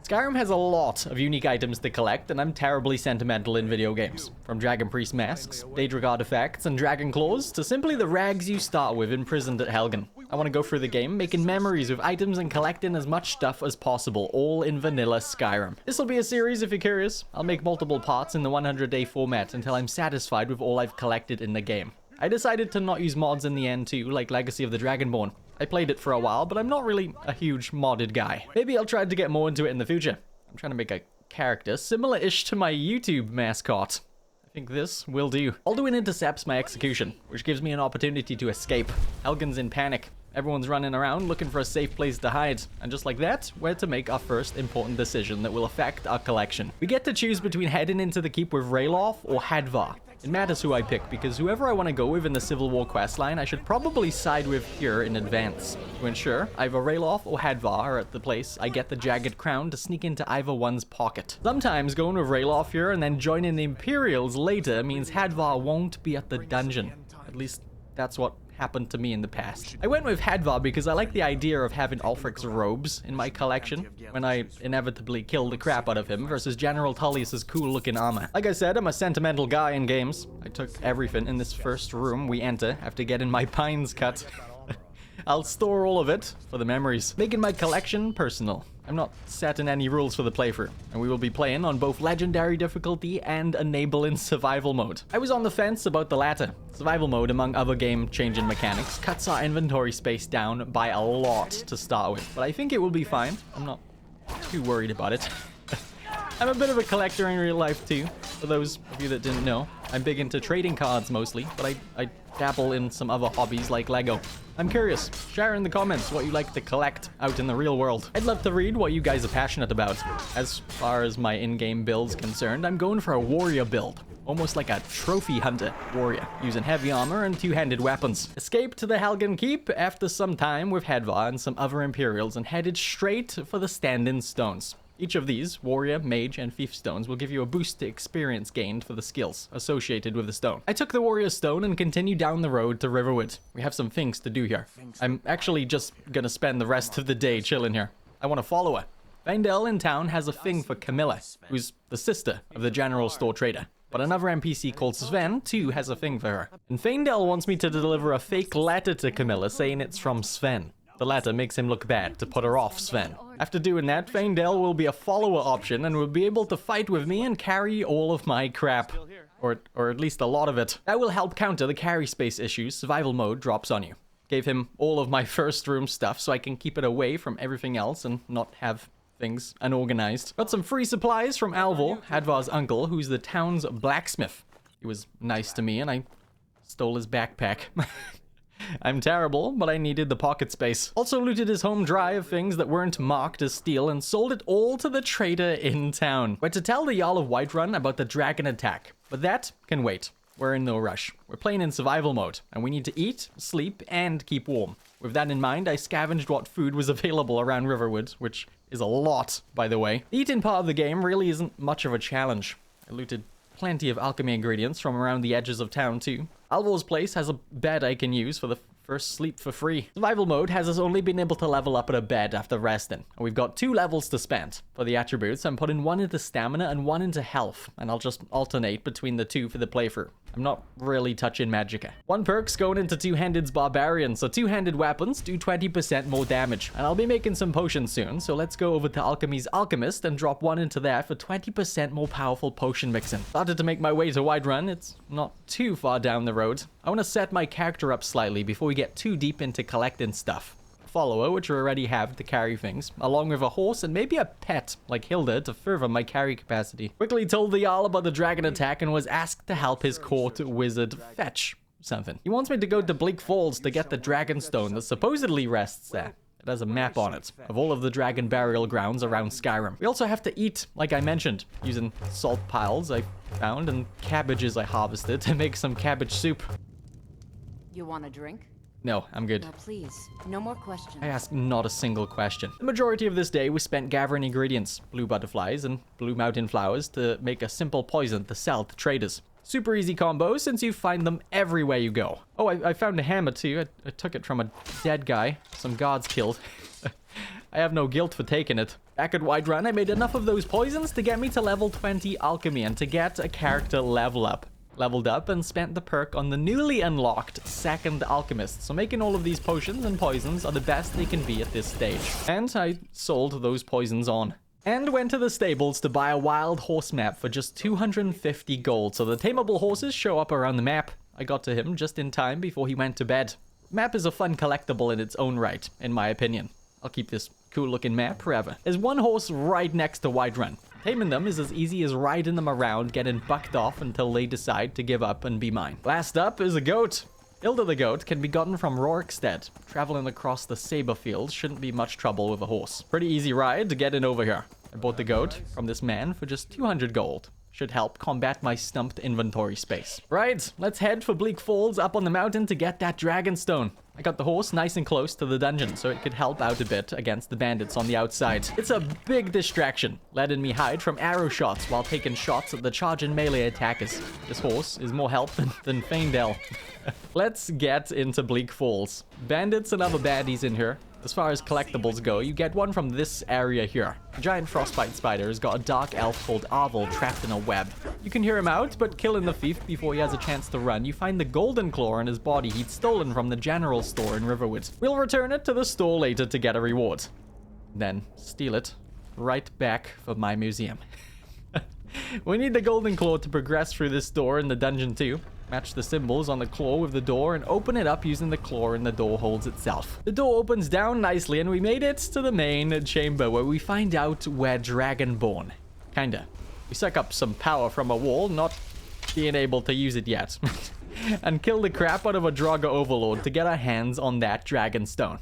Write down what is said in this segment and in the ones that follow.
Skyrim has a lot of unique items to collect, and I'm terribly sentimental in video games. From Dragon Priest masks, Daedric artifacts, and dragon claws, to simply the rags you start with imprisoned at Helgen. I want to go through the game, making memories with items and collecting as much stuff as possible, all in vanilla Skyrim. This will be a series if you're curious. I'll make multiple parts in the 100-day format until I'm satisfied with all I've collected in the game. I decided to not use mods in the end too, like Legacy of the Dragonborn. I played it for a while, but I'm not really a huge modded guy. Maybe I'll try to get more into it in the future. I'm trying to make a character similar-ish to my YouTube mascot. I think this will do. Alduin intercepts my execution, which gives me an opportunity to escape. Helgen's in panic. Everyone's running around looking for a safe place to hide. And just like that, we're to make our first important decision that will affect our collection. We get to choose between heading into the keep with Ralof or Hadvar. It matters who I pick, because whoever I want to go with in the Civil War questline, I should probably side with here in advance. To ensure either Ralof or Hadvar are at the place, I get the Jagged Crown to sneak into either one's pocket. Sometimes going with Ralof here and then joining the Imperials later means Hadvar won't be at the dungeon. At least that's what happened to me in the past. I went with Hadvar because I like the idea of having Ulfric's robes in my collection when I inevitably kill the crap out of him versus General Tullius's cool looking armor. Like I said, I'm a sentimental guy in games. I took everything in this first room we enter after getting my pines cut. I'll store all of it for the memories, making my collection personal. I'm not setting any rules for the playthrough, and we will be playing on both legendary difficulty and enabling survival mode. I was on the fence about the latter. Survival mode, among other game-changing mechanics, cuts our inventory space down by a lot to start with, but I think it will be fine. I'm not too worried about it. I'm a bit of a collector in real life too, for those of you that didn't know. I'm big into trading cards mostly, but I dabble in some other hobbies like Lego. I'm curious, share in the comments what you like to collect out in the real world. I'd love to read what you guys are passionate about. As far as my in-game build's concerned, I'm going for a warrior build. Almost like a trophy hunter warrior, using heavy armor and two-handed weapons. Escaped to the Helgen Keep after some time with Hadvar and some other Imperials and headed straight for the stand-in stones. Each of these, warrior, mage, and thief stones, will give you a boost to experience gained for the skills associated with the stone. I took the warrior stone and continued down the road to Riverwood. We have some things to do here. I'm actually just gonna spend the rest of the day chilling here. I want to follow her. Faendal in town has a thing for Camilla, who's the sister of the general store trader. But another NPC called Sven, too, has a thing for her. And Faendal wants me to deliver a fake letter to Camilla saying it's from Sven. The letter makes him look bad to put her off Sven. After doing that, Faendal will be a follower option and will be able to fight with me and carry all of my crap. Or at least a lot of it. That will help counter the carry space issues survival mode drops on you. Gave him all of my first room stuff so I can keep it away from everything else and not have things unorganized. Got some free supplies from Alvor, Hadvar's uncle, who's the town's blacksmith. He was nice to me and I stole his backpack. I'm terrible, but I needed the pocket space. Also looted his home dry of things that weren't marked as steal and sold it all to the trader in town. We're to tell the Jarl of Whiterun about the dragon attack, but that can wait. We're in no rush. We're playing in survival mode, and we need to eat, sleep, and keep warm. With that in mind, I scavenged what food was available around Riverwood, which is a lot, by the way. The eating part of the game really isn't much of a challenge. I looted plenty of alchemy ingredients from around the edges of town too. Alvor's place has a bed I can use for the first sleep for free. Survival mode has us only been able to level up at a bed after resting. And we've got 2 levels to spend. For the attributes, I'm putting 1 into stamina and 1 into health. And I'll just alternate between the 2 for the playthrough. I'm not really touching magicka. 1 perk's going into Two-Handed's Barbarian, so two-handed weapons do 20% more damage. And I'll be making some potions soon, so let's go over to Alchemy's Alchemist and drop 1 into there for 20% more powerful potion mixing. Started to make my way to Whiterun. It's not too far down the road. I want to set my character up slightly before we get too deep into collecting stuff. Follower, which I already have to carry things, along with a horse and maybe a pet like Hilda to further my carry capacity. Quickly told the Jarl about the dragon attack and was asked to help his court wizard fetch something. He wants me to go to Bleak Falls to get the dragon stone that supposedly rests there. It has a map on it of all of the dragon burial grounds around Skyrim. We also have to eat, like I mentioned, using salt piles I found and cabbages I harvested to make some cabbage soup. You want a drink? No, I'm good. No, please. No more questions. I asked not a single question. The majority of this day was spent gathering ingredients, blue butterflies and blue mountain flowers, to make a simple poison to sell to traders. Super easy combo since you find them everywhere you go. Oh, I found a hammer too. I took it from a dead guy some guards killed. I have no guilt for taking it. Back at Whiterun, I made enough of those poisons to get me to level 20 alchemy and to get a character leveled up and spent the perk on the newly unlocked second alchemist. So making all of these potions and poisons are the best they can be at this stage. And I sold those poisons on. And went to the stables to buy a wild horse map for just 250 gold. So the tameable horses show up around the map. I got to him just in time before he went to bed. Map is a fun collectible in its own right, in my opinion. I'll keep this cool looking map forever. There's one horse right next to Whiterun. Taming them is as easy as riding them around, getting bucked off until they decide to give up and be mine. Last up is a goat. Hilda the goat can be gotten from Rorikstead. Traveling across the Saber Fields shouldn't be much trouble with a horse. Pretty easy ride to get in over here. I bought the goat from this man for just 200 gold. Should help combat my stumped inventory space. Right, let's head for Bleak Falls up on the mountain to get that dragonstone. I got the horse nice and close to the dungeon, so it could help out a bit against the bandits on the outside. It's a big distraction, letting me hide from arrow shots while taking shots at the charging melee attackers. This horse is more help than Faendel. Let's get into Bleak Falls. Bandits and other baddies in here. As far as collectibles go, you get one from this area here. A giant frostbite spider has got a dark elf called Arvel trapped in a web. You can hear him out, but killing the thief before he has a chance to run, you find the golden claw in his body he'd stolen from the general store in Riverwood. We'll return it to the store later to get a reward. Then steal it right back for my museum. We need the golden claw to progress through this door in the dungeon too. Match the symbols on the claw with the door and open it up using the claw in the door holds itself. The door opens down nicely and we made it to the main chamber where we find out we're dragonborn. Kinda. We suck up some power from a wall, not being able to use it yet. And kill the crap out of a Draga overlord to get our hands on that dragonstone.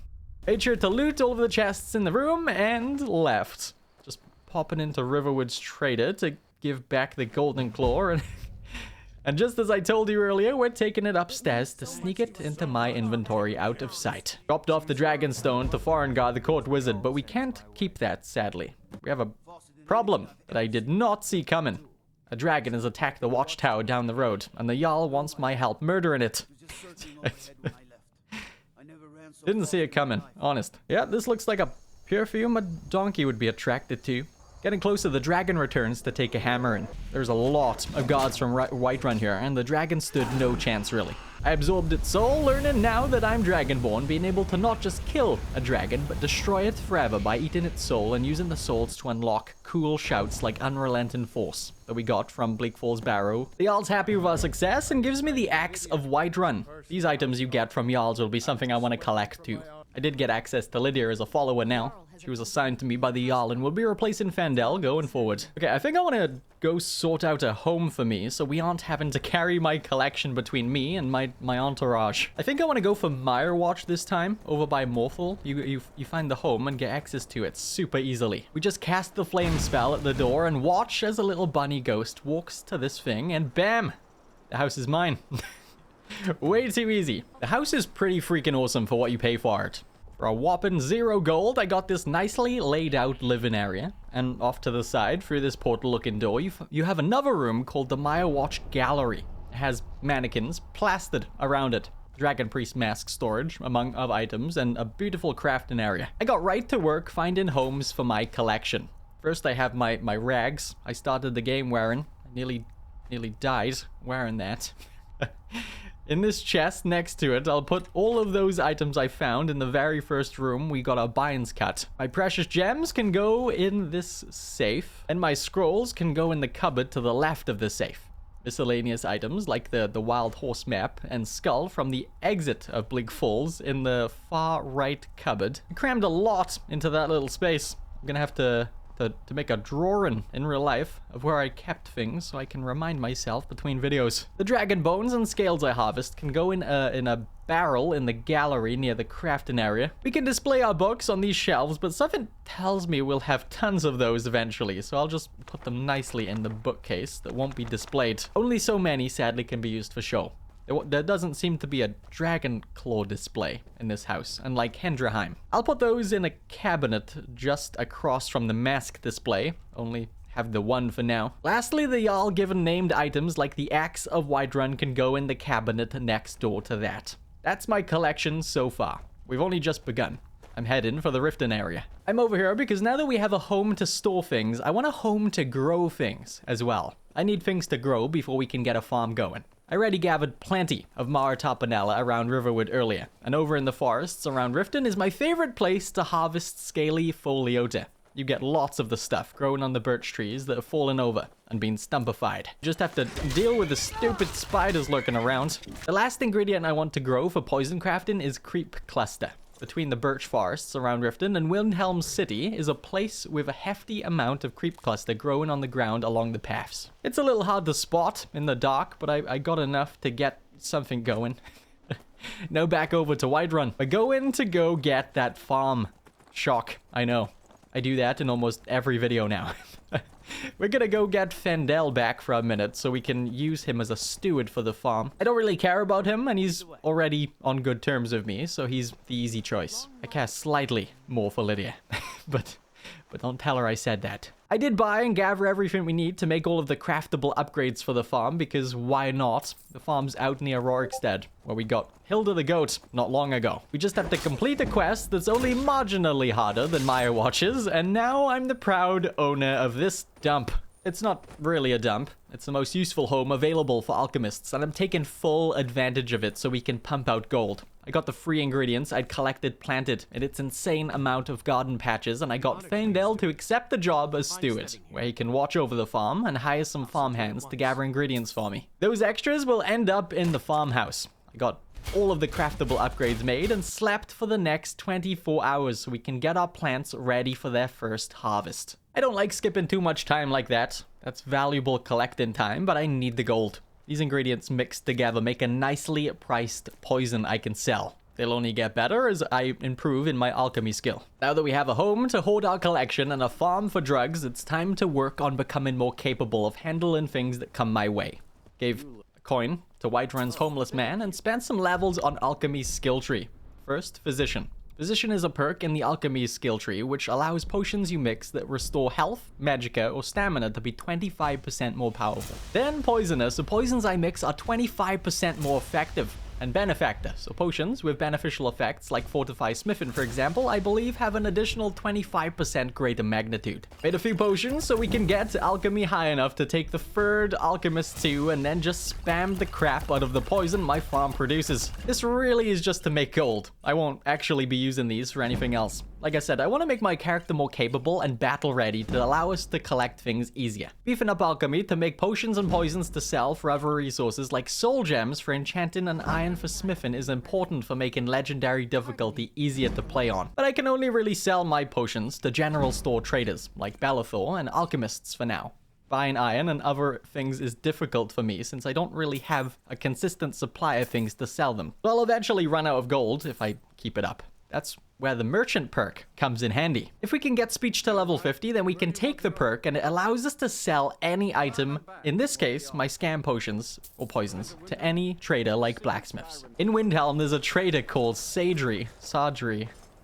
Made sure to loot all of the chests in the room and left. Just popping into Riverwood's trader to give back the golden claw and... And just as I told you earlier, we're taking it upstairs to sneak it into my inventory out of sight. Dropped off the Dragonstone to Farengar, the court wizard, but we can't keep that, sadly. We have a problem that I did not see coming. A dragon has attacked the watchtower down the road, and the Jarl wants my help murdering it. Didn't see it coming, honest. Yeah, this looks like a perfume a donkey would be attracted to. Getting closer, the dragon returns to take a hammer in. There's a lot of gods from Whiterun here, and the dragon stood no chance, really. I absorbed its soul, learning now that I'm dragonborn, being able to not just kill a dragon, but destroy it forever by eating its soul and using the souls to unlock cool shouts like Unrelenting Force that we got from Bleak Falls Barrow. The Jarl's happy with our success and gives me the Axe of Whiterun. These items you get from Jarls will be something I want to collect too. I did get access to Lydia as a follower now. She was assigned to me by the Jarl and will be replacing Faendel going forward. Okay, I think I want to go sort out a home for me so we aren't having to carry my collection between me and my entourage. I think I want to go for Mirewatch this time, over by Morthal. You find the home and get access to it super easily. We just cast the flame spell at the door and watch as a little bunny ghost walks to this thing and bam! The house is mine. Way too easy. The house is pretty freaking awesome for what you pay for it. For a whopping 0 gold, I got this nicely laid out living area. And off to the side, through this portal looking door, you have another room called the Mirewatch Gallery. It has mannequins plastered around it. Dragon Priest mask storage, among other items, and a beautiful crafting area. I got right to work finding homes for my collection. First, I have my rags. I started the game wearing. I nearly died wearing that. In this chest next to it, I'll put all of those items I found in the very first room we got our binds cut. My precious gems can go in this safe, and my scrolls can go in the cupboard to the left of the safe. Miscellaneous items like the wild horse map and skull from the exit of Bleak Falls in the far right cupboard. I crammed a lot into that little space. I'm gonna have to make a drawing in real life of where I kept things so I can remind myself between videos. The dragon bones and scales I harvest can go in a barrel in the gallery near the crafting area. We can display our books on these shelves, but something tells me we'll have tons of those eventually, so I'll just put them nicely in the bookcase that won't be displayed. Only so many, sadly, can be used for show. There doesn't seem to be a dragon claw display in this house, unlike Hendraheim. I'll put those in a cabinet just across from the mask display, only have the one for now. Lastly, the Jarl given named items like the Axe of Whiterun can go in the cabinet next door to that. That's my collection so far. We've only just begun. I'm heading for the Riften area. I'm over here because now that we have a home to store things, I want a home to grow things as well. I need things to grow before we can get a farm going. I already gathered plenty of Mara Tapanella around Riverwood earlier, and over in the forests around Riften is my favorite place to harvest scaly foliota. You get lots of the stuff growing on the birch trees that have fallen over and been stumpified. You just have to deal with the stupid spiders lurking around. The last ingredient I want to grow for poison crafting is creep cluster. Between the birch forests around Riften and Windhelm City is a place with a hefty amount of creep cluster growing on the ground along the paths. It's a little hard to spot in the dark, but I got enough to get something going. Now back over to Whiterun. We're going to go get that farm. Shock, I know. I do that in almost every video now. We're gonna go get Fendel back for a minute so we can use him as a steward for the farm. I don't really care about him, and he's already on good terms with me, so he's the easy choice. I care slightly more for Lydia, but don't tell her I said that. I did buy and gather everything we need to make all of the craftable upgrades for the farm, because why not? The farm's out near Rorikstead, where we got Hilda the Goat not long ago. We just have to complete a quest that's only marginally harder than Maya Watches, and now I'm the proud owner of this dump. It's not really a dump. It's the most useful home available for alchemists, and I'm taking full advantage of it so we can pump out gold. I got the free ingredients I'd collected planted in its insane amount of garden patches, and I got Fendel to accept the job as steward, where he can watch over the farm and hire some farmhands to gather ingredients for me. Those extras will end up in the farmhouse. I got all of the craftable upgrades made and slept for the next 24 hours so we can get our plants ready for their first harvest. I don't like skipping too much time like that. That's valuable collecting time, but I need the gold. These ingredients mixed together make a nicely priced poison I can sell. They'll only get better as I improve in my alchemy skill. Now that we have a home to hold our collection and a farm for drugs, it's time to work on becoming more capable of handling things that come my way. Gave a coin to Whiterun's homeless man and spent some levels on alchemy's skill tree. First, Physician. Physician is a perk in the alchemy skill tree which allows potions you mix that restore health, magicka, or stamina to be 25% more powerful. Then Poisonous. The poisons I mix are 25% more effective. And Benefactor, so potions with beneficial effects like Fortify Smithing, for example, I believe have an additional 25% greater magnitude. Made a few potions so we can get alchemy high enough to take the third Alchemist 2 and then just spam the crap out of the poison my farm produces. This really is just to make gold. I won't actually be using these for anything else. Like I said, I want to make my character more capable and battle ready to allow us to collect things easier. Beefing up alchemy to make potions and poisons to sell for other resources like soul gems for enchanting and iron for smithing is important for making legendary difficulty easier to play on. But I can only really sell my potions to general store traders like Bellathor and alchemists for now. Buying iron and other things is difficult for me since I don't really have a consistent supply of things to sell them. So I'll eventually run out of gold if I keep it up. That's where the merchant perk comes in handy. If we can get speech to level 50, then we can take the perk and it allows us to sell any item, in this case, my scam potions or poisons, to any trader like blacksmiths. In Windhelm, there's a trader called Sadri,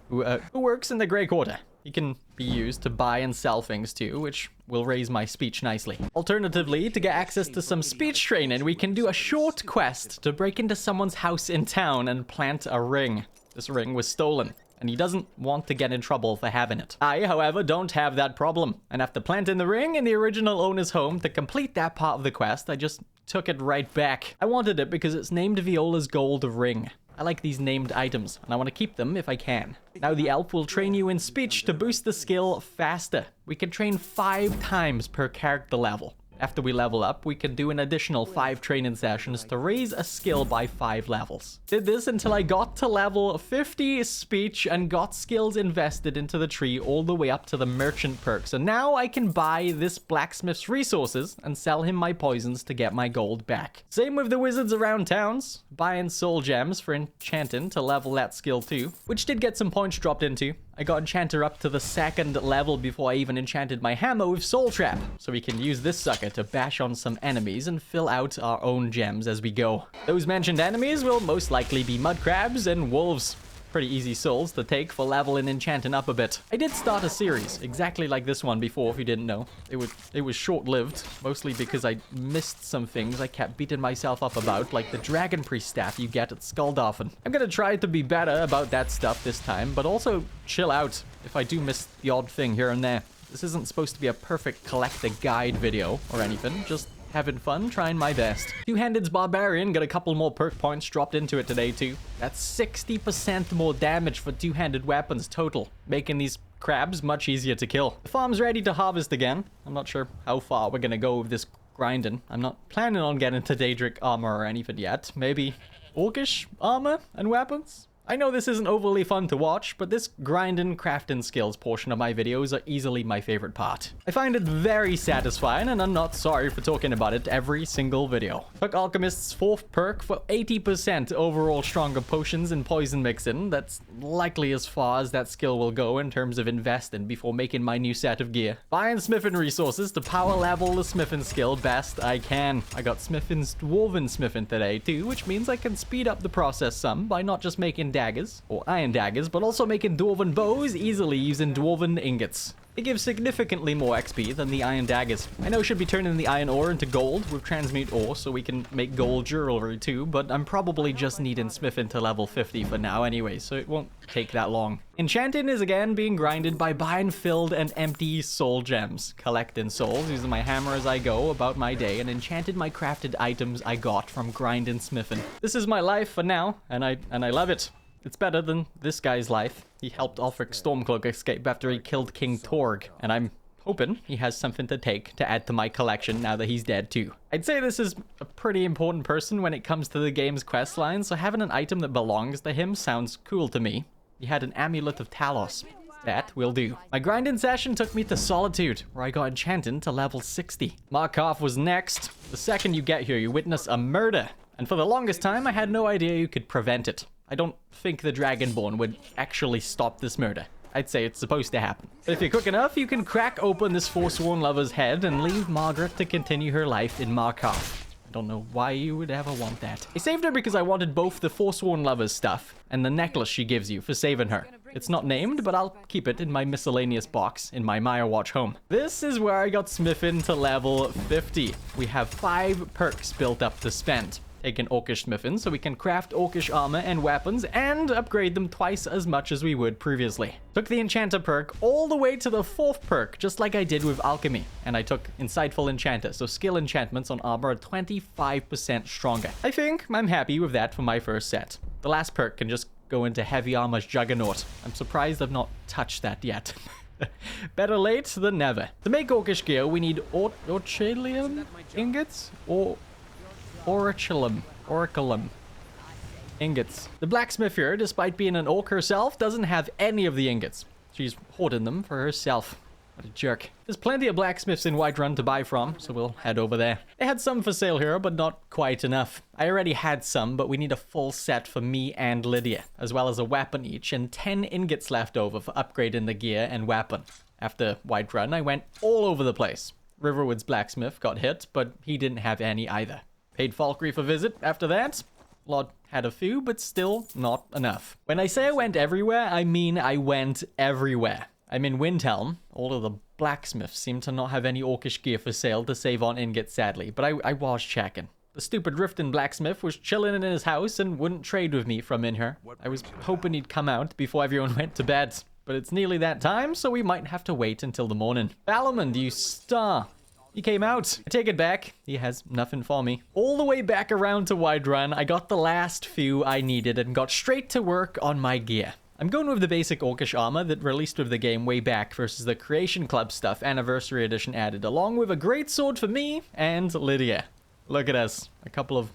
who works in the Grey Quarter. He can be used to buy and sell things too, which will raise my speech nicely. Alternatively, to get access to some speech training, we can do a short quest to break into someone's house in town and plant a ring. This ring was stolen, and he doesn't want to get in trouble for having it. I, however, don't have that problem. And after planting the ring in the original owner's home to complete that part of the quest, I just took it right back. I wanted it because it's named Viola's gold ring. I like these named items, and I want to keep them if I can. Now the elf will train you in speech to boost the skill faster. We can train 5 times per character level. After we level up, we can do an additional 5 training sessions to raise a skill by 5 levels. Did this until I got to level 50 speech and got skills invested into the tree all the way up to the merchant perk. So now I can buy this blacksmith's resources and sell him my poisons to get my gold back. Same with the wizards around towns, buying soul gems for enchanting to level that skill too, which did get some points dropped into. I got enchanter up to the 2nd level before I even enchanted my hammer with soul trap, so we can use this sucker to bash on some enemies and fill out our own gems as we go. Those mentioned enemies will most likely be mud crabs and wolves. pretty easy souls to take for leveling enchanting up a bit. I did start a series exactly like this one before, if you didn't know. It was short-lived, mostly because I missed some things I kept beating myself up about, like the Dragon Priest staff you get at Skuldorfen. I'm gonna try to be better about that stuff this time, but also chill out if I do miss the odd thing here and there. This isn't supposed to be a perfect collector guide video or anything, just having fun, trying my best. Two-Handed's Barbarian got a couple more perk points dropped into it today too. That's 60% more damage for two-handed weapons total, making these crabs much easier to kill. The farm's ready to harvest again. I'm not sure how far we're gonna go with this grinding. I'm not planning on getting to Daedric armor or anything yet. Maybe orcish armor and weapons? I know this isn't overly fun to watch, but this grinding crafting skills portion of my videos are easily my favorite part. I find it very satisfying, and I'm not sorry for talking about it every single video. Took Alchemist's 4th perk for 80% overall stronger potions and poison mixing. That's likely as far as that skill will go in terms of investing before making my new set of gear. Buying smithing resources to power level the smithing skill best I can. I got smithing's dwarven smithing today too, which means I can speed up the process some by not just making daggers, or iron daggers, but also making dwarven bows easily using dwarven ingots. It gives significantly more XP than the iron daggers. I know I should be turning the iron ore into gold with transmute ore so we can make gold jewelry too, but I'm probably just needing smithing to level 50 for now anyway, so it won't take that long. Enchanting is again being grinded by buying filled and empty soul gems, collecting souls using my hammer as I go about my day, and enchanted my crafted items I got from grinding smithing. This is my life for now, and I love it. It's better than this guy's life. He helped Ulfric Stormcloak escape after he killed King Torg, and I'm hoping he has something to take to add to my collection now that he's dead too. I'd say this is a pretty important person when it comes to the game's questline, so having an item that belongs to him sounds cool to me. He had an Amulet of Talos. That will do. My grinding session took me to Solitude, where I got enchanted to level 60. Markov was next. The second you get here, you witness a murder. And for the longest time, I had no idea you could prevent it. I don't think the Dragonborn would actually stop this murder. I'd say it's supposed to happen. But if you're quick enough, you can crack open this Forsworn lover's head and leave Margaret to continue her life in Markov. I don't know why you would ever want that. I saved her because I wanted both the Forsworn lover's stuff and the necklace she gives you for saving her. It's not named, but I'll keep it in my miscellaneous box in my Mirewatch home. This is where I got smithing to level 50. We have 5 perks built up to spend. Taking Orcish smithing so we can craft Orcish armor and weapons and upgrade them twice as much as we would previously. Took the Enchanter perk all the way to the 4th perk, just like I did with Alchemy. And I took Insightful Enchanter, so skill enchantments on armor are 25% stronger. I think I'm happy with that for my first set. The last perk can just go into Heavy Armor's Juggernaut. I'm surprised I've not touched that yet. Better late than never. To make Orcish gear, we need Orchalium ingots or Oraculum ingots. The blacksmith here, despite being an orc herself, doesn't have any of the ingots. She's hoarding them for herself. What a jerk. There's plenty of blacksmiths in Whiterun to buy from, so we'll head over there. They had some for sale here, but not quite enough. I already had some, but we need a full set for me and Lydia, as well as a weapon each, and 10 ingots left over for upgrading the gear and weapon. After Whiterun, I went all over the place. Riverwood's blacksmith got hit, but he didn't have any either. Paid Falkreath a visit after that. Lod had a few, but still not enough. When I say I went everywhere, I mean I went everywhere. I'm in Windhelm. All of the blacksmiths seem to not have any orcish gear for sale to save on ingots, sadly, but I was checking. The stupid Riften blacksmith was chilling in his house and wouldn't trade with me from in here. I was hoping he'd come out before everyone went to bed, but it's nearly that time, so we might have to wait until the morning. Balamond, you star! He came out. I take it back. He has nothing for me. All the way back around to Whiterun, I got the last few I needed and got straight to work on my gear. I'm going with the basic Orcish armor that released with the game way back versus the Creation Club stuff Anniversary Edition added, along with a great sword for me and Lydia. Look at us. A couple of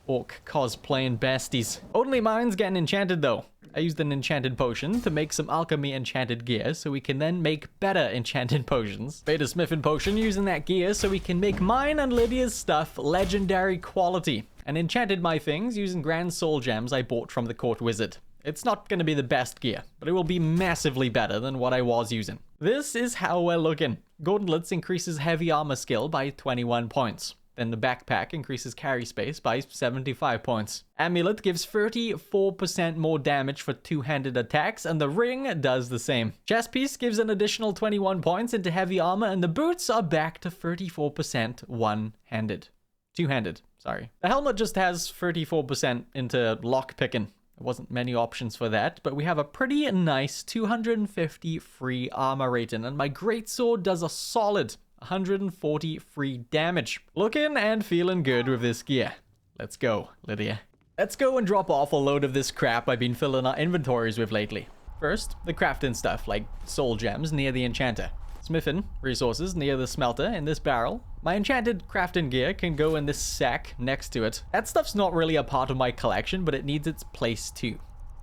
orc cosplaying besties. Only mine's getting enchanted though. I used an enchanted potion to make some alchemy enchanted gear so we can then make better enchanted potions. Made a smithing potion using that gear so we can make mine and Lydia's stuff legendary quality. And enchanted my things using grand soul gems I bought from the court wizard. It's not going to be the best gear, but it will be massively better than what I was using. This is how we're looking. Gauntlets increases heavy armor skill by 21 points. Then the backpack increases carry space by 75 points. Amulet gives 34% more damage for two-handed attacks, and the ring does the same. Chest piece gives an additional 21 points into heavy armor, and the boots are back to 34% one-handed. Two-handed, sorry. The helmet just has 34% into lock-picking. There wasn't many options for that, but we have a pretty nice 250 free armor rating, and my greatsword does a solid 140 free damage. Looking and feeling good with this gear. Let's go, Lydia. Let's go and drop off a load of this crap I've been filling our inventories with lately. First, the crafting stuff, like soul gems near the enchanter. Smithing resources near the smelter in this barrel. My enchanted crafting gear can go in this sack next to it. That stuff's not really a part of my collection, but it needs its place too.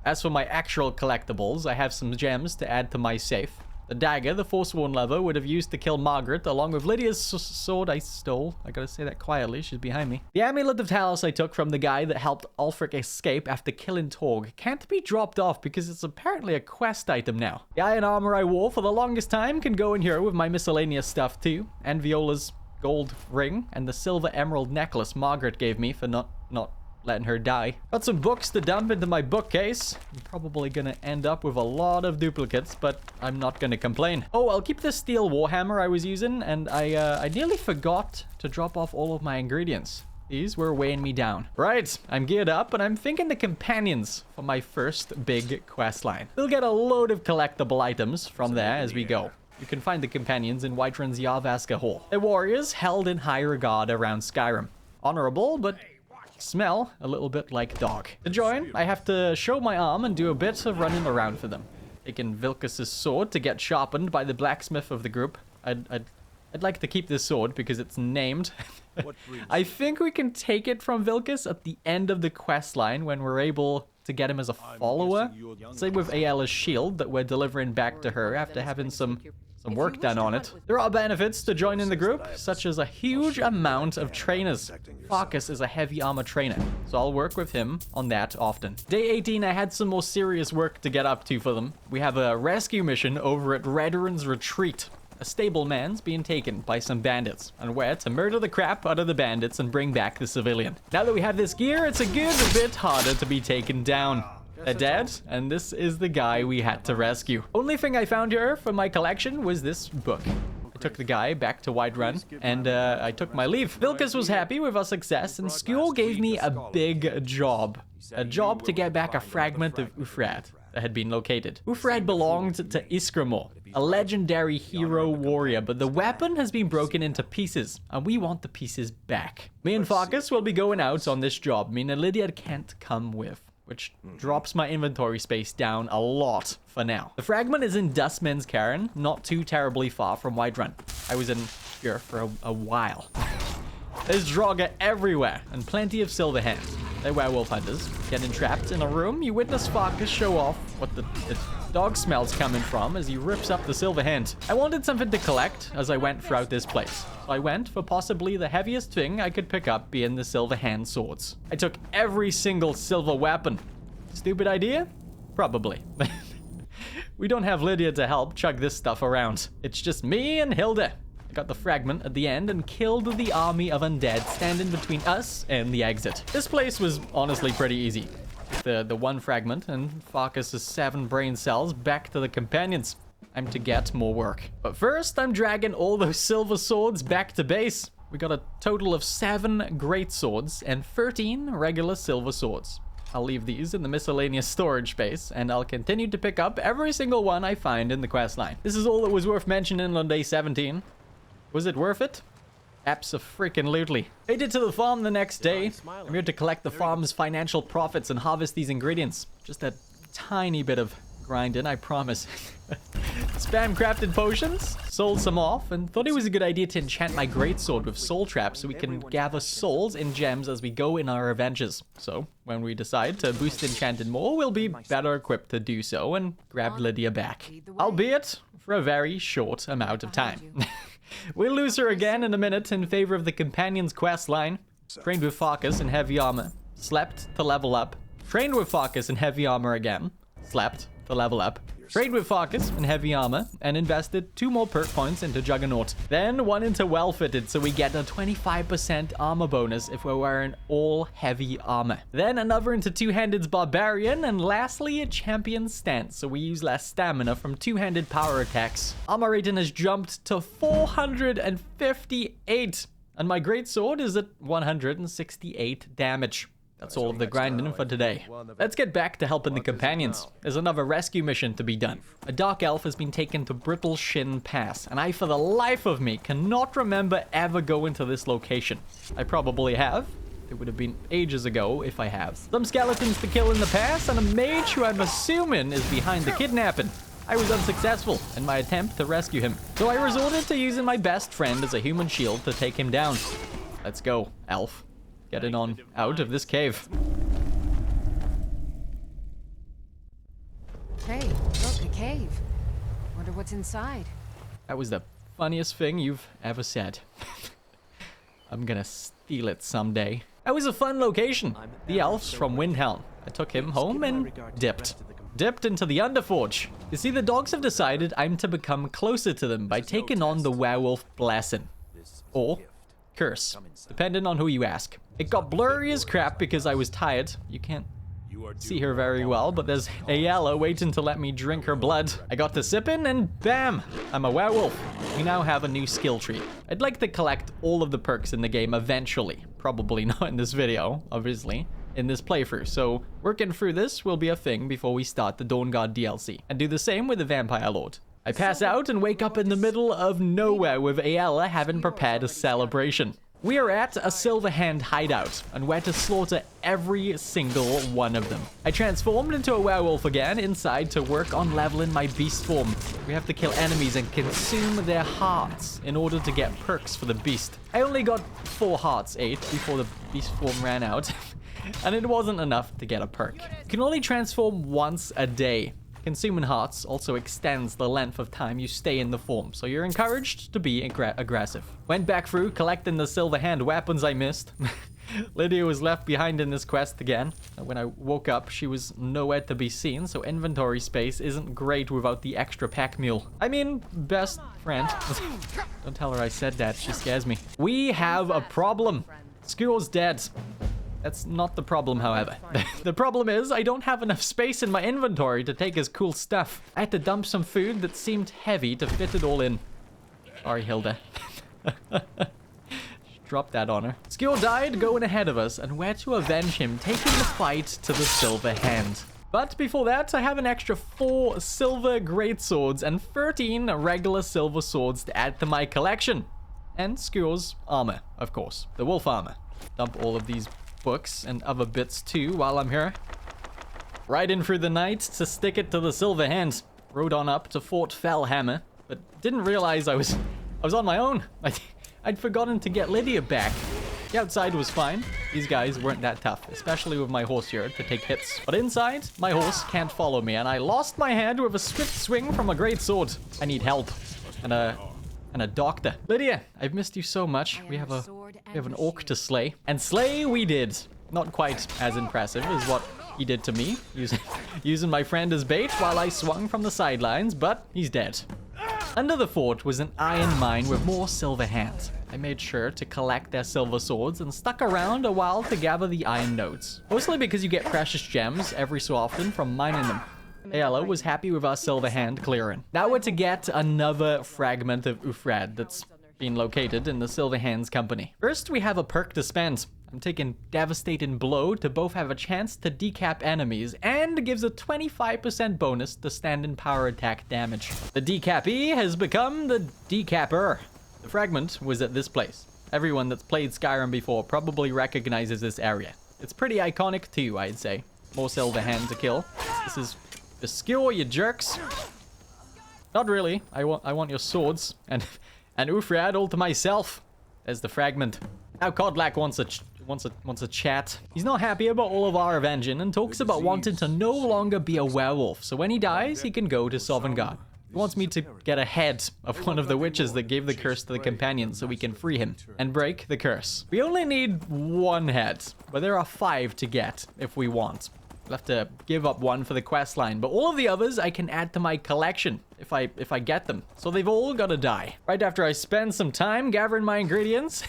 As for my actual collectibles, I have some gems to add to my safe. The dagger the Forsworn lover would have used to kill Margaret, along with Lydia's sword I stole. I gotta say that quietly, she's behind me. The Amulet of Talos I took from the guy that helped Ulfric escape after killing Torg can't be dropped off because it's apparently a quest item now. The iron armor I wore for the longest time can go in here with my miscellaneous stuff too, and Viola's gold ring, and the silver emerald necklace Margaret gave me for not letting her die. Got some books to dump into my bookcase. I'm probably gonna end up with a lot of duplicates, but I'm not gonna complain. Oh, I'll keep the steel warhammer I was using, and I nearly forgot to drop off all of my ingredients. These were weighing me down. Right, I'm geared up, and I'm thinking the companions for my first big quest line. We'll get a load of collectible items from there as we go. You can find the companions in Whiterun's Yarvaska Hall. They're warriors held in high regard around Skyrim. Honorable, but smell a little bit like dog. To join, I have to show my arm and do a bit of running around for them. Taking Vilkas's sword to get sharpened by the blacksmith of the group. I'd like to keep this sword because it's named. I think we can take it from Vilkas at the end of the quest line when we're able to get him as a follower. Same with Ayala's shield that we're delivering back to her after having some work done on it. There are benefits to joining the group, such as a huge amount of trainers. Farkas is a heavy armor trainer, so I'll work with him on that often. Day 18, I had some more serious work to get up to for them. We have a rescue mission over at Rederin's Retreat. A stableman's being taken by some bandits, and we're to murder the crap out of the bandits and bring back the civilian. Now that we have this gear, it's a good bit harder to be taken down. They're dead, and this is the guy we had to rescue. Only thing I found here for my collection was this book. I took the guy back to Whiterun, and I took my leave. Vilkas was happy with our success, and Skjol gave me a big job. A job to get back a fragment of Wuuthrad that had been located. Wuuthrad belonged to Iskramor, a legendary hero warrior, but the weapon has been broken into pieces, and we want the pieces back. Me and Farkas will be going out on this job, meaning Lydia can't come with, which drops my inventory space down a lot for now. The fragment is in Dustman's Cairn, not too terribly far from Whiterun. I was in here for a while. There's Draugr everywhere, and plenty of silver hands. They're werewolf hunters. Getting trapped in a room, you witness Farkas show off what the dog smell's coming from as he rips up the silver hand. I wanted something to collect as I went throughout this place. So I went for possibly the heaviest thing I could pick up, being the silver hand swords. I took every single silver weapon. Stupid idea? Probably. We don't have Lydia to help chug this stuff around. It's just me and Hilda. I got the fragment at the end and killed the army of undead standing between us and the exit. This place was honestly pretty easy. The one fragment and Farkas' 7 brain cells back to the companions. I'm to get more work. But first, I'm dragging all those silver swords back to base. We got a total of 7 great swords and 13 regular silver swords. I'll leave these in the miscellaneous storage space, and I'll continue to pick up every single one I find in the questline. This is all that was worth mentioning on day 17. Was it worth it? Abso-freaking-lutely. Made it to the farm the next day. I'm here to collect the farm's financial profits and harvest these ingredients. Just a tiny bit of grinding, I promise. Spam crafted potions, sold some off, and thought it was a good idea to enchant my greatsword with soul traps so we can gather souls and gems as we go in our adventures. So, when we decide to boost enchanted more, we'll be better equipped to do so and grab Lydia back. Albeit for a very short amount of time. We'll lose her again in a minute in favor of the Companions quest line. Trained with Farkas in heavy armor. Slept to level up. Trained with Farkas in heavy armor again. Slept to level up. Trade with Farkas in heavy armor, and invested 2 more perk points into Juggernaut. Then 1 into well-fitted, so we get a 25% armor bonus if we're wearing all heavy armor. Then another into two-handed Barbarian, and lastly a champion stance, so we use less stamina from two-handed power attacks. Armor rating has jumped to 458, and my greatsword is at 168 damage. That's all of the grinding for today. Let's get back to helping the companions. There's another rescue mission to be done. A dark elf has been taken to Brittle Shin Pass, and I, for the life of me, cannot remember ever going to this location. I probably have. It would have been ages ago if I have. Some skeletons to kill in the pass, and a mage who I'm assuming is behind the kidnapping. I was unsuccessful in my attempt to rescue him, so I resorted to using my best friend as a human shield to take him down. Let's go, elf. Getting on out of this cave. Hey, look, a cave. Wonder what's inside. That was the funniest thing you've ever said. I'm gonna steal it someday. That was a fun location. The elves from Windhelm. I took him home and dipped into the Underforge. You see, the dogs have decided I'm to become closer to them by taking on the werewolf blessing. Or curse, depending on who you ask. It got blurry as crap because I was tired. You can't see her very well, but there's Ayala waiting to let me drink her blood. I got to sipping and bam, I'm a werewolf. We now have a new skill tree. I'd like to collect all of the perks in the game eventually. Probably not in this video, obviously, in this playthrough. So working through this will be a thing before we start the Dawnguard DLC. And do the same with the Vampire Lord. I pass out and wake up in the middle of nowhere with Ayala having prepared a celebration. We are at a Silverhand hideout, and we're to slaughter every single one of them. I transformed into a werewolf again inside to work on leveling my beast form. We have to kill enemies and consume their hearts in order to get perks for the beast. I only got 4 hearts, 8, before the beast form ran out, and it wasn't enough to get a perk. You can only transform once a day. Consuming hearts also extends the length of time you stay in the form, so you're encouraged to be aggressive. Went back through, collecting the silver hand weapons I missed. Lydia was left behind in this quest again. When I woke up, she was nowhere to be seen, so inventory space isn't great without the extra pack mule. I mean, best friend. Don't tell her I said that, she scares me. We have a problem. Squirrel's dead. That's not the problem, however. The problem is I don't have enough space in my inventory to take his cool stuff. I had to dump some food that seemed heavy to fit it all in. Sorry, Hilda. Drop that on her. Skill died going ahead of us, and we're to avenge him, taking the fight to the Silver Hand. But before that, I have an extra 4 silver greatswords and 13 regular silver swords to add to my collection. And Skew's armor, of course. The wolf armor. Dump all of these books and other bits too while I'm here. Right in through the night to stick it to the Silver Hand. Rode on up to Fort Fellhammer, but didn't realize I was on my own. I'd forgotten to get Lydia back. The outside was fine. These guys weren't that tough, especially with my horse here to take hits. But inside, my horse can't follow me, and I lost my hand with a swift swing from a great sword. I need help. And a doctor. Lydia, I've missed you so much. We have an orc to slay. And slay we did. Not quite as impressive as what he did to me, using my friend as bait while I swung from the sidelines, but he's dead. Under the fort was an iron mine with more silver hands. I made sure to collect their silver swords and stuck around a while to gather the iron nodes. Mostly because you get precious gems every so often from mining them. Ayala was happy with our silver hand clearing. Now we're to get another fragment of Wuuthrad that's been located in the Silver Hands company. First, we have a perk to spend. I'm taking Devastating Blow to both have a chance to decap enemies and gives a 25% bonus to standing power attack damage. The decappee has become the decapper. The fragment was at this place. Everyone that's played Skyrim before probably recognizes this area. It's pretty iconic too, I'd say. More silver hand to kill. This is the skill, you jerks. Not really. I want your swords and Wuuthrad all to myself. There's the fragment. Now Kodlak wants a chat. He's not happy about all of our avenging and talks about wanting to no longer be a werewolf. So when he dies, he can go to Sovngarde. He wants me to get a head of one of the witches that gave the curse to the companions so we can free him and break the curse. We only need 1 head, but there are 5 to get if we want. I'll have to give up one for the quest line, but all of the others I can add to my collection if I get them. So they've all got to die. Right after I spend some time gathering my ingredients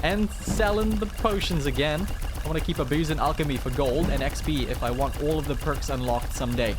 and selling the potions again. I want to keep a booze and alchemy for gold and XP if I want all of the perks unlocked someday.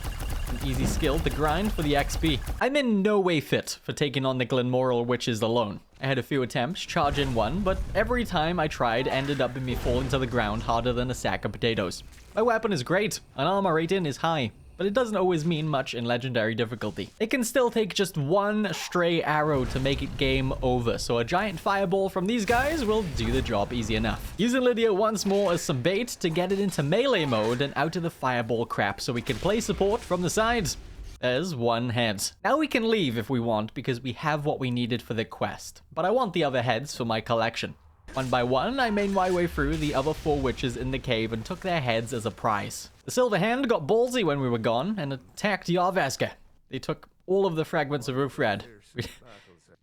An easy skill to grind for the XP. I'm in no way fit for taking on the Glenmoral witches alone. I had a few attempts, charge in one, but every time I tried ended up in me falling to the ground harder than a sack of potatoes. My weapon is great, and armor rating is high, but it doesn't always mean much in legendary difficulty. It can still take just one stray arrow to make it game over, so a giant fireball from these guys will do the job easy enough. Using Lydia once more as some bait to get it into melee mode and out of the fireball crap so we can play support from the sides. There's one head. Now we can leave if we want because we have what we needed for the quest, but I want the other heads for my collection. One by one, I made my way through the other 4 witches in the cave and took their heads as a prize. The Silver Hand got ballsy when we were gone and attacked Yarvaska. They took all of the fragments of Wuuthrad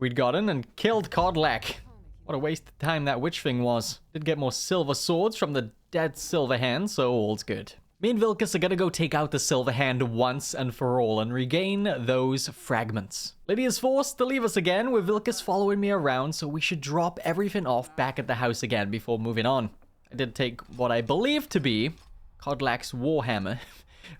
we'd gotten and killed Kodlak. What a waste of time that witch thing was. Did get more silver swords from the dead Silver Hand, so all's good. Me and Vilkas are gonna go take out the Silver Hand once and for all and regain those fragments. Lydia's forced to leave us again, with Vilkas following me around, so we should drop everything off back at the house again before moving on. I did take what I believe to be Kodlak's warhammer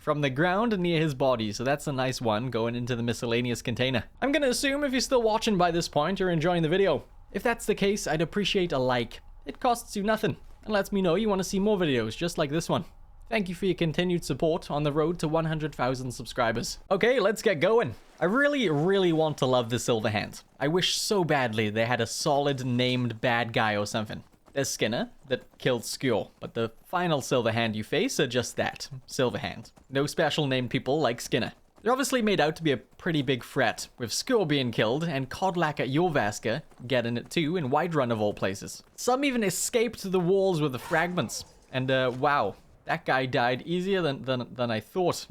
from the ground near his body, so that's a nice one going into the miscellaneous container. I'm gonna assume if you're still watching by this point, you're enjoying the video. If that's the case, I'd appreciate a like. It costs you nothing and lets me know you want to see more videos just like this one. Thank you for your continued support on the road to 100,000 subscribers. Okay, let's get going. I really want to love the Silver Hand. I wish so badly they had a solid named bad guy or something. There's Skinner, that killed Skjor, but the final Silver Hand you face are just that, Silver Hand. No special named people like Skinner. They're obviously made out to be a pretty big threat, with Skjor being killed and Kodlak at Yarvaska getting it too in Whiterun of all places. Some even escaped the walls with the fragments, and wow. That guy died easier than I thought.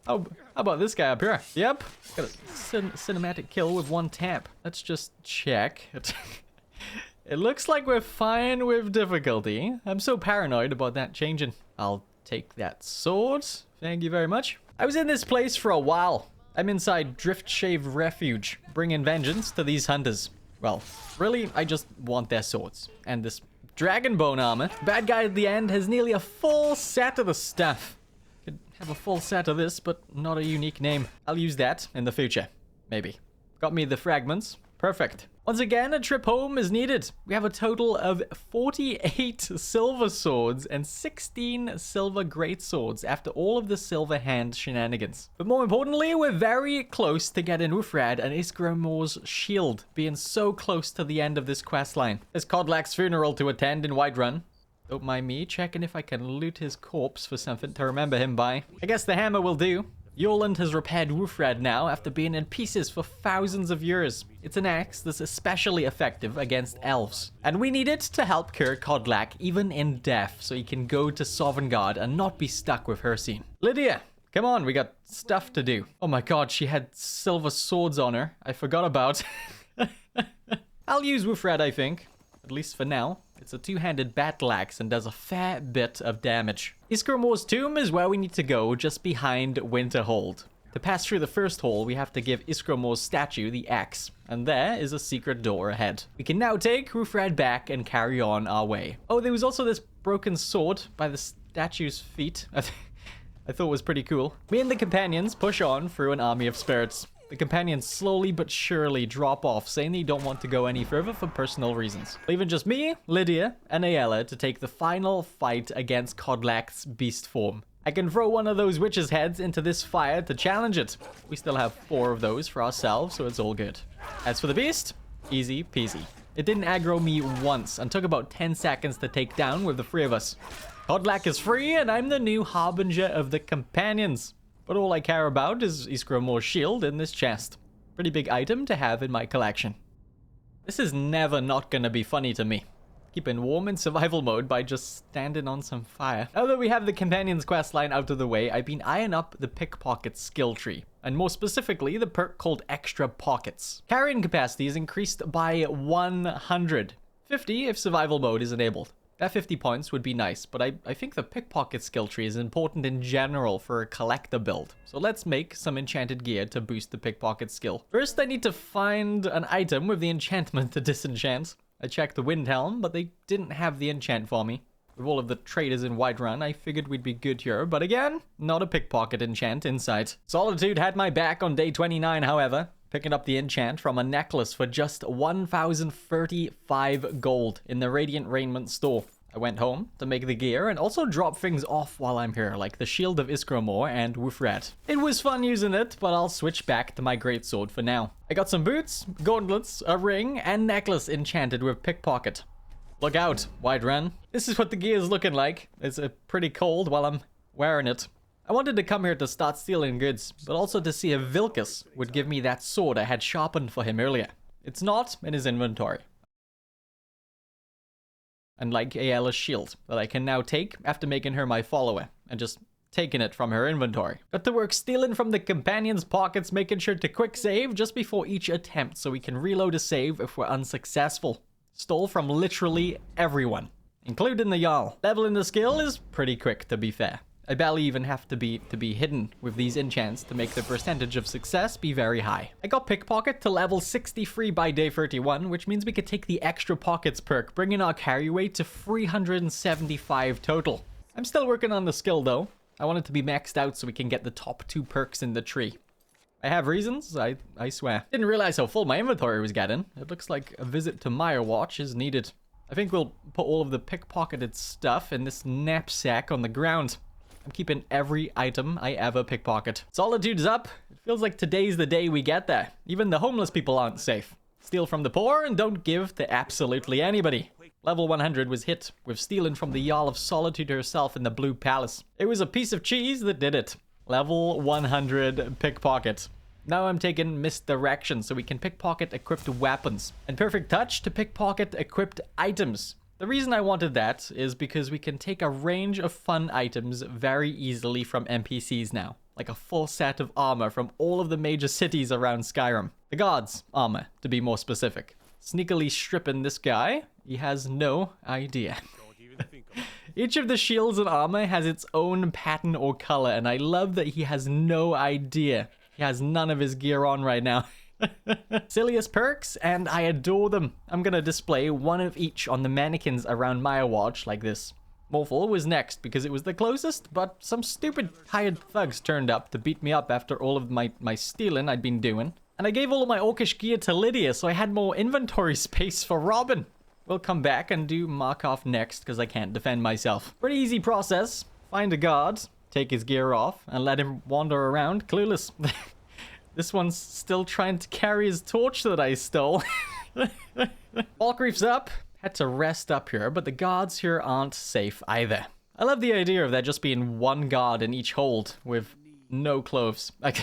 How about this guy up here? Yep, got a cinematic kill with one tap. Let's just check. It looks like we're fine with difficulty. I'm so paranoid about that changing. I'll take that sword. Thank you very much. I was in this place for a while. I'm inside Driftshave Refuge, bringing vengeance to these hunters. Well, really, I just want their swords. And this Dragonbone armor. Bad guy at the end has nearly a full set of the stuff. Could have a full set of this, but not a unique name. I'll use that in the future. Maybe. Got me the fragments. Perfect. Once again, a trip home is needed. We have a total of 48 silver swords and 16 silver greatswords after all of the Silver Hand shenanigans. But more importantly, we're very close to getting Wuuthrad and Isgramor's shield, being so close to the end of this questline. There's Kodlak's funeral to attend in Whiterun. Don't mind me checking if I can loot his corpse for something to remember him by. I guess the hammer will do. Yoland has repaired Wuuthrad now after being in pieces for thousands of years. It's an axe that's especially effective against elves. And we need it to help cure Kodlak even in death so he can go to Sovngarde and not be stuck with Hircine. Lydia, come on, we got stuff to do. Oh my god, she had silver swords on her. I forgot about. I'll use Wuuthrad, I think. At least for now. It's a two-handed battle axe and does a fair bit of damage. Isgramor's tomb is where we need to go, just behind Winterhold. To pass through the first hall, we have to give Isgramor's statue the axe, and there is a secret door ahead. We can now take Wuuthrad back and carry on our way. Oh, there was also this broken sword by the statue's feet. I thought it was pretty cool. Me and the companions push on through an army of spirits. The companions slowly but surely drop off, saying they don't want to go any further for personal reasons. Leaving just me, Lydia, and Aella to take the final fight against Kodlak's beast form. I can throw one of those witches' heads into this fire to challenge it. We still have 4 of those for ourselves, so it's all good. As for the beast, easy peasy. It didn't aggro me once and took about 10 seconds to take down with the 3 of us. Kodlak is free, and I'm the new Harbinger of the Companions. But all I care about is Isgramor's shield in this chest. Pretty big item to have in my collection. This is never not gonna be funny to me. Keeping warm in survival mode by just standing on some fire. Now that we have the Companions questline out of the way, I've been eyeing up the Pickpocket skill tree. And more specifically, the perk called Extra Pockets. Carrying capacity is increased by 100. 50 if survival mode is enabled. That 50 points would be nice, but I think the pickpocket skill tree is important in general for a collector build. So let's make some enchanted gear to boost the pickpocket skill. First, I need to find an item with the enchantment to disenchant. I checked the Windhelm, but they didn't have the enchant for me. With all of the traders in Whiterun, I figured we'd be good here, but again, not a pickpocket enchant in sight. Solitude had my back on day 29, however, picking up the enchant from a necklace for just 1,035 gold in the Radiant Raiment store. I went home to make the gear and also drop things off while I'm here, like the Shield of Iskromor and Wuuthrad. It was fun using it, but I'll switch back to my greatsword for now. I got some boots, gauntlets, a ring, and necklace enchanted with pickpocket. Look out, Whiterun. This is what the gear is looking like. It's pretty cold while I'm wearing it. I wanted to come here to start stealing goods, but also to see if Vilkas would give me that sword I had sharpened for him earlier. It's not in his inventory. And like Aella's shield, that I can now take after making her my follower, and just taking it from her inventory. Got to work stealing from the companions' pockets, making sure to quick save just before each attempt so we can reload a save if we're unsuccessful. Stole from literally everyone, including the Jarl. Leveling the skill is pretty quick, to be fair. I barely even have to be hidden with these enchants to make the percentage of success be very high. I got Pickpocket to level 63 by day 31, which means we could take the extra pockets perk, bringing our carry weight to 375 total. I'm still working on the skill though. I want it to be maxed out so we can get the top 2 perks in the tree. I have reasons, I swear. Didn't realize how full my inventory was getting. It looks like a visit to Mirewatch is needed. I think we'll put all of the pickpocketed stuff in this knapsack on the ground. I'm keeping every item I ever pickpocket. Solitude's up. It feels like today's the day we get there. Even the homeless people aren't safe. Steal from the poor and don't give to absolutely anybody. Level 100 was hit with stealing from the Jarl of Solitude herself in the Blue Palace. It was a piece of cheese that did it. Level 100 pickpocket. Now I'm taking misdirection so we can pickpocket equipped weapons. And Perfect Touch to pickpocket equipped items. The reason I wanted that is because we can take a range of fun items very easily from NPCs now. Like a full set of armor from all of the major cities around Skyrim. The God's armor, to be more specific. Sneakily stripping this guy, he has no idea. Each of the shields and armor has its own pattern or color, and I love that he has no idea. He has none of his gear on right now. Silliest perks, and I adore them. I'm gonna display one of each on the mannequins around Mirewatch like this. Morphle was next because it was the closest, but some stupid hired thugs turned up to beat me up after all of my stealing I'd been doing. And I gave all of my orcish gear to Lydia, so I had more inventory space for Robin. We'll come back and do Markov next because I can't defend myself. Pretty easy process. Find a guard, take his gear off, and let him wander around clueless. This one's still trying to carry his torch that I stole. Falkreef's up. Had to rest up here, but the guards here aren't safe either. I love the idea of there just being one guard in each hold with no clothes. I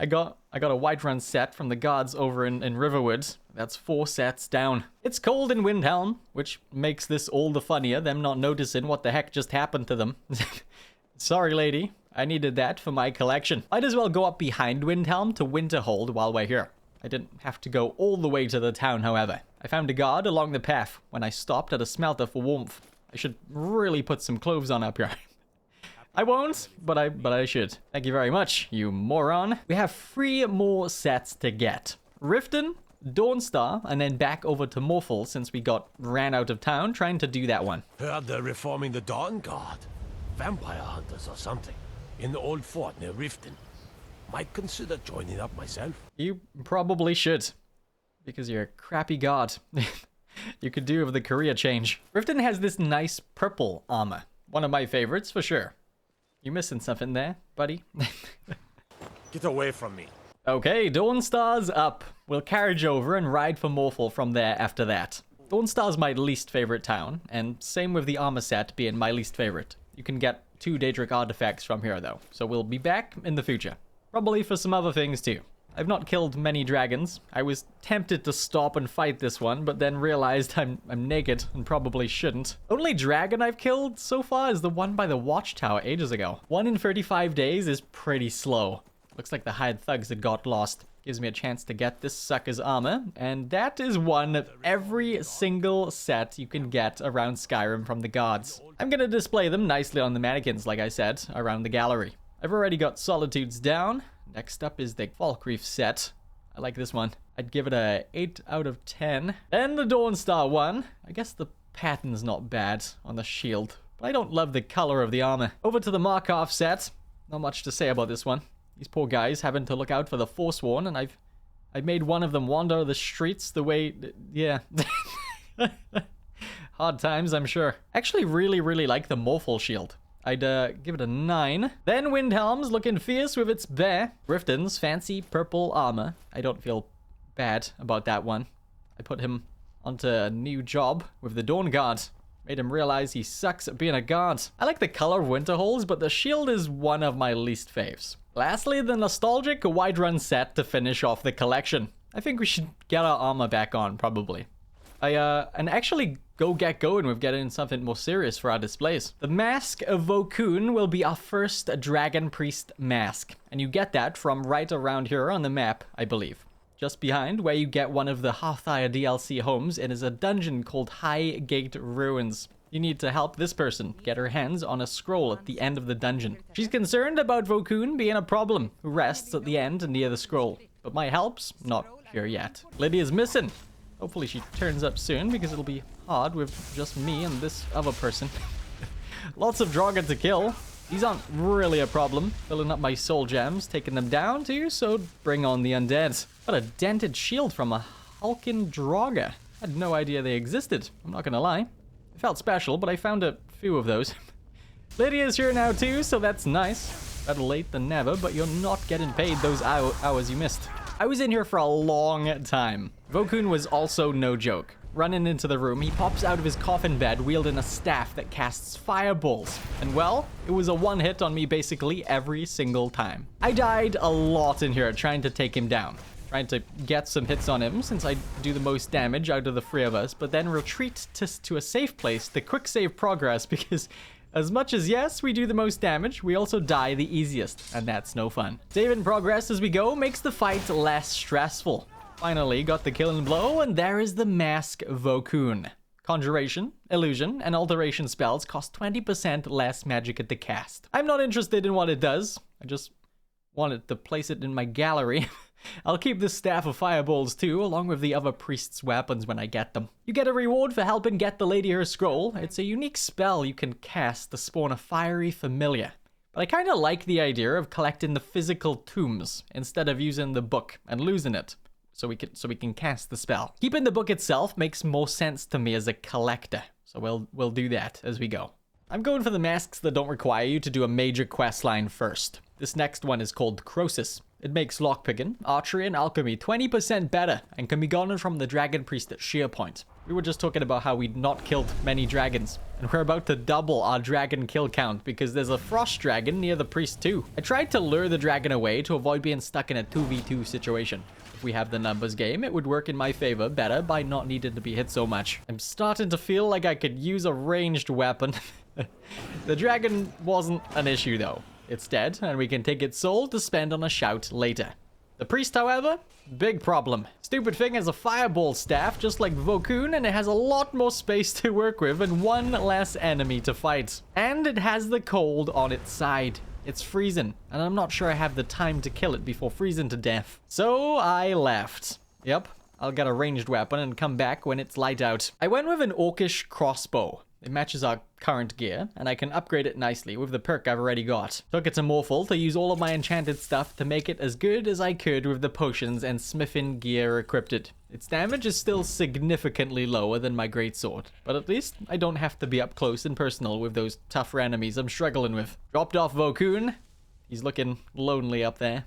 got a Whiterun set from the guards over in Riverwood. That's 4 sets down. It's cold in Windhelm, which makes this all the funnier, them not noticing what the heck just happened to them. Sorry, lady. I needed that for my collection. Might as well go up behind Windhelm to Winterhold while we're here. I didn't have to go all the way to the town, however. I found a guard along the path when I stopped at a smelter for warmth. I should really put some clothes on up here. I won't, but I should. Thank you very much, you moron. We have 3 more sets to get. Riften, Dawnstar, and then back over to Morphle since we ran out of town trying to do that one. Heard they're reforming the Dawn Guard. Vampire hunters or something. In the old fort near Riften. Might consider joining up myself. You probably should. Because you're a crappy guard. You could do with the career change. Riften has this nice purple armor. One of my favorites, for sure. You missing something there, buddy? Get away from me. Okay, Dawnstar's up. We'll carriage over and ride for Morphle from there after that. Dawnstar's my least favorite town, and same with the armor set being my least favorite. You can get 2 Daedric artifacts from here though, so we'll be back in the future. Probably for some other things too. I've not killed many dragons. I was tempted to stop and fight this one, but then realized I'm naked and probably shouldn't. Only dragon I've killed so far is the one by the watchtower ages ago. 1 in 35 days is pretty slow. Looks like the hired thugs had got lost. Gives me a chance to get this sucker's armor, and that is one of every single set you can get around Skyrim from the guards. I'm gonna display them nicely on the mannequins, like I said, around the gallery. I've already got Solitudes down. Next up is the Falkreath set. I like this one. I'd give it a 8 out of 10. And the Dawnstar one. I guess the pattern's not bad on the shield, but I don't love the color of the armor. Over to the Markov set. Not much to say about this one. These poor guys having to look out for the Forsworn, and I've made one of them wander the streets the way... yeah. Hard times, I'm sure. Actually really like the Morphal shield. I'd give it a 9. Then Windhelm's looking fierce with its bear. Riften's fancy purple armor. I don't feel bad about that one. I put him onto a new job with the Dawn Guard. Made him realize he sucks at being a guard. I like the color of Winterholes, but the shield is one of my least faves. Lastly, the nostalgic Whiterun set to finish off the collection. I think we should get our armor back on, probably. And actually get going with getting something more serious for our displays. The Mask of Vokun will be our first Dragon Priest mask, and you get that from right around here on the map, I believe. Just behind where you get one of the Hearthfire DLC homes, it is a dungeon called High Gate Ruins. You need to help this person get her hands on a scroll at the end of the dungeon. She's concerned about Vokun being a problem, who rests at the end near the scroll. But my help's not here yet. Lydia's missing. Hopefully she turns up soon, because it'll be hard with just me and this other person. Lots of Draugr to kill. These aren't really a problem. Filling up my soul gems, taking them down too, so bring on the undead. What a dented shield from a Hulkin Draugr. I had no idea they existed, I'm not gonna lie. It felt special, but I found a few of those. Lydia's here now too, so that's nice. Better late than never, but you're not getting paid those hours you missed. I was in here for a long time. Vokun was also no joke. Running into the room, he pops out of his coffin bed wielding a staff that casts fireballs. And well, it was a one hit on me basically every single time. I died a lot in here trying to take him down. Trying to get some hits on him since I do the most damage out of the three of us, but then retreat to a safe place to quick save progress because as much as yes, we do the most damage, we also die the easiest, and that's no fun. Saving progress as we go makes the fight less stressful. Finally got the killing blow, and there is the Mask Vokun. Conjuration, illusion, and alteration spells cost 20% less magic at the cast. I'm not interested in what it does, I just wanted to place it in my gallery. I'll keep the Staff of Fireballs too, along with the other priest's weapons when I get them. You get a reward for helping get the lady her scroll. It's a unique spell you can cast to spawn a fiery familiar. But I kinda like the idea of collecting the physical tombs instead of using the book and losing it. So we can cast the spell. Keeping the book itself makes more sense to me as a collector. So we'll do that as we go. I'm going for the masks that don't require you to do a major quest line first. This next one is called Croesus. It makes lockpicking, archery, and alchemy 20% better and can be gotten from the Dragon Priest at Sheerpoint. We were just talking about how we'd not killed many dragons, and we're about to double our dragon kill count because there's a frost dragon near the priest too. I tried to lure the dragon away to avoid being stuck in a 2v2 situation. If we have the numbers game, it would work in my favor better by not needing to be hit so much. I'm starting to feel like I could use a ranged weapon. The dragon wasn't an issue though. It's dead, and we can take its soul to spend on a shout later. The priest, however, big problem. Stupid thing has a fireball staff, just like Vokun, and it has a lot more space to work with and one less enemy to fight. And it has the cold on its side. It's freezing, and I'm not sure I have the time to kill it before freezing to death. So I left. Yep, I'll get a ranged weapon and come back when it's light out. I went with an orcish crossbow. It matches our current gear, and I can upgrade it nicely with the perk I've already got. Took it to Morphal to use all of my enchanted stuff to make it as good as I could with the potions and smithing gear equipped. Its damage is still significantly lower than my greatsword, but at least I don't have to be up close and personal with those tougher enemies I'm struggling with. Dropped off Vokun. He's looking lonely up there.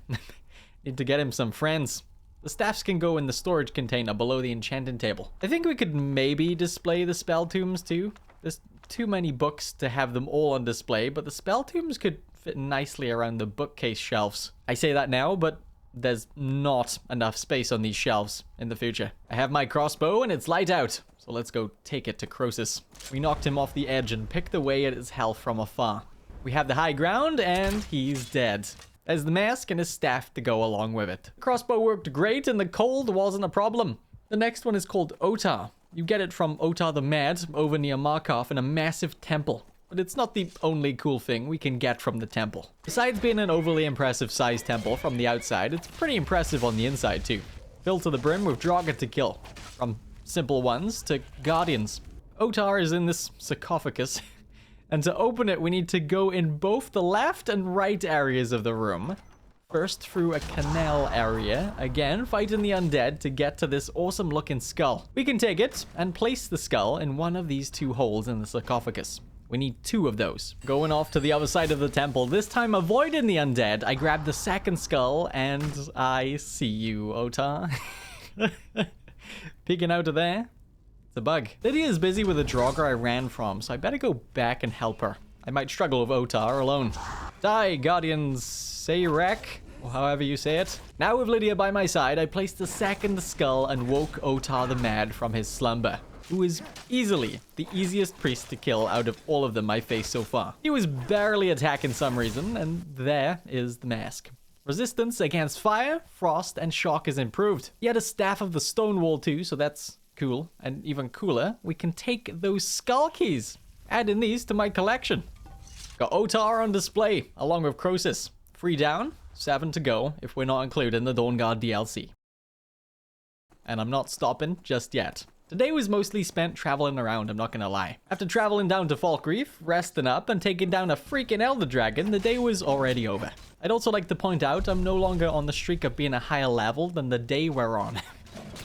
Need to get him some friends. The staffs can go in the storage container below the enchanting table. I think we could maybe display the spell tombs too. There's too many books to have them all on display, but the spell tombs could fit nicely around the bookcase shelves. I say that now, but there's not enough space on these shelves in the future. I have my crossbow and it's light out, so let's go take it to Croesus. We knocked him off the edge and picked away at his health from afar. We have the high ground and he's dead. There's the mask and his staff to go along with it. Crossbow worked great and the cold wasn't a problem. The next one is called Otar. You get it from Otar the Mad over near Markarth in a massive temple. But it's not the only cool thing we can get from the temple. Besides being an overly impressive sized temple from the outside, it's pretty impressive on the inside too. Filled to the brim with Draugr to kill. From simple ones to guardians. Otar is in this sarcophagus. And to open it, we need to go in both the left and right areas of the room. First through a canal area, again fighting the undead to get to this awesome looking skull. We can take it and place the skull in one of these two holes in the sarcophagus. We need 2 of those. Going off to the other side of the temple, this time avoiding the undead, I grab the second skull and I see you, Otar. Peeking out of there. It's a bug. Lydia's busy with a Draugr I ran from, so I better go back and help her. I might struggle with Otar alone. Die, Guardians Sayrak, or however you say it. Now with Lydia by my side, I placed the second skull and woke Otar the Mad from his slumber, who is easily the easiest priest to kill out of all of them I faced so far. He was barely attacking some reason, and there is the mask. Resistance against fire, frost, and shock is improved. He had a Staff of the Stone Wall too, so that's cool. And even cooler, we can take those skull keys. Adding these to my collection. Got Otar on display, along with Croesus. 3 down, 7 to go, if we're not including the Dawnguard DLC. And I'm not stopping just yet. Today was mostly spent traveling around, I'm not gonna lie. After traveling down to Falkreath, resting up, and taking down a freaking Elder Dragon, the day was already over. I'd also like to point out I'm no longer on the streak of being a higher level than the day we're on.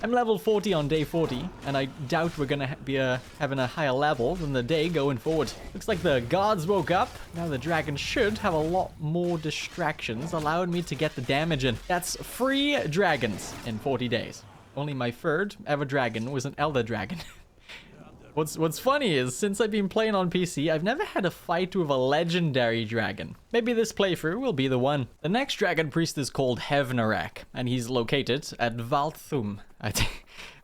I'm level 40 on day 40, and I doubt we're gonna be having a higher level than the day going forward. Looks like the guards woke up. Now the dragon should have a lot more distractions, allowing me to get the damage in. That's 3 dragons in 40 days. Only my 3rd ever dragon was an Elder Dragon. What's funny is, since I've been playing on PC, I've never had a fight with a legendary dragon. Maybe this playthrough will be the one. The next dragon priest is called Hevnoraak, and he's located at Valthum,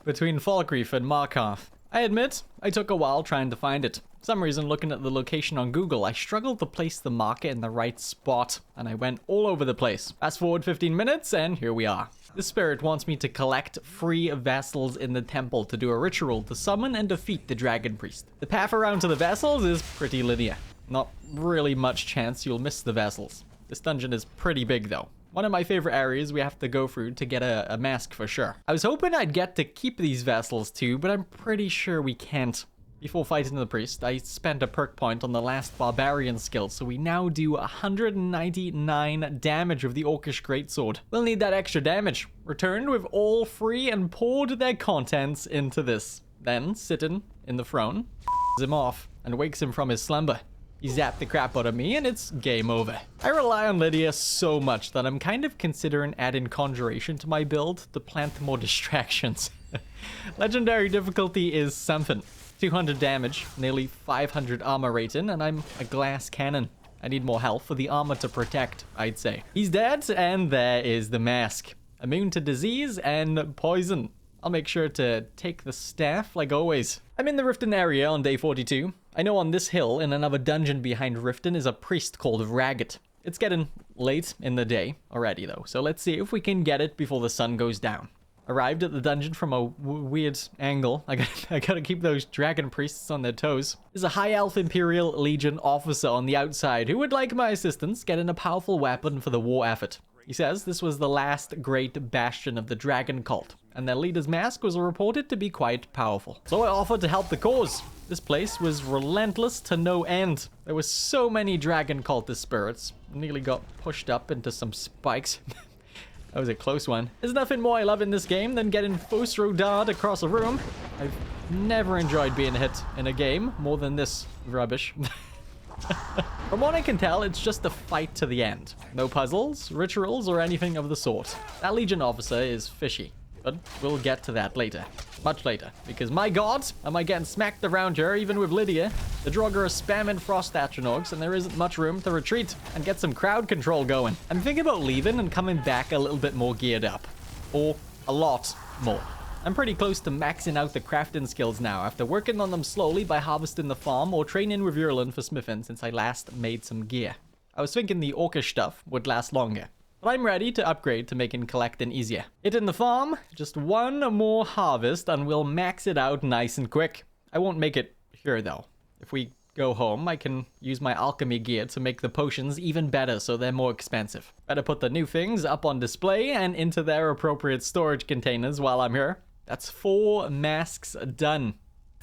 between Falkreath and Markarth. I admit, I took a while trying to find it. For some reason, looking at the location on Google, I struggled to place the marker in the right spot, and I went all over the place. Fast forward 15 minutes, and here we are. The spirit wants me to collect 3 vessels in the temple to do a ritual to summon and defeat the dragon priest. The path around to the vessels is pretty linear. Not really much chance you'll miss the vessels. This dungeon is pretty big though. One of my favorite areas we have to go through to get a mask for sure. I was hoping I'd get to keep these vessels too, but I'm pretty sure we can't. Before fighting the priest, I spent a perk point on the last barbarian skill, so we now do 199 damage with the Orcish Greatsword. We'll need that extra damage. Returned with all 3 and poured their contents into this. Then, sitting in the throne, him off and wakes him from his slumber. He zapped the crap out of me and it's game over. I rely on Lydia so much that I'm kind of considering adding Conjuration to my build to plant more distractions. Legendary difficulty is something. 200 damage, nearly 500 armor rating, and I'm a glass cannon. I need more health for the armor to protect, I'd say. He's dead, and there is the mask. Immune to disease and poison. I'll make sure to take the staff, like always. I'm in the Riften area on day 42. I know on this hill, in another dungeon behind Riften, is a priest called Ragot. It's getting late in the day already, though, so let's see if we can get it before the sun goes down. Arrived at the dungeon from a weird angle. I gotta keep those dragon priests on their toes. There's a high elf Imperial Legion officer on the outside who would like my assistance getting a powerful weapon for the war effort. He says this was the last great bastion of the dragon cult, and their leader's mask was reported to be quite powerful. So I offered to help the cause. This place was relentless to no end. There were so many dragon cultist spirits. Nearly got pushed up into some spikes. That was a close one. There's nothing more I love in this game than getting Fosrodard across a room. I've never enjoyed being hit in a game more than this rubbish. From what I can tell, it's just a fight to the end. No puzzles, rituals, or anything of the sort. That Legion officer is fishy, but we'll get to that later. Much later, because my god, am I getting smacked around here even with Lydia? The Draugr are spamming Frost Atronorgs and there isn't much room to retreat and get some crowd control going. I'm thinking about leaving and coming back a little bit more geared up. Or a lot more. I'm pretty close to maxing out the crafting skills now after working on them slowly by harvesting the farm or training with Urlin for smithing since I last made some gear. I was thinking the orcish stuff would last longer. But I'm ready to upgrade to making collecting easier. Hitting the farm, just one more harvest and we'll max it out nice and quick. I won't make it here though. If we go home, I can use my alchemy gear to make the potions even better so they're more expensive. Better put the new things up on display and into their appropriate storage containers while I'm here. That's 4 masks done.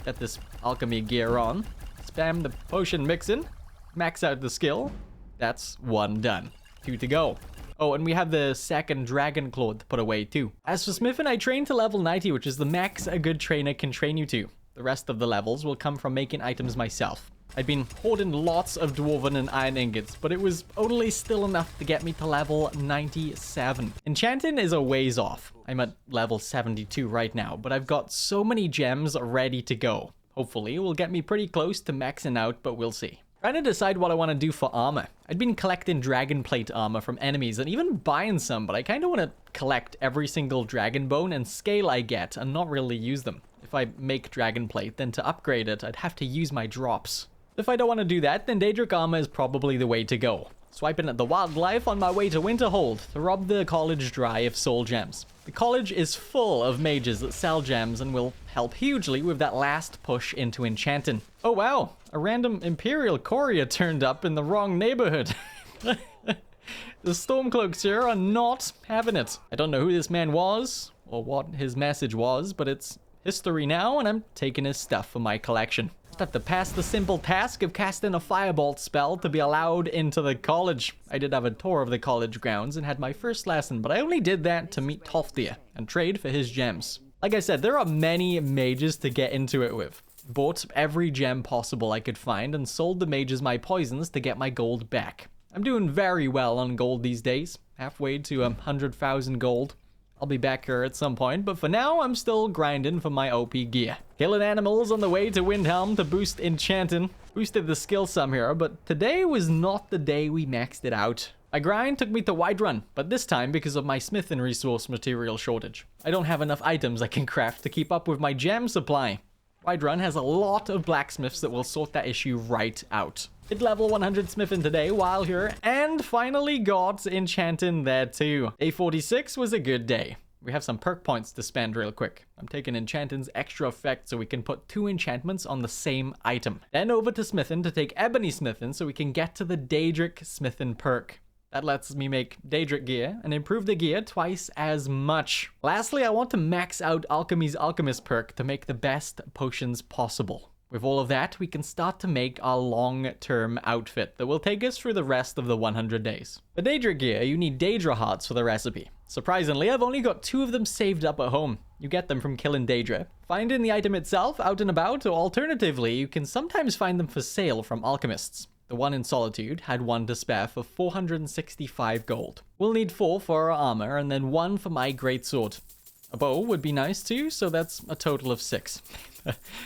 Get this alchemy gear on. Spam the potion mixing. Max out the skill. That's 1 done. 2 to go. Oh, and we have the second dragon claw to put away too. As for smithing, I trained to level 90, which is the max a good trainer can train you to. The rest of the levels will come from making items myself. I'd been hoarding lots of dwarven and iron ingots, but it was only still enough to get me to level 97. Enchanting is a ways off. I'm at level 72 right now, but I've got so many gems ready to go. Hopefully, it will get me pretty close to maxing out, but we'll see. Trying to decide what I want to do for armor. I'd been collecting dragon plate armor from enemies and even buying some, but I kind of want to collect every single dragon bone and scale I get and not really use them. If I make dragon plate, then to upgrade it, I'd have to use my drops. If I don't want to do that, then Daedric armor is probably the way to go. Swiping at the wildlife on my way to Winterhold to rob the college dry of soul gems. The college is full of mages that sell gems and will help hugely with that last push into enchanting. Oh wow, a random Imperial courier turned up in the wrong neighborhood. The Stormcloaks here are not having it. I don't know who this man was or what his message was, but it's history now and I'm taking his stuff for my collection. Just have to pass the simple task of casting a firebolt spell to be allowed into the college. I did have a tour of the college grounds and had my first lesson, but I only did that to meet Tolfdir and trade for his gems. Like I said, there are many mages to get into it with. Bought every gem possible I could find and sold the mages my poisons to get my gold back. I'm doing very well on gold these days, halfway to 100,000 gold. I'll be back here at some point, but for now, I'm still grinding for my OP gear. Killing animals on the way to Windhelm to boost enchanting. Boosted the skill some here, but today was not the day we maxed it out. My grind took me to Whiterun, but this time because of my smithing resource material shortage. I don't have enough items I can craft to keep up with my gem supply. Whiterun has a lot of blacksmiths that will sort that issue right out. Did level 100 smithing today while here, and finally got enchanting there too. Day 46 was a good day. We have some perk points to spend real quick. I'm taking enchanting's extra effect so we can put 2 enchantments on the same item. Then over to smithing to take ebony smithing so we can get to the Daedric smithing perk. That lets me make Daedric gear and improve the gear twice as much. Lastly, I want to max out Alchemy's Alchemist perk to make the best potions possible. With all of that, we can start to make our long-term outfit that will take us through the rest of the 100 days. For Daedric gear, you need Daedra hearts for the recipe. Surprisingly, I've only got 2 of them saved up at home. You get them from killing Daedra, finding the item itself out and about, or alternatively, you can sometimes find them for sale from alchemists. The one in Solitude had 1 to spare for 465 gold. We'll need 4 for our armor and then 1 for my greatsword. A bow would be nice too, so that's a total of 6.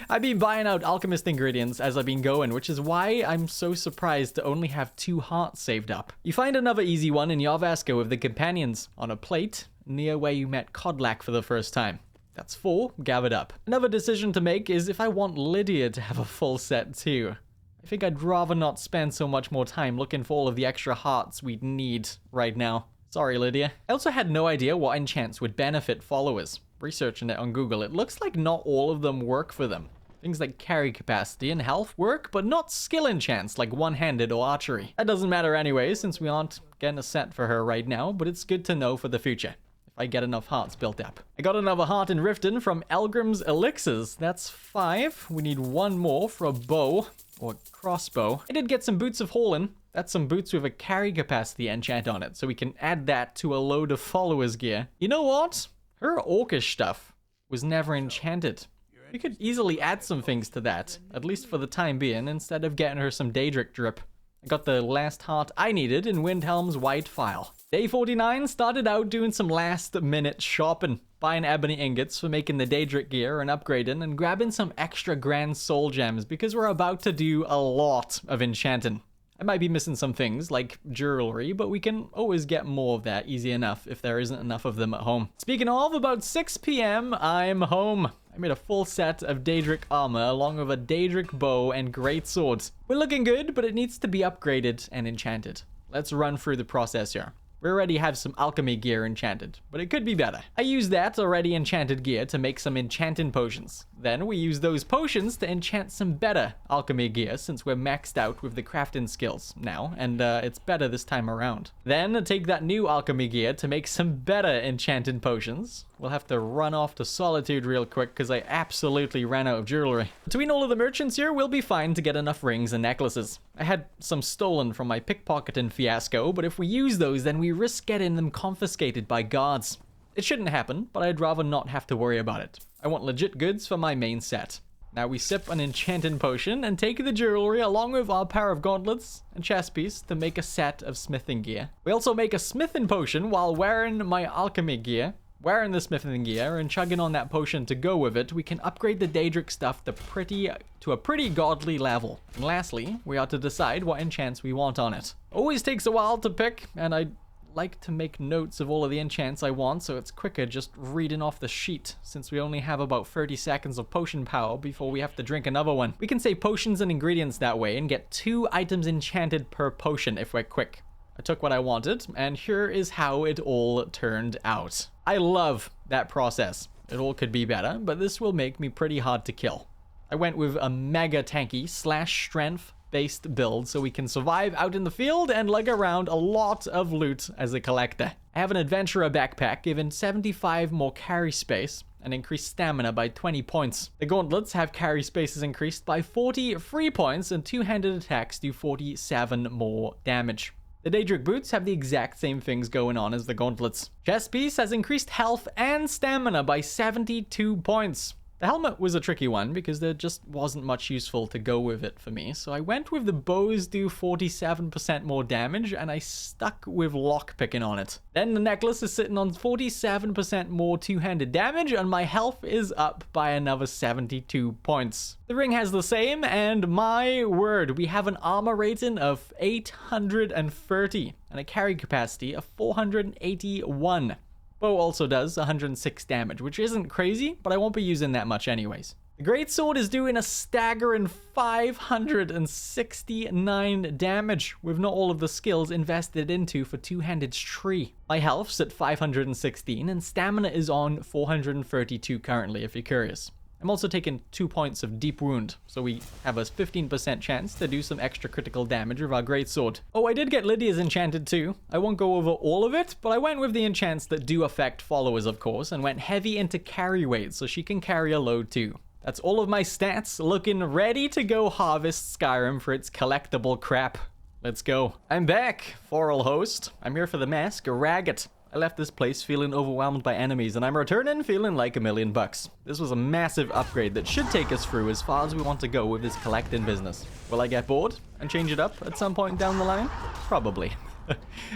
I've been buying out alchemist ingredients as I've been going, which is why I'm so surprised to only have 2 hearts saved up. You find another easy one in Yarvaska with the companions on a plate near where you met Kodlak for the first time. That's 4 gathered up. Another decision to make is if I want Lydia to have a full set too. I think I'd rather not spend so much more time looking for all of the extra hearts we'd need right now. Sorry, Lydia. I also had no idea what enchants would benefit followers. Researching it on Google, it looks like not all of them work for them. Things like carry capacity and health work, but not skill enchants like one-handed or archery. That doesn't matter anyway, since we aren't getting a set for her right now, but it's good to know for the future. If I get enough hearts built up. I got another heart in Riften from Elgrim's Elixirs. That's 5. We need 1 more for a bow or crossbow. I did get some boots of Holland. That's some boots with a carry capacity enchant on it, so we can add that to a load of followers gear. You know what? Her orcish stuff was never enchanted. We could easily add some things to that, at least for the time being, instead of getting her some Daedric drip. I got the last heart I needed in Windhelm's white file. Day 49 started out doing some last-minute shopping, buying ebony ingots for making the Daedric gear and upgrading, and grabbing some extra grand soul gems because we're about to do a lot of enchanting. I might be missing some things like jewelry, but we can always get more of that easy enough if there isn't enough of them at home. Speaking of, about 6 p.m, I'm home. I made a full set of Daedric armor along with a Daedric bow and great swords. We're looking good, but it needs to be upgraded and enchanted. let's run through the process here. We already have some alchemy gear enchanted, but it could be better. I used that already enchanted gear to make some enchanting potions. Then we use those potions to enchant some better alchemy gear since we're maxed out with the crafting skills now, and it's better this time around. Then take that new alchemy gear to make some better enchanting potions. We'll have to run off to Solitude real quick because I absolutely ran out of jewelry. Between all of the merchants here, we'll be fine to get enough rings and necklaces. I had some stolen from my pickpocketing fiasco, but if we use those, then we risk getting them confiscated by guards. It shouldn't happen, but I'd rather not have to worry about it. I want legit goods for my main set. Now we sip an enchanting potion and take the jewelry along with our pair of gauntlets and chest piece to make a set of smithing gear. We also make a smithing potion while wearing my alchemy gear. Wearing the smithing gear and chugging on that potion to go with it, we can upgrade the Daedric stuff to a pretty godly level. And lastly, we are to decide what enchants we want on it. Always takes a while to pick, and I like to make notes of all of the enchants I want, so it's quicker just reading off the sheet, since we only have about 30 seconds of potion power before we have to drink another one. We can save potions and ingredients that way and get 2 items enchanted per potion if we're quick. I took what I wanted, and here is how it all turned out. I love that process. It all could be better, but this will make me pretty hard to kill. I went with a mega tanky / strength based build so we can survive out in the field and lug around a lot of loot as a collector. I have an adventurer backpack given 75 more carry space and increased stamina by 20 points. The gauntlets have carry spaces increased by 43 points and two-handed attacks do 47 more damage. The Daedric boots have the exact same things going on as the gauntlets. Chest piece has increased health and stamina by 72 points. The helmet was a tricky one because there just wasn't much useful to go with it for me, so I went with the bows do 47% more damage and I stuck with lockpicking on it. Then the necklace is sitting on 47% more two-handed damage and my health is up by another 72 points. The ring has the same, and my word, we have an armor rating of 830 and a carry capacity of 481. Bow also does 106 damage, which isn't crazy, but I won't be using that much anyways. The greatsword is doing a staggering 569 damage, with not all of the skills invested into for two-handed tree. My health's at 516, and stamina is on 432 currently, if you're curious. I'm also taking 2 points of deep wound, so we have a 15% chance to do some extra critical damage with our greatsword. Oh, I did get Lydia's enchanted too. I won't go over all of it, but I went with the enchants that do affect followers, of course, and went heavy into carry weight, so she can carry a load too. That's all of my stats, looking ready to go harvest Skyrim for its collectible crap. Let's go. I'm back, Forelhost. I'm here for the mask, Ragot. I left this place feeling overwhelmed by enemies, and I'm returning feeling like $1,000,000. This was a massive upgrade that should take us through as far as we want to go with this collecting business. Will I get bored and change it up at some point down the line? Probably.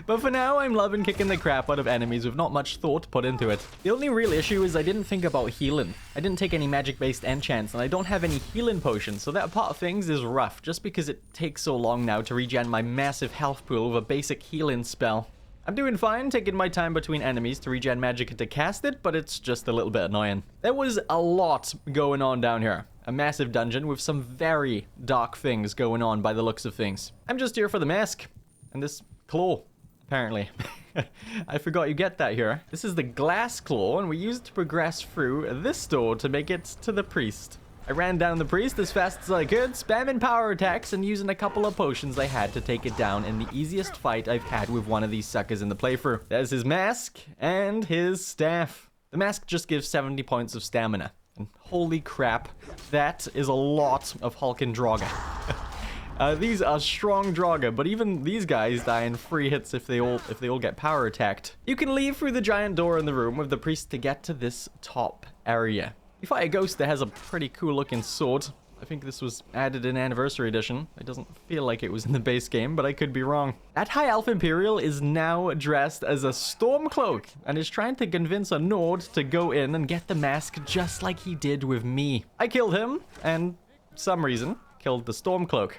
But for now, I'm loving kicking the crap out of enemies with not much thought put into it. The only real issue is I didn't think about healing. I didn't take any magic-based enchants, and I don't have any healing potions, so that part of things is rough, just because it takes so long now to regen my massive health pool with a basic healing spell. I'm doing fine, taking my time between enemies to regen magic and to cast it, but it's just a little bit annoying. There was a lot going on down here. A massive dungeon with some very dark things going on by the looks of things. I'm just here for the mask. And this claw, apparently. I forgot you get that here. This is the glass claw, and we use it to progress through this door to make it to the priest. I ran down the priest as fast as I could, spamming power attacks and using a couple of potions I had to take it down in the easiest fight I've had with one of these suckers in the playthrough. There's his mask and his staff. The mask just gives 70 points of stamina. And holy crap, that is a lot of Hulk and Draugr. These are strong Draugr, but even these guys die in 3 hits if they all get power attacked. You can leave through the giant door in the room with the priest to get to this top area. You fight a ghost that has a pretty cool looking sword. I think this was added in Anniversary Edition. It doesn't feel like it was in the base game, but I could be wrong. That High Elf Imperial is now dressed as a Stormcloak and is trying to convince a Nord to go in and get the mask just like he did with me. I killed him, and for some reason, killed the Stormcloak.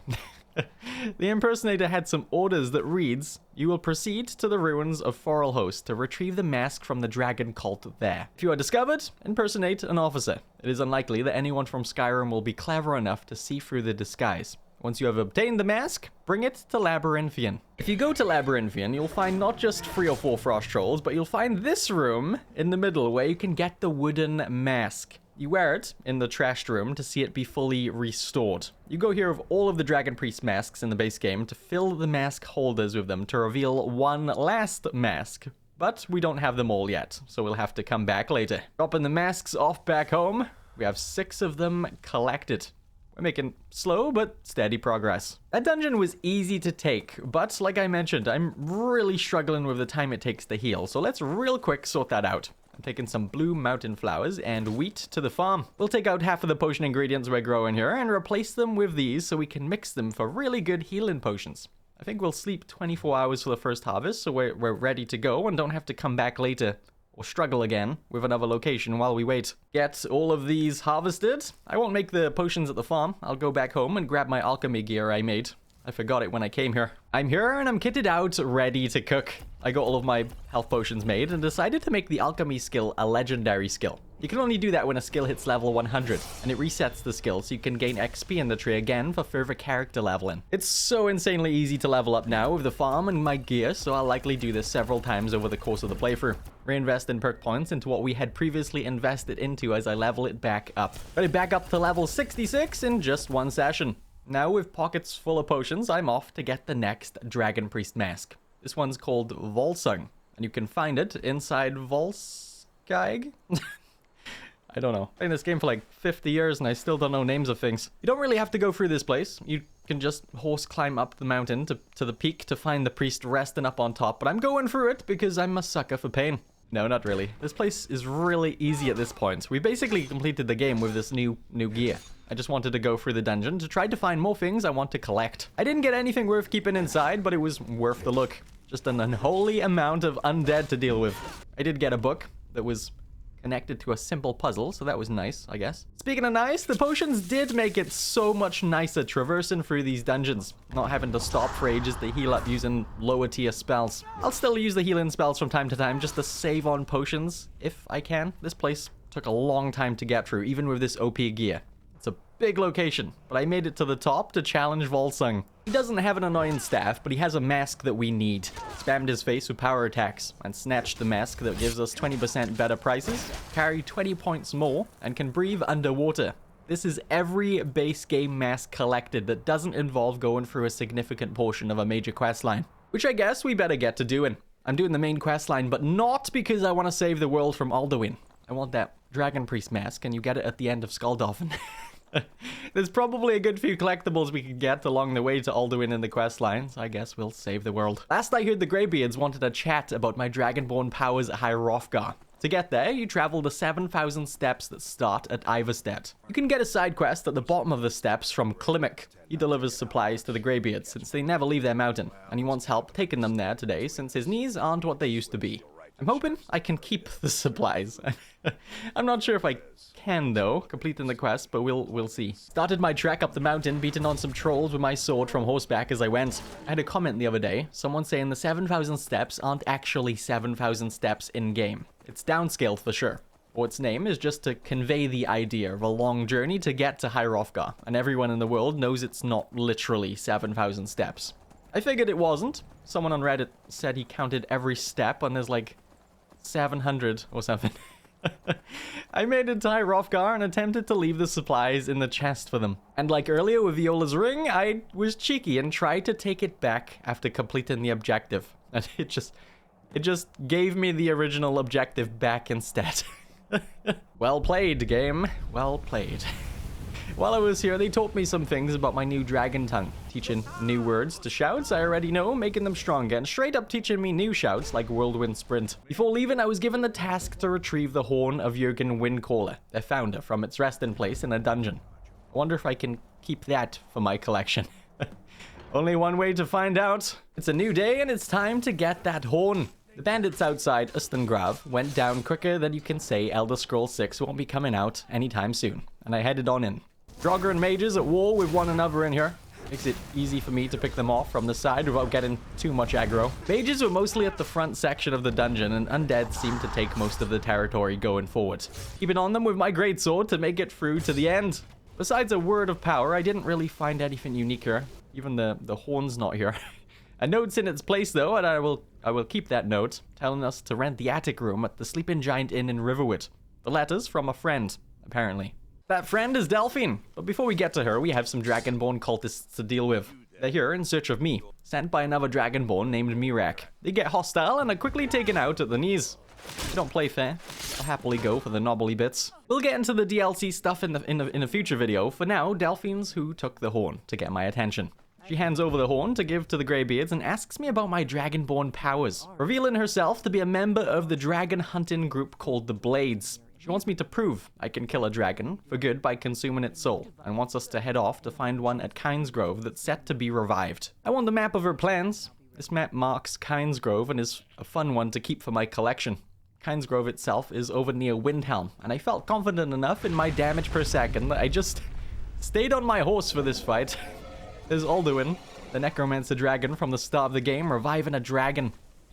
The impersonator had some orders that reads, "You will proceed to the ruins of Forelhost to retrieve the mask from the dragon cult there. If you are discovered, impersonate an officer. It is unlikely that anyone from Skyrim will be clever enough to see through the disguise. Once you have obtained the mask, bring it to Labyrinthian. If you go to Labyrinthian, you'll find not just 3 or 4 frost trolls, but you'll find this room in the middle where you can get the wooden mask. You wear it in the trashed room to see it be fully restored. You go here with all of the Dragon Priest masks in the base game to fill the mask holders with them to reveal one last mask. But we don't have them all yet, so we'll have to come back later. Dropping the masks off back home. We have 6 of them collected. We're making slow but steady progress. That dungeon was easy to take, but like I mentioned, I'm really struggling with the time it takes to heal, so let's real quick sort that out. I'm taking some blue mountain flowers and wheat to the farm. We'll take out half of the potion ingredients we're growing here and replace them with these so we can mix them for really good healing potions. I think we'll sleep 24 hours for the first harvest, so we're ready to go and don't have to come back later or struggle again with another location while we wait. Get all of these harvested. I won't make the potions at the farm. I'll go back home and grab my alchemy gear I made. I forgot it when I came here. I'm here and I'm kitted out, ready to cook. I got all of my health potions made and decided to make the alchemy skill a legendary skill. You can only do that when a skill hits level 100, and it resets the skill so you can gain XP in the tree again for further character leveling. It's so insanely easy to level up now with the farm and my gear, so I'll likely do this several times over the course of the playthrough. Reinvest in perk points into what we had previously invested into as I level it back up. Got it back up to level 66 in just one session. Now with pockets full of potions, I'm off to get the next Dragon Priest mask. This one's called Volsung, and you can find it inside Volskag? I don't know. Playing this game for like 50 years and I still don't know names of things. You don't really have to go through this place. You can just horse climb up the mountain to the peak to find the priest resting up on top, but I'm going through it because I'm a sucker for pain. No, not really. This place is really easy at this point. We basically completed the game with this new gear. I just wanted to go through the dungeon to try to find more things I want to collect. I didn't get anything worth keeping inside, but it was worth the look. Just an unholy amount of undead to deal with. I did get a book that was connected to a simple puzzle, so that was nice, I guess. Speaking of nice, the potions did make it so much nicer traversing through these dungeons, not having to stop for ages to heal up using lower tier spells. I'll still use the healing spells from time to time just to save on potions, if I can. This place took a long time to get through, even with this OP gear. It's a big location, but I made it to the top to challenge Volsung. He doesn't have an annoying staff, but he has a mask that we need. Spammed his face with power attacks and snatched the mask that gives us 20% better prices, carry 20 points more, and can breathe underwater. This is every base game mask collected that doesn't involve going through a significant portion of a major questline, which I guess we better get to doing. I'm doing the main questline, but not because I want to save the world from Alduin. I want that Dragon Priest mask, and you get it at the end of Skuldolphin. There's probably a good few collectibles we could get along the way to Alduin in the quest lines. I guess we'll save the world. Last I heard, the Greybeards wanted a chat about my Dragonborn powers at Hrothgar. To get there, you travel the 7,000 steps that start at Ivarstead. You can get a side quest at the bottom of the steps from Klimmek. He delivers supplies to the Greybeards since they never leave their mountain, and he wants help taking them there today since his knees aren't what they used to be. I'm hoping I can keep the supplies. I'm not sure if I can, though, completing the quest, but we'll see. Started my trek up the mountain, beating on some trolls with my sword from horseback as I went. I had a comment the other day, someone saying the 7,000 steps aren't actually 7,000 steps in-game. It's downscaled for sure. Or its name is just to convey the idea of a long journey to get to Hrothgar, and everyone in the world knows it's not literally 7,000 steps. I figured it wasn't. Someone on Reddit said he counted every step, and there's like 700 or something. I made it to Hrothgar and attempted to leave the supplies in the chest for them. And like earlier with Viola's ring, I was cheeky and tried to take it back after completing the objective. And it just gave me the original objective back instead. Well played, game. Well played. While I was here, they taught me some things about my new dragon tongue. Teaching new words to shouts I already know, making them stronger, and straight up teaching me new shouts like Whirlwind Sprint. Before leaving, I was given the task to retrieve the horn of Jürgen Windcaller, their founder, from its resting place in a dungeon. I wonder if I can keep that for my collection. Only one way to find out. It's a new day and it's time to get that horn. The bandits outside Ustengrav went down quicker than you can say Elder Scrolls 6 won't be coming out anytime soon, and I headed on in. Draugr and mages at war with one another in here. Makes it easy for me to pick them off from the side without getting too much aggro. Mages were mostly at the front section of the dungeon, and undead seemed to take most of the territory going forward. Keeping on them with my greatsword to make it through to the end. Besides a word of power, I didn't really find anything unique here. Even the horn's not here. A note's in its place though, and I will keep that note, telling us to rent the attic room at the Sleeping Giant Inn in Riverwood. The letter's from a friend, apparently. That friend is Delphine, but before we get to her, we have some Dragonborn cultists to deal with. They're here in search of me, sent by another Dragonborn named Mirak. They get hostile and are quickly taken out at the knees. If you don't play fair, I'll happily go for the knobbly bits. We'll get into the DLC stuff in a future video. For now, Delphine's who took the horn to get my attention. She hands over the horn to give to the Greybeards and asks me about my Dragonborn powers, revealing herself to be a member of the dragon hunting group called the Blades. She wants me to prove I can kill a dragon for good by consuming its soul, and wants us to head off to find one at Kynesgrove that's set to be revived. I want the map of her plans. This map marks Kynesgrove and is a fun one to keep for my collection. Kynesgrove itself is over near Windhelm, and I felt confident enough in my damage per second that I just stayed on my horse for this fight. There's Alduin, the necromancer dragon from the start of the game, reviving a dragon.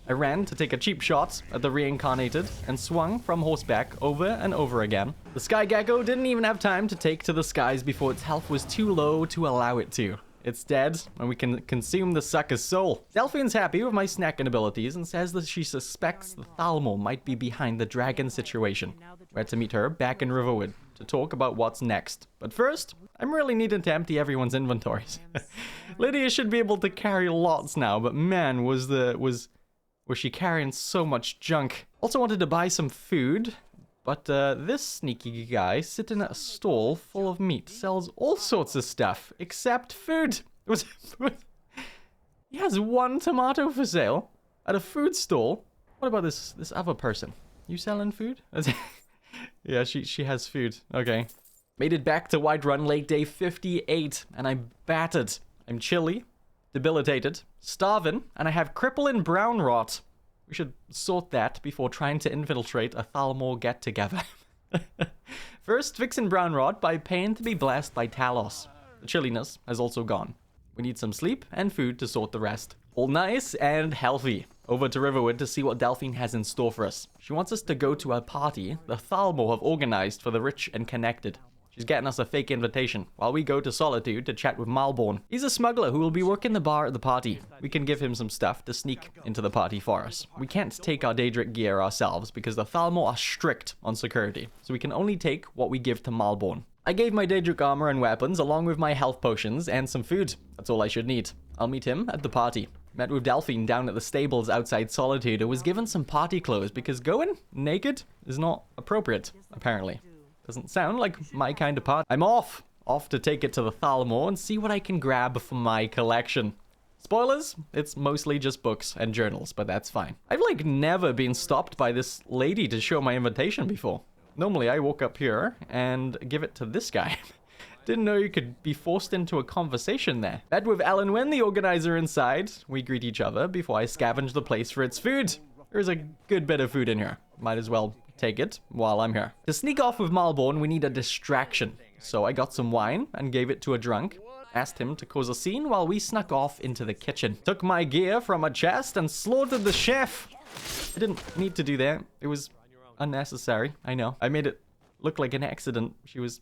I ran to take a cheap shot at the reincarnated and swung from horseback over and over again. The sky gecko didn't even have time to take to the skies before its health was too low to allow it to. It's dead, and we can consume the sucker's soul. Delphine's happy with my snacking abilities and says that she suspects the Thalmor might be behind the dragon situation. We're to meet her back in Riverwood to talk about what's next. But first, I'm really needing to empty everyone's inventories. Lydia should be able to carry lots now, but man, was she carrying so much junk. Also wanted to buy some food, but this sneaky guy sitting at a stall full of meat sells all sorts of stuff except food. He has one tomato for sale at a food stall. What about this other person? You selling food? Yeah, she has food. Okay. Made it back to Whiterun late day 58, and I'm battered. I'm chilly, debilitated, starving, and I have crippling brown rot. We should sort that before trying to infiltrate a Thalmor get-together. First, fixing brown rot by paying to be blessed by Talos. The chilliness has also gone. We need some sleep and food to sort the rest. All nice and healthy. Over to Riverwood to see what Delphine has in store for us. She wants us to go to a party the Thalmor have organized for the rich and connected. She's getting us a fake invitation, while we go to Solitude to chat with Malborn. He's a smuggler who will be working the bar at the party. We can give him some stuff to sneak into the party for us. We can't take our Daedric gear ourselves because the Thalmor are strict on security, so we can only take what we give to Malborn. I gave my Daedric armor and weapons along with my health potions and some food. That's all I should need. I'll meet him at the party. Met with Delphine down at the stables outside Solitude and was given some party clothes because going naked is not appropriate, apparently. Doesn't sound like my kind of party. I'm off to take it to the Thalmor and see what I can grab for my collection. Spoilers, it's mostly just books and journals, but that's fine. I've like never been stopped by this lady to show my invitation before. Normally I walk up here and give it to this guy. Didn't know you could be forced into a conversation there. Met with Elenwen, the organizer, inside. We greet each other before I scavenge the place for its food. There's a good bit of food in here. Might as well take it while I'm here. To sneak off with Malborn, we need a distraction. So I got some wine and gave it to a drunk. Asked him to cause a scene while we snuck off into the kitchen. Took my gear from a chest and slaughtered the chef. I didn't need to do that. It was unnecessary, I know. I made it look like an accident. She was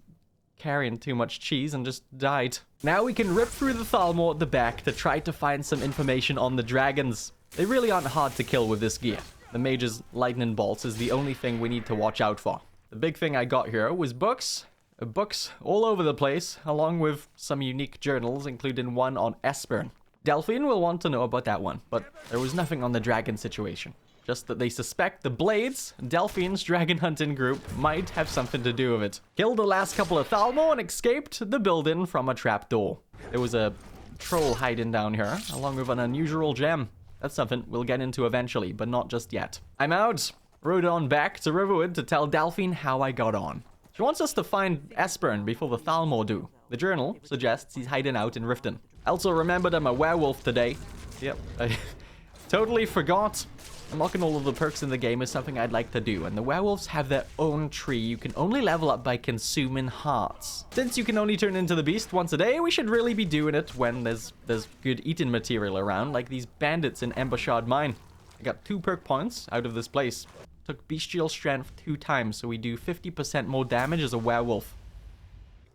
carrying too much cheese and just died. Now we can rip through the Thalmor at the back to try to find some information on the dragons. They really aren't hard to kill with this gear. The mage's lightning bolts is the only thing we need to watch out for. The big thing I got here was books. Books all over the place, along with some unique journals, including one on Espern. Delphine will want to know about that one, but there was nothing on the dragon situation. Just that they suspect the Blades, Delphine's dragon hunting group, might have something to do with it. Killed the last couple of Thalmor and escaped the building from a trapdoor. There was a troll hiding down here, along with an unusual gem. That's something we'll get into eventually, but not just yet. I'm out. Rode on back to Riverwood to tell Delphine how I got on. She wants us to find Espern before the Thalmor do. The journal suggests he's hiding out in Riften. I also remembered I'm a werewolf today. Yep, I totally forgot. Unlocking all of the perks in the game is something I'd like to do, and the werewolves have their own tree you can only level up by consuming hearts. Since you can only turn into the beast once a day, we should really be doing it when there's good eating material around, like these bandits in Embouchard Mine. I got 2 perk points out of this place. Took bestial strength 2 times, so we do 50% more damage as a werewolf.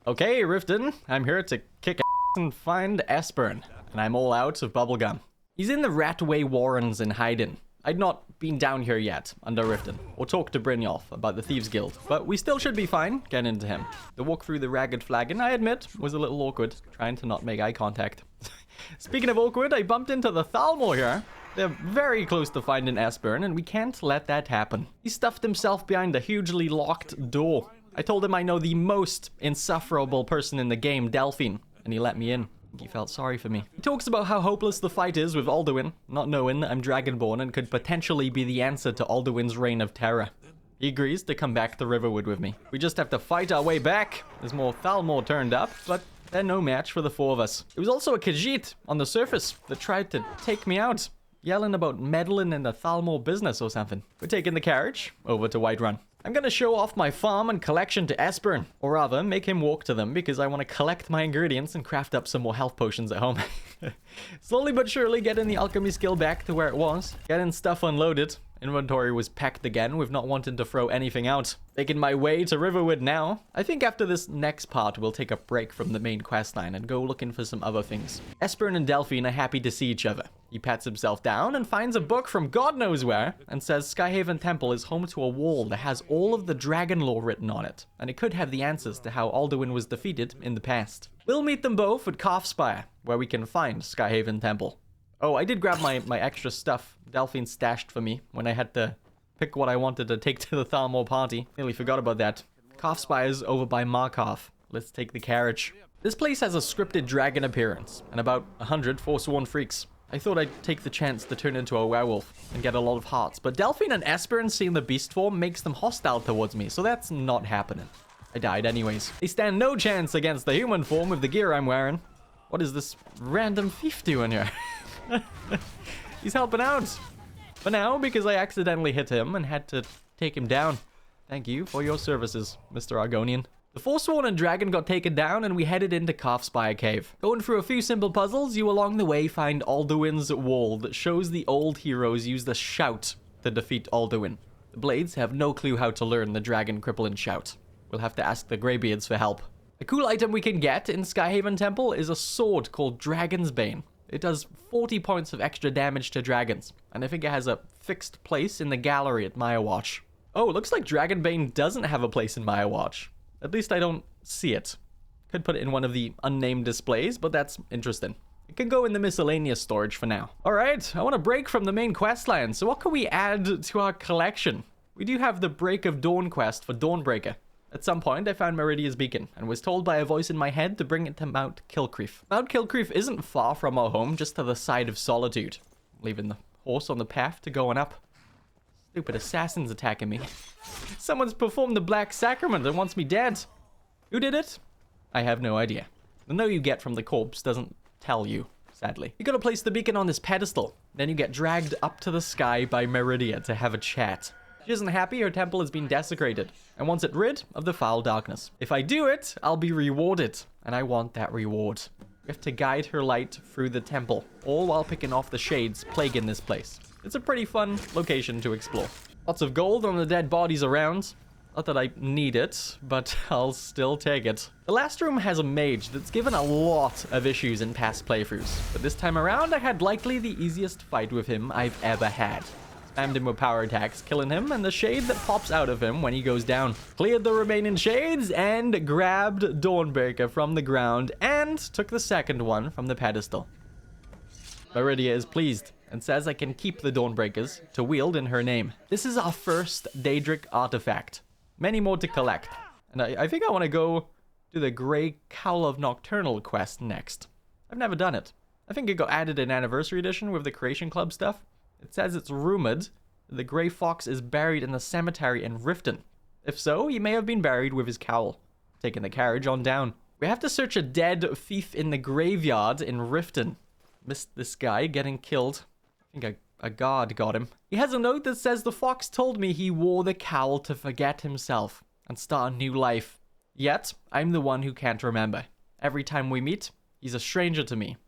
Okay, Riften, I'm here to kick ass and find Esbern, and I'm all out of bubblegum. He's in the Ratway Warrens in Hyden. I'd not been down here yet, under Riften, or talked to Brynjolf about the Thieves Guild, but we still should be fine getting into him. The walk through the Ragged Flagon, I admit, was a little awkward, trying to not make eye contact. Speaking of awkward, I bumped into the Thalmor here. They're very close to finding Esbern, and we can't let that happen. He stuffed himself behind a hugely locked door. I told him I know the most insufferable person in the game, Delphine, and he let me in. He felt sorry for me. He talks about how hopeless the fight is with Alduin, not knowing that I'm Dragonborn and could potentially be the answer to Alduin's reign of terror. He agrees to come back to Riverwood with me. We just have to fight our way back. There's more Thalmor turned up, but they're no match for the four of us. There was also a Khajiit on the surface that tried to take me out, yelling about meddling in the Thalmor business or something. We're taking the carriage over to Whiterun. I'm gonna show off my farm and collection to Esbern, or rather, make him walk to them because I want to collect my ingredients and craft up some more health potions at home. Slowly but surely getting the alchemy skill back to where it was, getting stuff unloaded. Inventory was packed again with not wanting to throw anything out. Making my way to Riverwood now. I think after this next part, we'll take a break from the main questline and go looking for some other things. Esbern and Delphine are happy to see each other. He pats himself down and finds a book from God knows where and says Skyhaven Temple is home to a wall that has all of the dragon lore written on it, and it could have the answers to how Alduin was defeated in the past. We'll meet them both at Calfspire, where we can find Skyhaven Temple. Oh, I did grab my extra stuff Delphine stashed for me when I had to pick what I wanted to take to the Thalmor party. Nearly forgot about that. Calfspire is over by Markov. Let's take the carriage. This place has a scripted dragon appearance and about 100 Forsworn freaks. I thought I'd take the chance to turn into a werewolf and get a lot of hearts, but Delphine and Esbern seeing the beast form makes them hostile towards me, so that's not happening. I died anyways. They stand no chance against the human form with the gear I'm wearing. What is this random thief doing here? He's helping out. For now, because I accidentally hit him and had to take him down. Thank you for your services, Mr. Argonian. The Forsworn and Dragon got taken down and we headed into Calfspire Cave. Going through a few simple puzzles, you along the way find Alduin's wall that shows the old heroes use the shout to defeat Alduin. The Blades have no clue how to learn the dragon crippling shout. We'll have to ask the Greybeards for help. A cool item we can get in Skyhaven Temple is a sword called Dragon's Bane. It does 40 points of extra damage to dragons, and I think it has a fixed place in the gallery at Firewatch. Oh, it looks like Dragonbane doesn't have a place in Firewatch. At least I don't see it. Could put it in one of the unnamed displays, but that's interesting. It can go in the miscellaneous storage for now. Alright, I want to break from the main questline, so what can we add to our collection? We do have the Break of Dawn quest for Dawnbreaker. At some point, I found Meridia's beacon, and was told by a voice in my head to bring it to Mount Kilcreef. Mount Kilcreef isn't far from our home, just to the side of Solitude. Leaving the horse on the path to going up. Stupid assassins attacking me. Someone's performed the Black Sacrament and wants me dead. Who did it? I have no idea. The no you get from the corpse doesn't tell you, sadly. You gotta place the beacon on this pedestal. Then you get dragged up to the sky by Meridia to have a chat. She isn't happy her temple has been desecrated and wants it rid of the foul darkness. If I do it, I'll be rewarded, and I want that reward. We have to guide her light through the temple, all while picking off the shades plaguing this place. It's a pretty fun location to explore. Lots of gold on the dead bodies around. Not that I need it, but I'll still take it. The last room has a mage that's given a lot of issues in past playthroughs, but this time around I had likely the easiest fight with him I've ever had. Spammed him with power attacks, killing him, and the shade that pops out of him when he goes down. Cleared the remaining shades and grabbed Dawnbreaker from the ground and took the second one from the pedestal. Meridia is pleased and says I can keep the Dawnbreakers to wield in her name. This is our first Daedric artifact. Many more to collect. And I think I want to go do the Grey Cowl of Nocturnal quest next. I've never done it. I think it got added in Anniversary Edition with the Creation Club stuff. It says it's rumored that the Grey Fox is buried in the cemetery in Riften. If so, he may have been buried with his cowl. Taking the carriage on down. We have to search a dead thief in the graveyard in Riften. Missed this guy getting killed. I think a guard got him. He has a note that says the fox told me he wore the cowl to forget himself and start a new life. Yet, I'm the one who can't remember. Every time we meet, he's a stranger to me.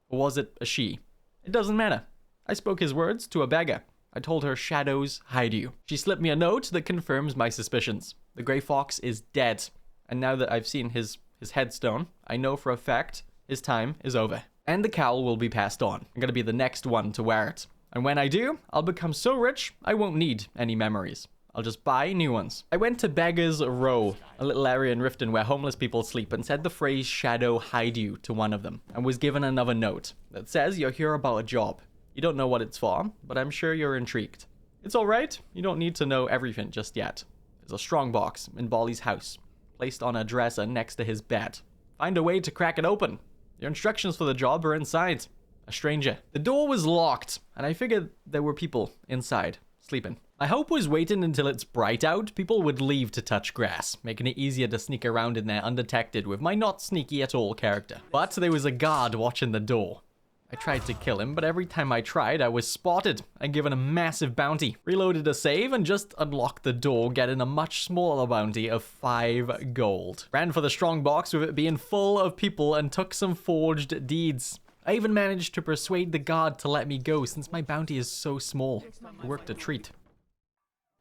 Or was it a she? It doesn't matter. I spoke his words to a beggar. I told her shadows hide you. She slipped me a note that confirms my suspicions. The Grey Fox is dead. And now that I've seen his his headstone, I know for a fact his time is over. And the cowl will be passed on. I'm gonna be the next one to wear it. And when I do, I'll become so rich, I won't need any memories. I'll just buy new ones. I went to Beggar's Row, a little area in Riften where homeless people sleep, and said the phrase "shadow hide you" to one of them, and was given another note that says you're here about a job. You don't know what it's for, but I'm sure you're intrigued. It's alright, you don't need to know everything just yet. There's a strong box in Bolly's house, placed on a dresser next to his bed. Find a way to crack it open. Your instructions for the job are inside. A stranger. The door was locked, and I figured there were people inside, sleeping. My hope was waiting until it's bright out, people would leave to touch grass, making it easier to sneak around in there undetected with my not sneaky at all character. But there was a guard watching the door. I tried to kill him, but every time I tried, I was spotted and given a massive bounty. Reloaded a save and just unlocked the door, getting a much smaller bounty of 5 gold. Ran for the strong box with it being full of people and took some forged deeds. I even managed to persuade the guard to let me go since my bounty is so small. It worked a treat.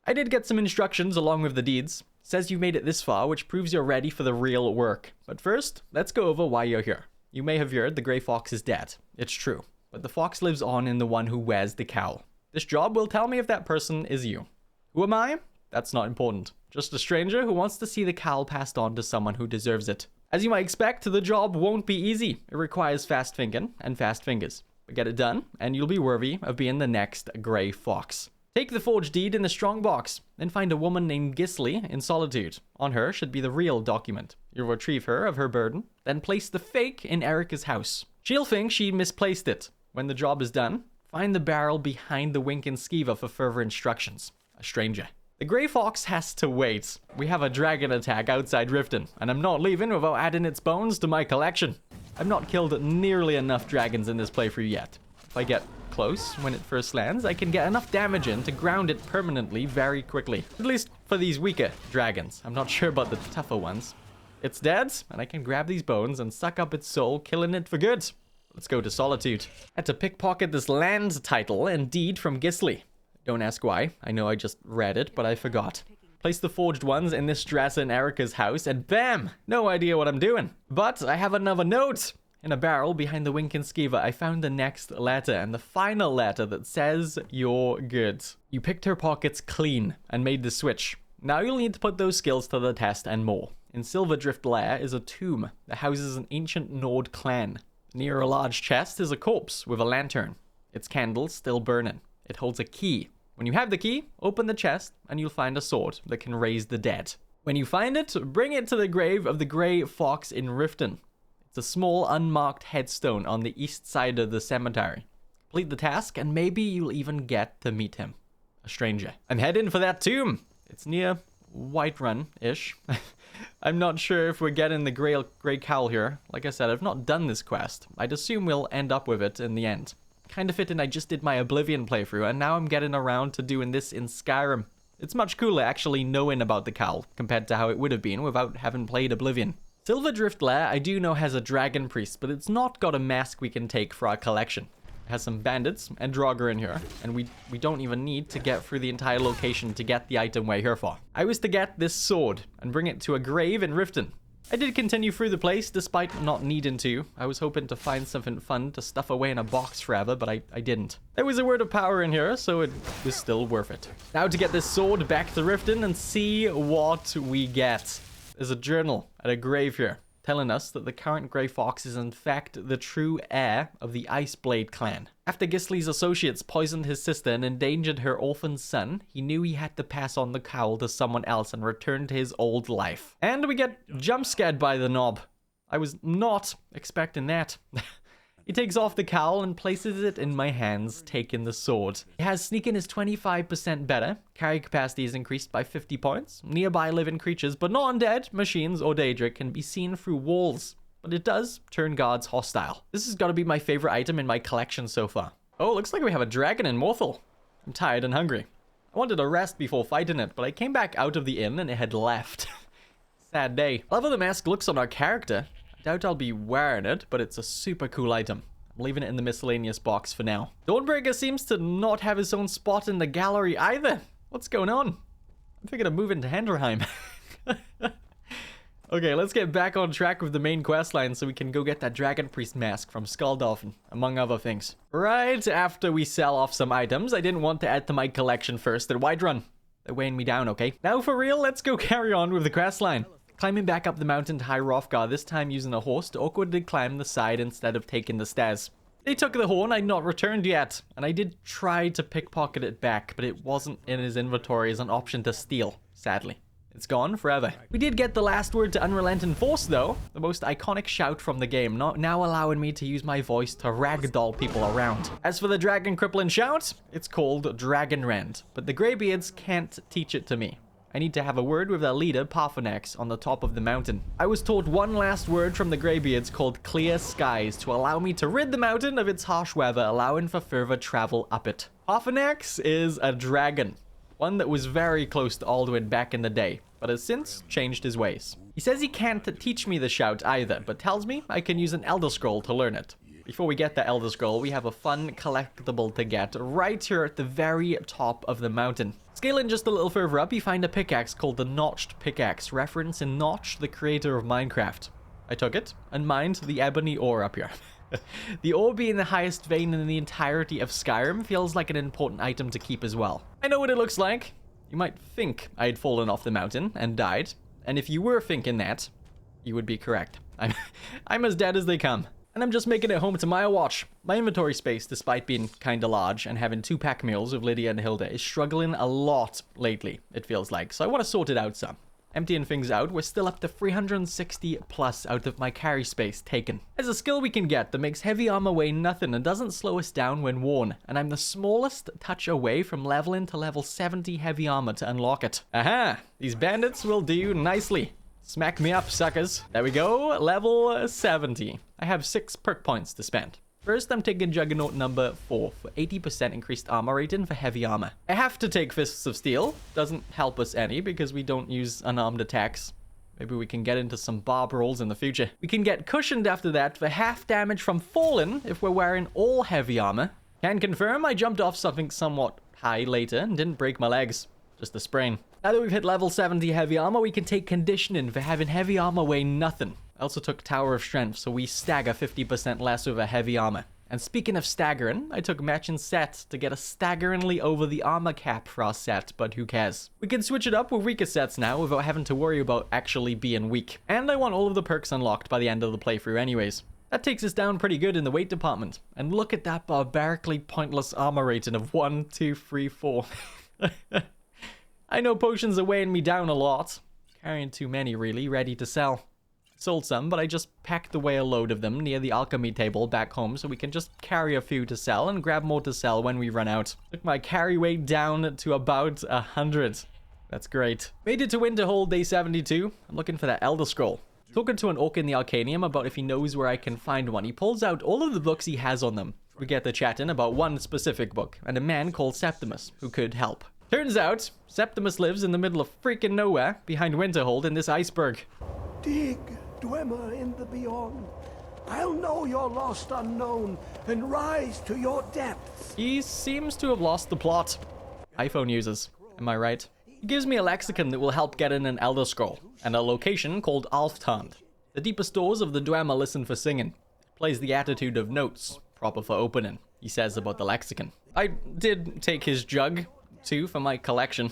I did get some instructions along with the deeds. Says you made it this far, which proves you're ready for the real work. But first, let's go over why you're here. You may have heard the Grey Fox is dead. It's true. But the fox lives on in the one who wears the cowl. This job will tell me if that person is you. Who am I? That's not important. Just a stranger who wants to see the cowl passed on to someone who deserves it. As you might expect, the job won't be easy. It requires fast thinking and fast fingers. But get it done, and you'll be worthy of being the next Grey Fox. Take the forged deed in the strong box, then find a woman named Gisli in Solitude. On her should be the real document. You'll retrieve her of her burden, then place the fake in Erica's house. She'll think she misplaced it. When the job is done, find the barrel behind the Winking Skeever for further instructions. A stranger. The Grey Fox has to wait. We have a dragon attack outside Riften, and I'm not leaving without adding its bones to my collection. I've not killed nearly enough dragons in this playthrough yet. If I get close when it first lands, I can get enough damage in to ground it permanently very quickly. At least for these weaker dragons. I'm not sure about the tougher ones. It's dead, and I can grab these bones and suck up its soul, killing it for good. Let's go to Solitude. Had to pickpocket this land title and deed from Gisli. Don't ask why. I know I just read it, but I forgot. Place the forged ones in this dresser in Erica's house, and bam! No idea what I'm doing. But I have another note. In a barrel behind the Winking Skeever, I found the next letter, and the final letter that says you're good. You picked her pockets clean and made the switch. Now you'll need to put those skills to the test and more. In Silverdrift Lair is a tomb that houses an ancient Nord clan. Near a large chest is a corpse with a lantern. Its candle's still burning. It holds a key. When you have the key, open the chest and you'll find a sword that can raise the dead. When you find it, bring it to the grave of the Grey Fox in Riften. It's a small unmarked headstone on the east side of the cemetery. Complete the task and maybe you'll even get to meet him. A stranger. I'm heading for that tomb. It's near Whiterun-ish. I'm not sure if we're getting the Grey Cowl here. Like I said, I've not done this quest. I'd assume we'll end up with it in the end. Kind of fitting I just did my Oblivion playthrough, and now I'm getting around to doing this in Skyrim. It's much cooler actually knowing about the cowl, compared to how it would have been without having played Oblivion. Silverdrift Lair I do know has a dragon priest, but it's not got a mask we can take for our collection. It has some bandits and Draugr in here, and we don't even need to get through the entire location to get the item we're here for. I was to get this sword and bring it to a grave in Riften. I did continue through the place despite not needing to. I was hoping to find something fun to stuff away in a box forever, but I didn't. There was a word of power in here, so it was still worth it. Now to get this sword back to Riften and see what we get. There's a journal at a grave here, telling us that the current Grey Fox is in fact the true heir of the Iceblade clan. After Gisli's associates poisoned his sister and endangered her orphan son, he knew he had to pass on the cowl to someone else and return to his old life. And we get jump scared by the knob. I was not expecting that. He takes off the cowl and places it in my hands, taking the sword. It has sneaking is 25% better, carry capacity is increased by 50 points, nearby living creatures, but not undead, machines, or Daedric can be seen through walls. But it does turn guards hostile. This has got to be my favorite item in my collection so far. Oh, looks like we have a dragon in Morthal. I'm tired and hungry. I wanted to rest before fighting it, but I came back out of the inn and it had left. Sad day. I love how the mask looks on our character. I doubt I'll be wearing it, but it's a super cool item. I'm leaving it in the miscellaneous box for now. Dawnbreaker seems to not have his own spot in the gallery either. What's going on? I'm thinking of moving to Hendrheim. Okay, let's get back on track with the main questline so we can go get that Dragon Priest mask from Skulldolphin, among other things. Right after we sell off some items, I didn't want to add to my collection first at Whiterun. They're weighing me down, okay? Now for real, let's go carry on with the questline. Climbing back up the mountain to High Hrothgar, this time using a horse to awkwardly climb the side instead of taking the stairs. They took the horn I'd not returned yet, and I did try to pickpocket it back, but it wasn't in his inventory as an option to steal, sadly. It's gone forever. We did get the last word to Unrelenting Force, though. The most iconic shout from the game, now allowing me to use my voice to ragdoll people around. As for the dragon crippling shout, it's called Dragon Rend, but the Greybeards can't teach it to me. I need to have a word with their leader, Parthenax, on the top of the mountain. I was taught one last word from the Greybeards called Clear Skies to allow me to rid the mountain of its harsh weather, allowing for further travel up it. Parthenax is a dragon. One that was very close to Alduin back in the day, but has since changed his ways. He says he can't teach me the shout either, but tells me I can use an Elder Scroll to learn it. Before we get the Elder Scroll, we have a fun collectible to get right here at the very top of the mountain. Scaling just a little further up, you find a pickaxe called the Notched Pickaxe, referencing Notch, the creator of Minecraft. I took it and mined the ebony ore up here. The ore being the highest vein in the entirety of Skyrim feels like an important item to keep as well. I know what it looks like. You might think I had fallen off the mountain and died, and if you were thinking that, you would be correct. I'm as dead as they come. And I'm just making it home to my watch. My inventory space, despite being kinda large and having 2 pack meals with Lydia and Hilda, is struggling a lot lately, it feels like, so I want to sort it out some. Emptying things out, we're still up to 360 plus out of my carry space taken. There's a skill we can get that makes heavy armor weigh nothing and doesn't slow us down when worn, and I'm the smallest touch away from leveling to level 70 heavy armor to unlock it. Aha! These bandits will do nicely. Smack me up, suckers. There we go, level 70. I have 6 perk points to spend. First, I'm taking Juggernaut number 4 for 80% increased armor rating for heavy armor. I have to take Fists of Steel. Doesn't help us any because we don't use unarmed attacks. Maybe we can get into some barb rolls in the future. We can get cushioned after that for half damage from falling if we're wearing all heavy armor. Can confirm I jumped off something somewhat high later and didn't break my legs. Just a sprain. Now that we've hit level 70 heavy armor, we can take conditioning for having heavy armor weigh nothing. I also took Tower of Strength, so we stagger 50% less with a heavy armor. And speaking of staggering, I took matching set to get a staggeringly over the armor cap for our set, but who cares? We can switch it up with weaker sets now without having to worry about actually being weak. And I want all of the perks unlocked by the end of the playthrough anyways. That takes us down pretty good in the weight department. And look at that barbarically pointless armor rating of 1, 2, 3, 4. I know potions are weighing me down a lot. Carrying too many really, ready to sell. Sold some, but I just packed away a load of them near the alchemy table back home so we can just carry a few to sell and grab more to sell when we run out. Took my carry weight down to about 100. That's great. Made it to Winterhold day 72. I'm looking for that Elder Scroll. Talking to an orc in the Arcanium about if he knows where I can find one. He pulls out all of the books he has on them. We get to chatting about one specific book and a man called Septimus who could help. Turns out, Septimus lives in the middle of freaking nowhere behind Winterhold in this iceberg. Dig, Dwemer in the beyond. I'll know your lost unknown and rise to your depths. He seems to have lost the plot. iPhone users, am I right? He gives me a lexicon that will help get in an Elder Scroll, and a location called Alftand. The deepest doors of the Dwemer listen for singing. Plays the attitude of notes, proper for opening, he says about the lexicon. I did take his jug, too, for my collection,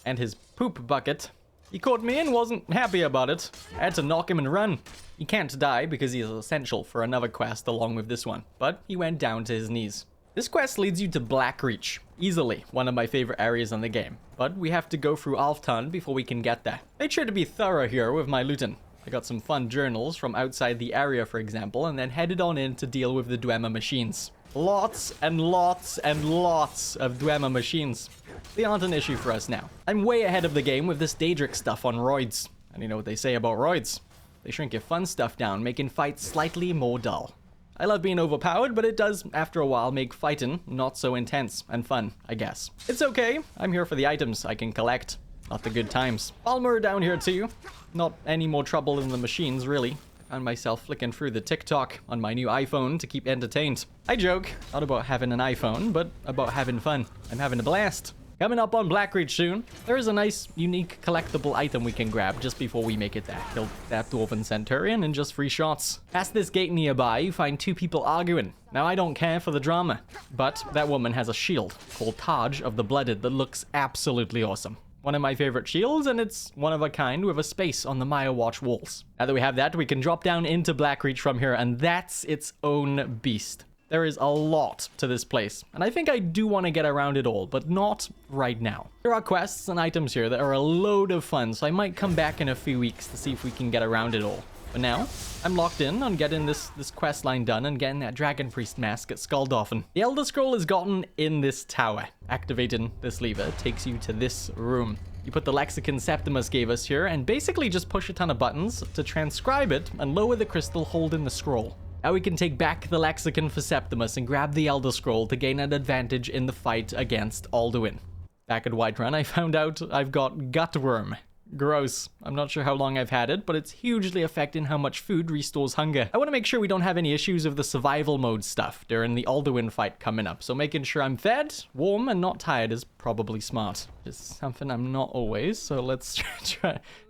and his poop bucket. He caught me and wasn't happy about it. I had to knock him and run. He can't die because he is essential for another quest along with this one, but he went down to his knees. This quest leads you to Blackreach, easily one of my favorite areas in the game, but we have to go through Alfton before we can get there. Made sure to be thorough here with my looting. I got some fun journals from outside the area, for example, and then headed on in to deal with the Dwemer machines. Lots and lots and lots of Dwemer machines. They aren't an issue for us now. I'm way ahead of the game with this Daedric stuff on roids. And you know what they say about roids. They shrink your fun stuff down, making fights slightly more dull. I love being overpowered, but it does, after a while, make fighting not so intense and fun, I guess. It's okay. I'm here for the items I can collect, not the good times. Palmer down here too. Not any more trouble than the machines, really. Found myself flicking through the TikTok on my new iPhone to keep entertained. I joke, not about having an iPhone, but about having fun. I'm having a blast. Coming up on Blackreach soon, there is a nice, unique, collectible item we can grab just before we make it there. Kill that Dwarven Centurion in just 3 shots. Past this gate nearby, you find 2 people arguing. Now, I don't care for the drama, but that woman has a shield called Taj of the Blooded that looks absolutely awesome. One of my favorite shields, and it's one of a kind with a space on the Maya Watch walls. Now that we have that, we can drop down into Blackreach from here, and that's its own beast. There is a lot to this place, and I think I do want to get around it all, but not right now. There are quests and items here that are a load of fun, so I might come back in a few weeks to see if we can get around it all. But now, I'm locked in on getting this quest line done and getting that Dragon Priest mask at Skuldolphin. The Elder Scroll is gotten in this tower. Activating this lever takes you to this room. You put the lexicon Septimus gave us here and basically just push a ton of buttons to transcribe it and lower the crystal holding the scroll. Now we can take back the lexicon for Septimus and grab the Elder Scroll to gain an advantage in the fight against Alduin. Back at Whiterun, I found out I've got Gutworm. Gross. I'm not sure how long I've had it, but it's hugely affecting how much food restores hunger. I want to make sure we don't have any issues with the survival mode stuff during the Alduin fight coming up, so making sure I'm fed, warm, and not tired is probably smart. Just something I'm not always, so let's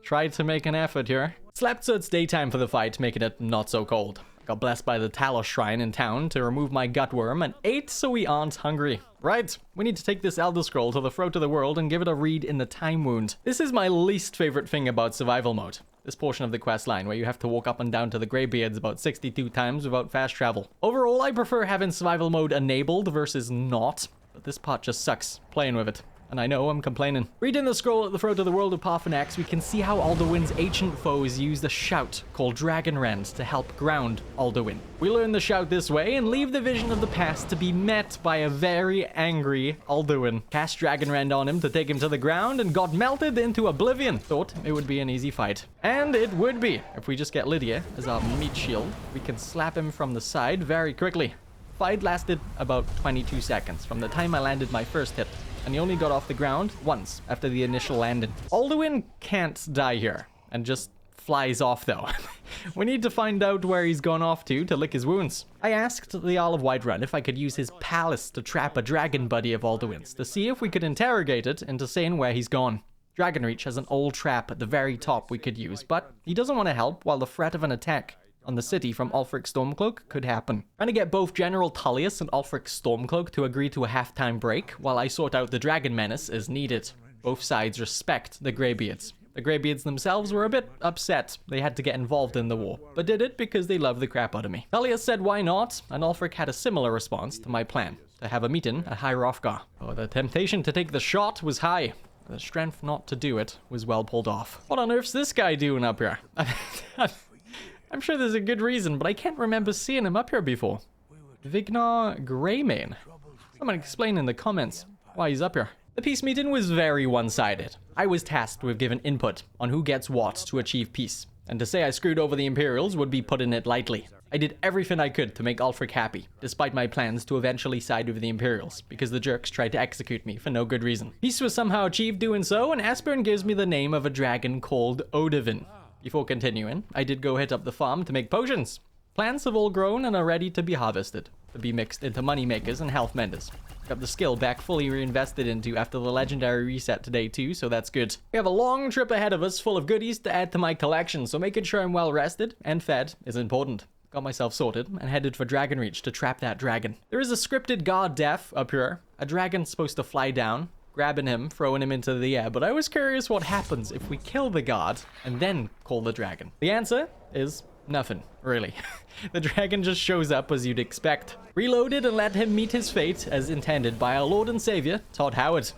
try to make an effort here. Slept so it's daytime for the fight, making it not so cold. Got blessed by the Talos Shrine in town to remove my Gutworm, and ate so we aren't hungry. Right, we need to take this Elder Scroll to the throat of the world and give it a read in the Time Wound. This is my least favorite thing about survival mode. This portion of the quest line where you have to walk up and down to the Greybeards about 62 times without fast travel. Overall, I prefer having survival mode enabled versus not, but this part just sucks playing with it. And I know I'm complaining. Reading the scroll at the throat of the world of Parthenax, we can see how Alduin's ancient foes used a shout called Dragonrend to help ground Alduin. We learn the shout this way and leave the vision of the past to be met by a very angry Alduin. Cast Dragonrend on him to take him to the ground and got melted into oblivion. Thought it would be an easy fight. And it would be. If we just get Lydia as our meat shield, we can slap him from the side very quickly. Fight lasted about 22 seconds from the time I landed my first hit, and he only got off the ground once after the initial landing. Alduin can't die here, and just flies off though. We need to find out where he's gone off to lick his wounds. I asked the Jarl of Whiterun if I could use his palace to trap a dragon buddy of Alduin's, to see if we could interrogate it into saying where he's gone. Dragonreach has an old trap at the very top we could use, but he doesn't want to help while the threat of an attack on the city from Ulfric Stormcloak could happen. Trying to get both General Tullius and Ulfric Stormcloak to agree to a halftime break while I sort out the Dragon Menace is needed. Both sides respect the Greybeards. The Greybeards themselves were a bit upset they had to get involved in the war, but did it because they love the crap out of me. Tullius said why not, and Ulfric had a similar response to my plan, to have a meeting at High Hrothgar. Oh, the temptation to take the shot was high. The strength not to do it was well pulled off. What on earth's this guy doing up here? I'm sure there's a good reason, but I can't remember seeing him up here before. Vignar Greymane. Someone explain in the comments why he's up here. The peace meeting was very one-sided. I was tasked with giving input on who gets what to achieve peace, and to say I screwed over the Imperials would be putting it lightly. I did everything I could to make Ulfric happy, despite my plans to eventually side with the Imperials, because the jerks tried to execute me for no good reason. Peace was somehow achieved doing so, and Asbjorn gives me the name of a dragon called Odivin. Before continuing, I did go hit up the farm to make potions. Plants have all grown and are ready to be harvested, to be mixed into moneymakers and health menders. Got the skill back fully reinvested into after the legendary reset today too, so that's good. We have a long trip ahead of us full of goodies to add to my collection, so making sure I'm well rested and fed is important. Got myself sorted and headed for Dragonreach to trap that dragon. There is a scripted guard death up here. A dragon's supposed to fly down, grabbing him, throwing him into the air, but I was curious what happens if we kill the guard and then call the dragon. The answer is nothing, really. The dragon just shows up as you'd expect. Reloaded and let him meet his fate as intended by our Lord and Savior, Todd Howard.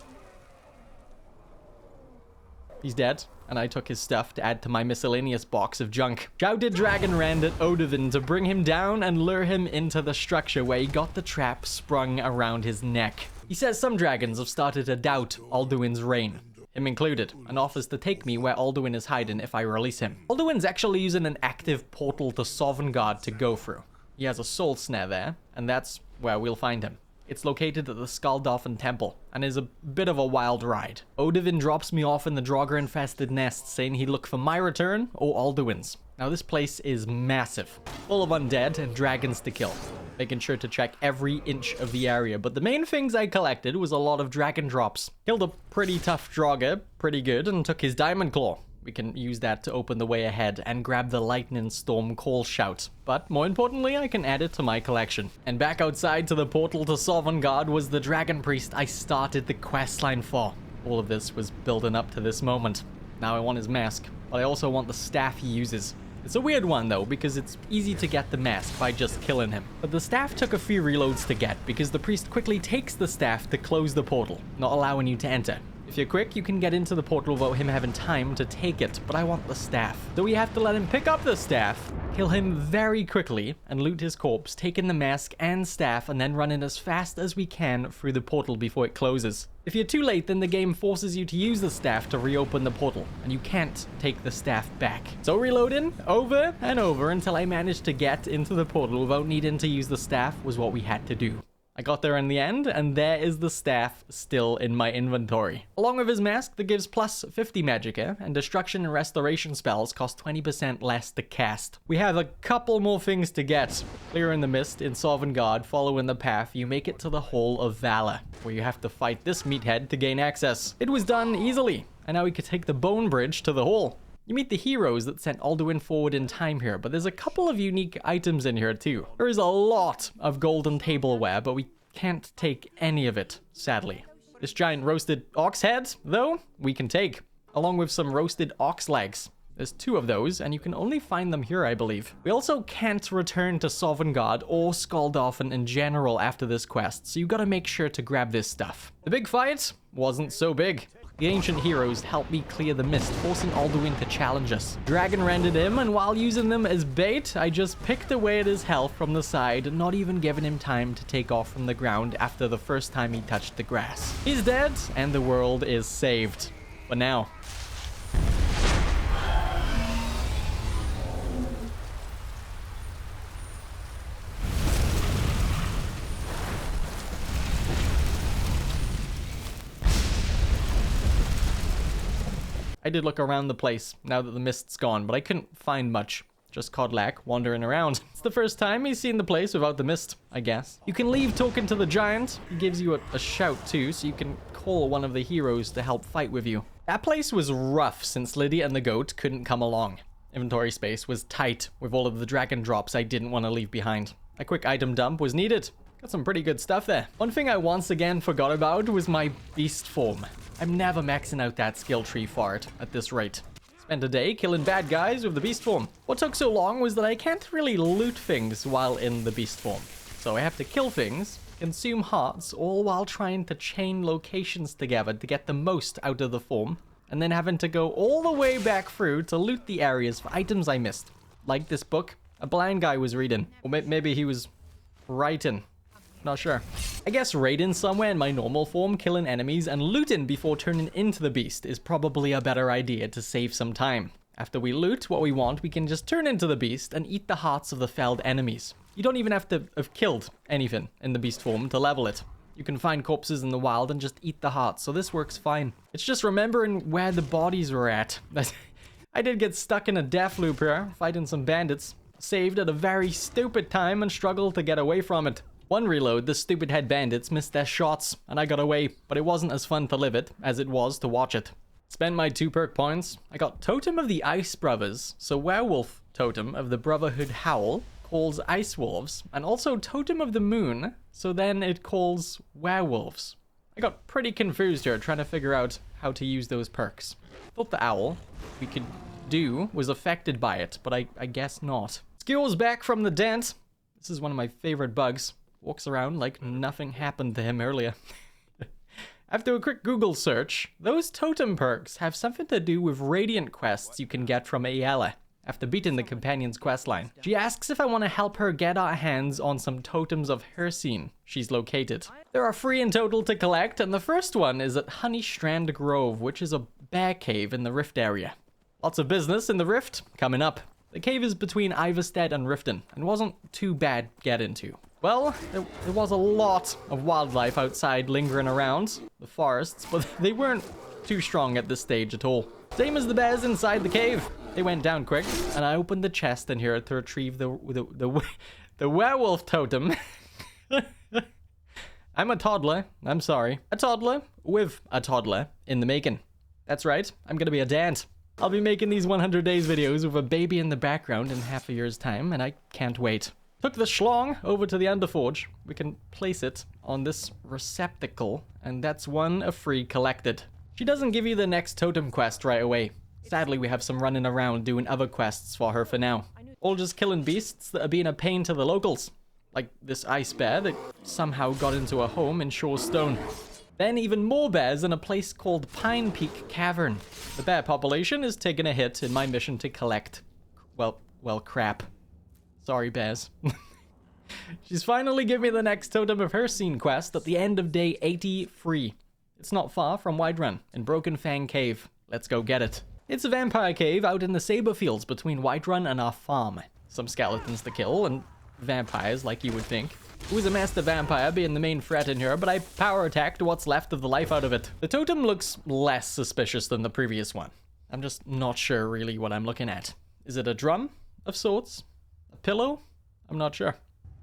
He's dead, and I took his stuff to add to my miscellaneous box of junk. Shouted Dragonrend at Odivin to bring him down and lure him into the structure where he got the trap sprung around his neck. He says some dragons have started to doubt Alduin's reign, him included, and offers to take me where Alduin is hiding if I release him. Alduin's actually using an active portal to Sovngarde to go through. He has a soul snare there, and that's where we'll find him. It's located at the Skuldolphin Temple, and is a bit of a wild ride. Odivin drops me off in the Draugr-infested nest, saying he'd look for my return or Alduin's. Now this place is massive, full of undead and dragons to kill. making sure to check every inch of the area. But the main things I collected was a lot of dragon drops. Killed a pretty tough Draugr, pretty good, and took his diamond claw. We can use that to open the way ahead and grab the lightning storm call shout. But more importantly, I can add it to my collection. And back outside to the portal to Sovngarde was the dragon priest I started the questline for. All of this was building up to this moment. Now I want his mask, but I also want the staff he uses. It's a weird one though, because it's easy to get the mask by just killing him. But the staff took a few reloads to get, because the priest quickly takes the staff to close the portal, not allowing you to enter. If you're quick, you can get into the portal without him having time to take it, but I want the staff. So we have to let him pick up the staff, kill him very quickly, and loot his corpse, taking the mask and staff, and then run in as fast as we can through the portal before it closes. If you're too late, then the game forces you to use the staff to reopen the portal, and you can't take the staff back. So reloading over and over until I managed to get into the portal without needing to use the staff was what we had to do. I got there in the end, and there is the staff still in my inventory. Along with his mask that gives plus 50 magicka, and destruction and restoration spells cost 20% less to cast. We have a couple more things to get. Clearing the mist in Sovngarde, following the path, you make it to the Hall of Valor, where you have to fight this meathead to gain access. It was done easily, and now we could take the bone bridge to the hall. You meet the heroes that sent Alduin forward in time here, but there's a couple of unique items in here too. There is a lot of golden tableware, but we can't take any of it, sadly. This giant roasted ox head, though, we can take, along with some roasted ox legs. There's 2 of those, and you can only find them here, I believe. We also can't return to Sovngarde or Skaldorfen in general after this quest, so you gotta make sure to grab this stuff. The big fight wasn't so big. The ancient heroes helped me clear the mist, forcing Alduin to challenge us. Dragon rendered him, and while using them as bait, I just picked away at his health from the side, not even giving him time to take off from the ground after the first time he touched the grass. He's dead, and the world is saved. But now, I did look around the place now that the mist's gone, but I couldn't find much. Just Kodlak wandering around. It's the first time he's seen the place without the mist, I guess. You can leave talking to the giant. He gives you a shout too, so you can call one of the heroes to help fight with you. That place was rough since Lydia and the goat couldn't come along. Inventory space was tight with all of the dragon drops I didn't want to leave behind. A quick item dump was needed. Got some pretty good stuff there. One thing I once again forgot about was my beast form. I'm never maxing out that skill tree for it at this rate. Spent a day killing bad guys with the beast form. What took so long was that I can't really loot things while in the beast form. So I have to kill things, consume hearts, all while trying to chain locations together to get the most out of the form, and then having to go all the way back through to loot the areas for items I missed. Like this book a blind guy was reading. Or maybe he was writing. Not sure. I guess raiding somewhere in my normal form, killing enemies, and looting before turning into the beast is probably a better idea to save some time. After we loot what we want, we can just turn into the beast and eat the hearts of the felled enemies. You don't even have to have killed anything in the beast form to level it. You can find corpses in the wild and just eat the hearts, so this works fine. It's just remembering where the bodies were at. I did get stuck in a death loop here, fighting some bandits. Saved at a very stupid time and struggled to get away from it. One reload, the stupid head bandits missed their shots, and I got away, but it wasn't as fun to live it as it was to watch it. Spent my 2 perk points. I got Totem of the Ice Brothers, so Werewolf Totem of the Brotherhood Howl calls Ice Wolves, and also Totem of the Moon, so then it calls Werewolves. I got pretty confused here trying to figure out how to use those perks. Thought the owl we could do was affected by it, but I guess not. Skewel's back from the dent. This is one of my favorite bugs. Walks around like nothing happened to him earlier. After a quick Google search, those totem perks have something to do with radiant quests you can get from Aella after beating the companion's questline. She asks if I want to help her get our hands on some totems of her scene she's located. There are 3 in total to collect, and the first one is at Honeystrand Grove, which is a bear cave in the Rift area. Lots of business in the Rift coming up. The cave is between Iverstead and Riften, and wasn't too bad to get into. Well, there was a lot of wildlife outside lingering around the forests, but they weren't too strong at this stage at all. Same as the bears inside the cave. They went down quick, and I opened the chest in here to retrieve the The werewolf totem. I'm a toddler. I'm sorry. A toddler with a toddler in the making. That's right. I'm gonna be a dad. I'll be making these 100 days videos with a baby in the background in half a year's time, and I can't wait. Took the schlong over to the Underforge. We can place it on this receptacle, and that's one free collected. She doesn't give you the next totem quest right away. Sadly, we have some running around doing other quests for her for now. All just killing beasts that are being a pain to the locals. Like this ice bear that somehow got into a home in Shore Stone. Then even more bears in a place called Pine Peak Cavern. The bear population is taking a hit in my mission to collect, well, crap. Sorry, bears. She's finally given me the next Totem of her scene quest at the end of day 83. It's not far from Whiterun in Broken Fang Cave. Let's go get it. It's a vampire cave out in the Saber Fields between Whiterun and our farm. Some skeletons to kill and vampires like you would think. Who's a master vampire being the main threat in here, but I power attacked what's left of the life out of it. The totem looks less suspicious than the previous one. I'm just not sure really what I'm looking at. Is it a drum of sorts? A pillow? I'm not sure.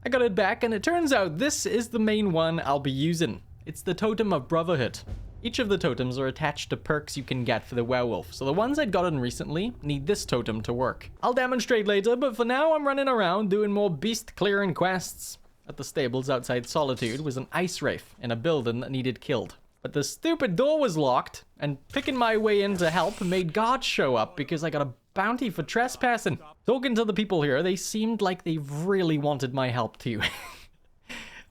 I got it back and it turns out this is the main one I'll be using. It's the Totem of Brotherhood. Each of the totems are attached to perks you can get for the werewolf, so the ones I'd gotten recently need this totem to work. I'll demonstrate later, but for now I'm running around doing more beast clearing quests. At the stables outside Solitude was an ice wraith in a building that needed killed. But the stupid door was locked, and picking my way in to help made guards show up because I got a bounty for trespassing. Talking to the people here, they seemed like they really wanted my help too.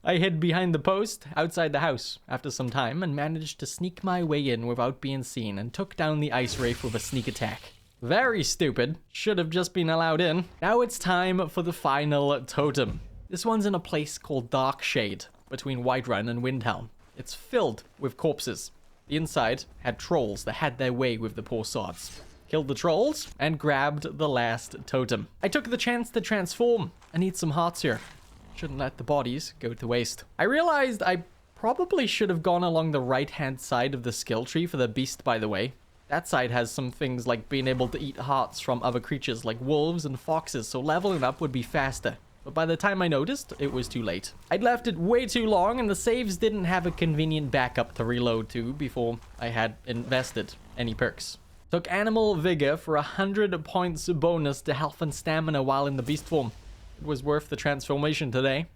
I hid behind the post outside the house after some time and managed to sneak my way in without being seen and took down the ice wraith with a sneak attack. Very stupid. Should have just been allowed in. Now it's time for the final totem. This one's in a place called Darkshade between Whiterun and Windhelm. It's filled with corpses. The inside had trolls that had their way with the poor sods. Killed the trolls and grabbed the last totem. I took the chance to transform. I need some hearts here. Shouldn't let the bodies go to waste. I realized I probably should have gone along the right-hand side of the skill tree for the beast, by the way. That side has some things like being able to eat hearts from other creatures like wolves and foxes, so leveling up would be faster. But by the time I noticed, it was too late. I'd left it way too long and the saves didn't have a convenient backup to reload to before I had invested any perks. Took Animal Vigor for 100 points bonus to health and stamina while in the beast form. It was worth the transformation today.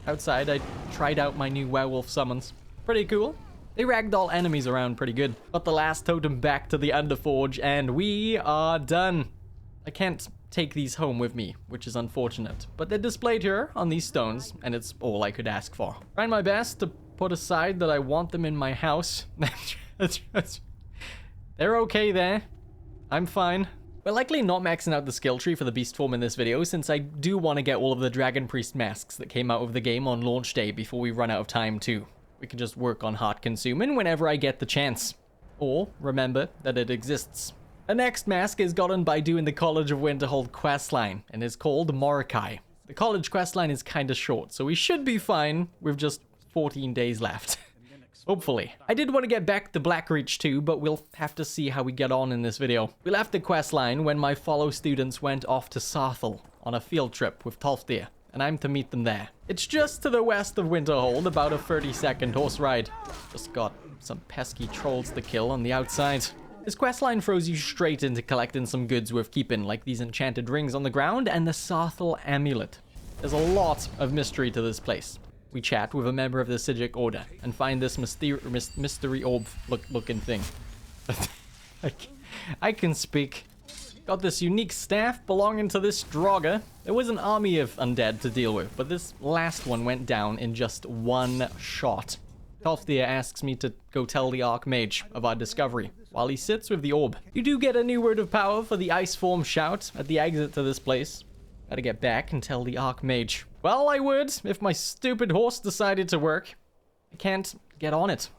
Outside, I tried out my new werewolf summons. Pretty cool. They ragdoll enemies around pretty good. Got the last totem back to the Underforge, and we are done. I can't take these home with me, which is unfortunate. But they're displayed here on these stones, and it's all I could ask for. Trying my best to put aside that I want them in my house. They're okay there. I'm fine. We're likely not maxing out the skill tree for the beast form in this video, since I do want to get all of the Dragon Priest masks that came out of the game on launch day before we run out of time too. We can just work on heart consuming whenever I get the chance. Or remember that it exists. The next mask is gotten by doing the College of Winterhold questline, and is called Morokai. The college questline is kinda short, so we should be fine with just 14 days left. Hopefully. I did want to get back to Blackreach too, but we'll have to see how we get on in this video. We left the questline when my fellow students went off to Sarthal on a field trip with Tolfdir, and I'm to meet them there. It's just to the west of Winterhold, about a 30-second horse ride. Just got some pesky trolls to kill on the outside. This questline throws you straight into collecting some goods worth keeping, like these enchanted rings on the ground and the Sarthal amulet. There's a lot of mystery to this place. We chat with a member of the Sigic Order and find this mystery orb looking thing. I can speak. Got this unique staff belonging to this Draugr. There was an army of undead to deal with, but this last one went down in just one shot. Tolfdir asks me to go tell the Archmage of our discovery while he sits with the orb. You do get a new word of power for the ice form shout at the exit to this place. Gotta get back and tell the Archmage. Well, I would, if my stupid horse decided to work. I can't get on it.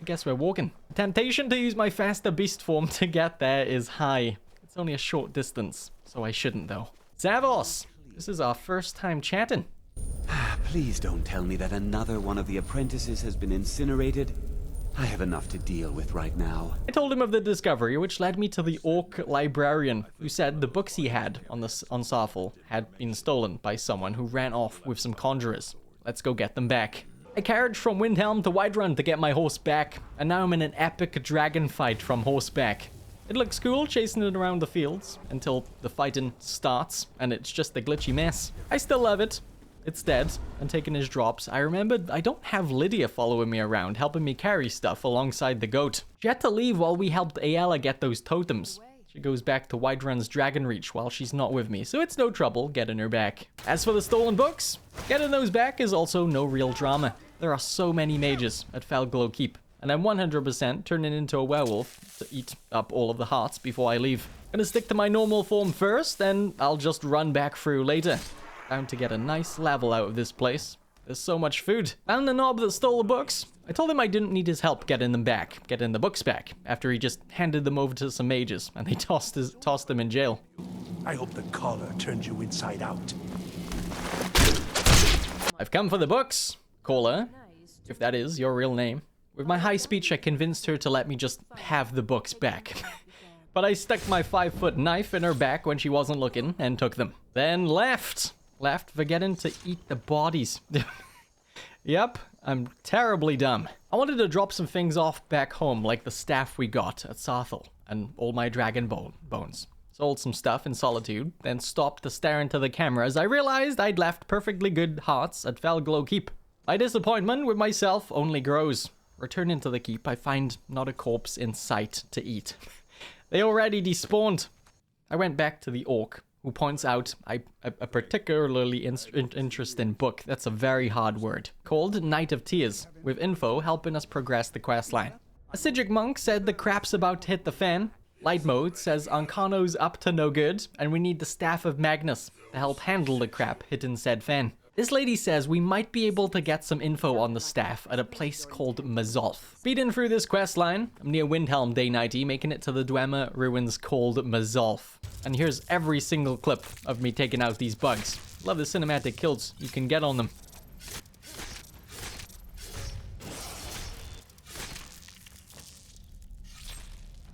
I guess we're walking. The temptation to use my faster beast form to get there is high. It's only a short distance, so I shouldn't though. Zavos! This is our first time chatting. Please don't tell me that another one of the apprentices has been incinerated. I have enough to deal with right now. I told him of the discovery, which led me to the orc librarian, who said the books he had on Sarthal had been stolen by someone who ran off with some conjurers. Let's go get them back. I carried from Windhelm to Whiterun to get my horse back, and now I'm in an epic dragon fight from horseback. It looks cool chasing it around the fields until the fighting starts, and it's just a glitchy mess. I still love it. It's dead and taking his drops. I remembered I don't have Lydia following me around, helping me carry stuff alongside the goat. She had to leave while we helped Ayala get those totems. She goes back to Whiterun's Dragon Reach while she's not with me, so it's no trouble getting her back. As for the stolen books, getting those back is also no real drama. There are so many mages at Felglow Keep, and I'm 100% turning into a werewolf to eat up all of the hearts before I leave. Gonna stick to my normal form first, then I'll just run back through later. Bound to get a nice level out of this place. There's so much food. Found the knob that stole the books. I told him I didn't need his help getting the books back, after he just handed them over to some mages, and they tossed him in jail. I hope the collar turned you inside out. I've come for the books, caller, if that is your real name. With my high speech, I convinced her to let me just have the books back. But I stuck my 5-foot knife in her back when she wasn't looking and took them. Then left, forgetting to eat the bodies. Yep, I'm terribly dumb. I wanted to drop some things off back home, like the staff we got at Sarthal and all my dragon bones. Sold some stuff in solitude, then stopped to stare into the camera as I realized I'd left perfectly good hearts at Felglow Keep. My disappointment with myself only grows. Returning to the keep, I find not a corpse in sight to eat. They already despawned. I went back to the orc, who points out a particularly interesting book, that's a very hard word, called Night of Tears, with info helping us progress the questline. A Sigic monk said the crap's about to hit the fan. Light mode says Ancano's up to no good, and we need the Staff of Magnus to help handle the crap hitting said fan. This lady says we might be able to get some info on the staff at a place called Mazolf. Speeding through this quest line, I'm near Windhelm day 90, making it to the Dwemer ruins called Mazolf. And here's every single clip of me taking out these bugs. Love the cinematic kills you can get on them.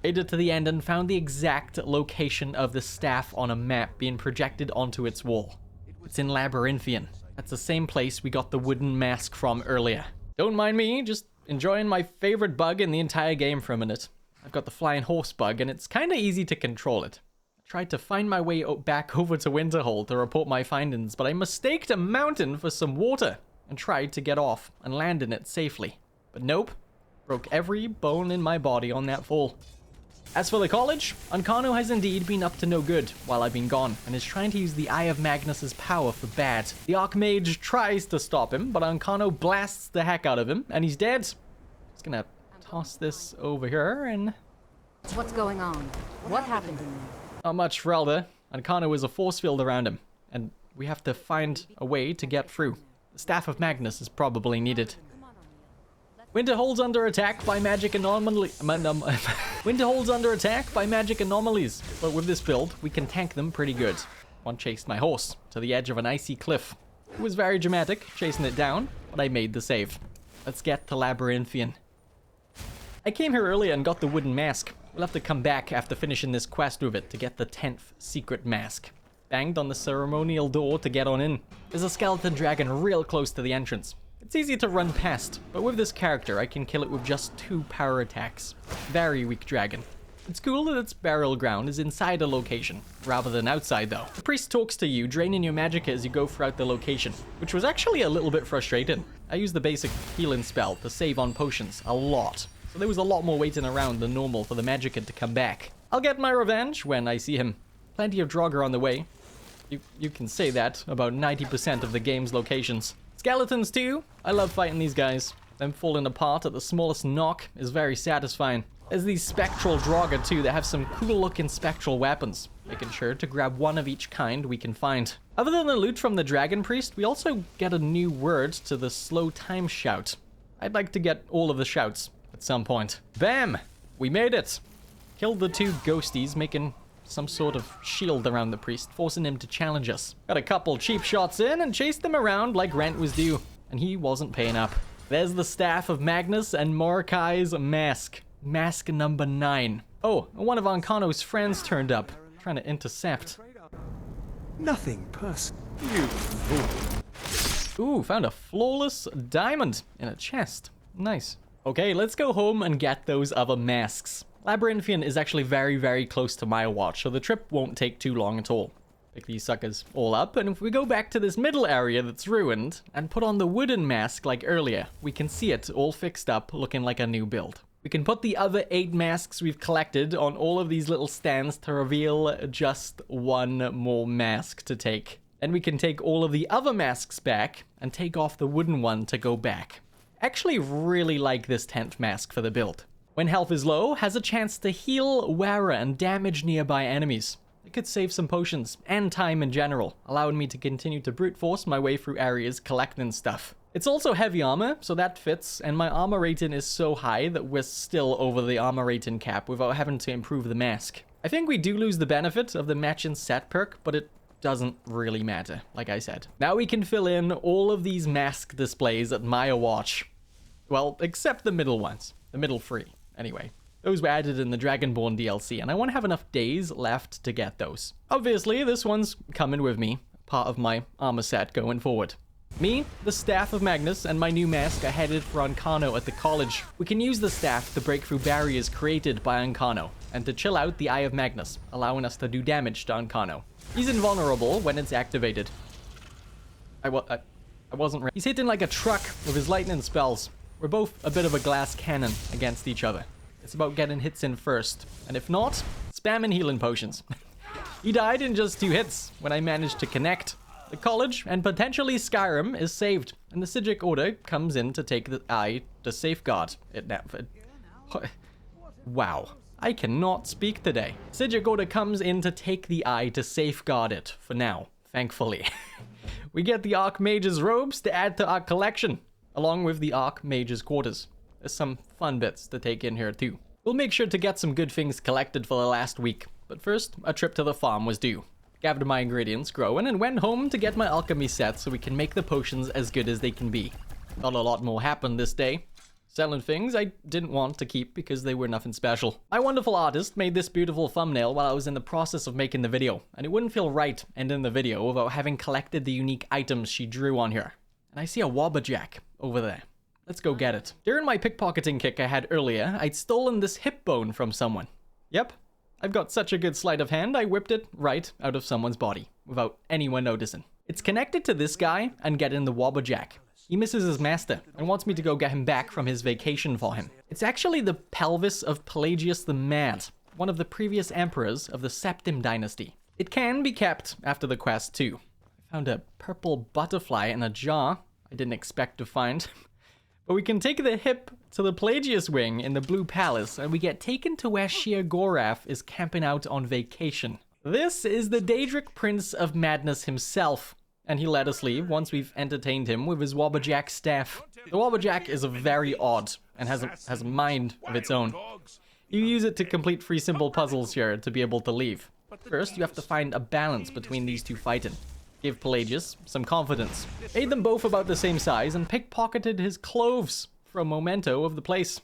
Made it to the end and found the exact location of the staff on a map being projected onto its wall. It's in Labyrinthian. That's the same place we got the wooden mask from earlier. Don't mind me, just enjoying my favorite bug in the entire game for a minute. I've got the flying horse bug, and it's kinda easy to control it. I tried to find my way back over to Winterhold to report my findings, but I mistaked a mountain for some water, and tried to get off and land in it safely. But nope, broke every bone in my body on that fall. As for the college, Ancano has indeed been up to no good while I've been gone, and is trying to use the Eye of Magnus's power for bad. The Archmage tries to stop him, but Ancano blasts the heck out of him, and he's dead. Just gonna toss this over here, and... What's going on? What happened in there? Not much for Elder. Ancano is a force field around him, and we have to find a way to get through. The Staff of Magnus is probably needed. Winterhold's under attack by magic anomalies. Winterhold's under attack by magic anomalies, but with this build, we can tank them pretty good. One chased my horse to the edge of an icy cliff. It was very dramatic, chasing it down, but I made the save. Let's get to Labyrinthian. I came here earlier and got the wooden mask. We'll have to come back after finishing this quest with it to get the 10th secret mask. Banged on the ceremonial door to get on in. There's a skeleton dragon real close to the entrance. It's easy to run past, but with this character I can kill it with just 2 power attacks. Very weak dragon. It's cool that its burial ground is inside a location, rather than outside though. The priest talks to you, draining your magicka as you go throughout the location, which was actually a little bit frustrating. I used the basic healing spell to save on potions a lot, so there was a lot more waiting around than normal for the magicka to come back. I'll get my revenge when I see him. Plenty of Draugr on the way. You can say that about 90% of the game's locations. Skeletons too. I love fighting these guys. Them falling apart at the smallest knock is very satisfying. There's these spectral Draugr too that have some cool looking spectral weapons. Making sure to grab one of each kind we can find. Other than the loot from the Dragon Priest, we also get a new word to the slow time shout. I'd like to get all of the shouts at some point. Bam! We made it! Killed the 2 ghosties, making some sort of shield around the priest, forcing him to challenge us. Got a couple cheap shots in and chased him around like rent was due, and he wasn't paying up. There's the Staff of Magnus and Mordecai's mask. Mask number 9. Oh, one of Ancano's friends turned up, trying to intercept. Nothing personal. You fool. Ooh, found a flawless diamond in a chest. Nice. Okay, let's go home and get those other masks. Labyrinthian is actually very, very close to my watch, so the trip won't take too long at all. Pick these suckers all up, and if we go back to this middle area that's ruined and put on the wooden mask like earlier, we can see it all fixed up, looking like a new build. We can put the other 8 masks we've collected on all of these little stands to reveal just one more mask to take. And we can take all of the other masks back and take off the wooden one to go back. Actually really like this 10th mask for the build. When health is low, has a chance to heal, wearer, and damage nearby enemies. It could save some potions, and time in general, allowing me to continue to brute force my way through areas collecting stuff. It's also heavy armor, so that fits, and my armor rating is so high that we're still over the armor rating cap without having to improve the mask. I think we do lose the benefit of the matching set perk, but it doesn't really matter, like I said. Now we can fill in all of these mask displays at my watch. Well, except the middle ones. The middle 3. Anyway, those were added in the Dragonborn DLC, and I want to have enough days left to get those. Obviously, this one's coming with me, part of my armor set going forward. Me, the Staff of Magnus, and my new mask are headed for Ancano at the college. We can use the staff to break through barriers created by Ancano, and to chill out the Eye of Magnus, allowing us to do damage to Ancano. He's invulnerable when it's activated. I wasn't ready. He's hitting like a truck with his lightning spells. We're both a bit of a glass cannon against each other. It's about getting hits in first, and if not, spamming healing potions. He died in just 2 hits when I managed to connect. The college, and potentially Skyrim, is saved, and the Sigic Order comes in to take the eye to safeguard it now. Wow, I cannot speak today. Sigic Order comes in to take the eye to safeguard it, for now, thankfully. We get the Archmage's robes to add to our collection, along with the Archmage's quarters. There's some fun bits to take in here too. We'll make sure to get some good things collected for the last week, but first, a trip to the farm was due. Gathered my ingredients growing and went home to get my alchemy set so we can make the potions as good as they can be. Not a lot more happened this day. Selling things I didn't want to keep because they were nothing special. My wonderful artist made this beautiful thumbnail while I was in the process of making the video, and it wouldn't feel right ending the video without having collected the unique items she drew on here. And I see a wobberjack over there. Let's go get it. During my pickpocketing kick I had earlier, I'd stolen this hip bone from someone. Yep, I've got such a good sleight of hand, I whipped it right out of someone's body, without anyone noticing. It's connected to this guy and getting the wobberjack. He misses his master and wants me to go get him back from his vacation for him. It's actually the pelvis of Pelagius the Mad, one of the previous emperors of the Septim dynasty. It can be kept after the quest too. I found a purple butterfly in a jar I didn't expect to find. But we can take the hip to the Pelagius wing in the Blue Palace, and we get taken to where Sheogorath is camping out on vacation. This is the Daedric Prince of Madness himself, and he let us leave once we've entertained him with his Wobberjack staff. The Wobberjack is very odd and has a mind of its own. You use it to complete 3 simple puzzles here to be able to leave. First, you have to find a balance between these 2 fighting. Give Pelagius some confidence. Made them both about the same size and pickpocketed his clothes for a memento of the place.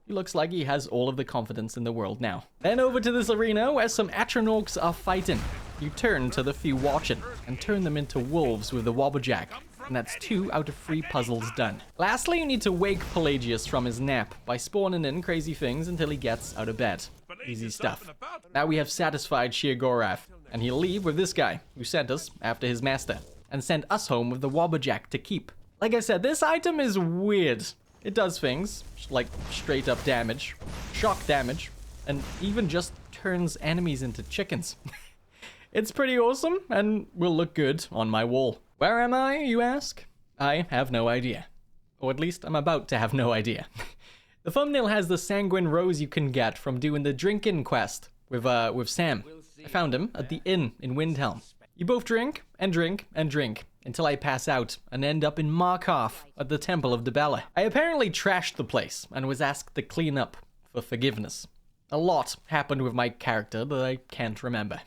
He looks like he has all of the confidence in the world now. Then over to this arena where some Atronorks are fighting. You turn to the few watching and turn them into wolves with the Wobberjack. And that's 2 out of 3 puzzles done. Lastly, you need to wake Pelagius from his nap by spawning in crazy things until he gets out of bed. Easy stuff. Now we have satisfied Sheogorath, and he'll leave with this guy, who sent us after his master, and send us home with the Wobberjack to keep. Like I said, this item is weird. It does things, like straight up damage, shock damage, and even just turns enemies into chickens. It's pretty awesome, and will look good on my wall. Where am I, you ask? I have no idea. Or at least I'm about to have no idea. The thumbnail has the sanguine rose you can get from doing the drinking quest with Sam. I found him at the inn in Windhelm. You both drink and drink and drink until I pass out and end up in Markarth at the Temple of Dibella. I apparently trashed the place and was asked to clean up for forgiveness. A lot happened with my character that I can't remember.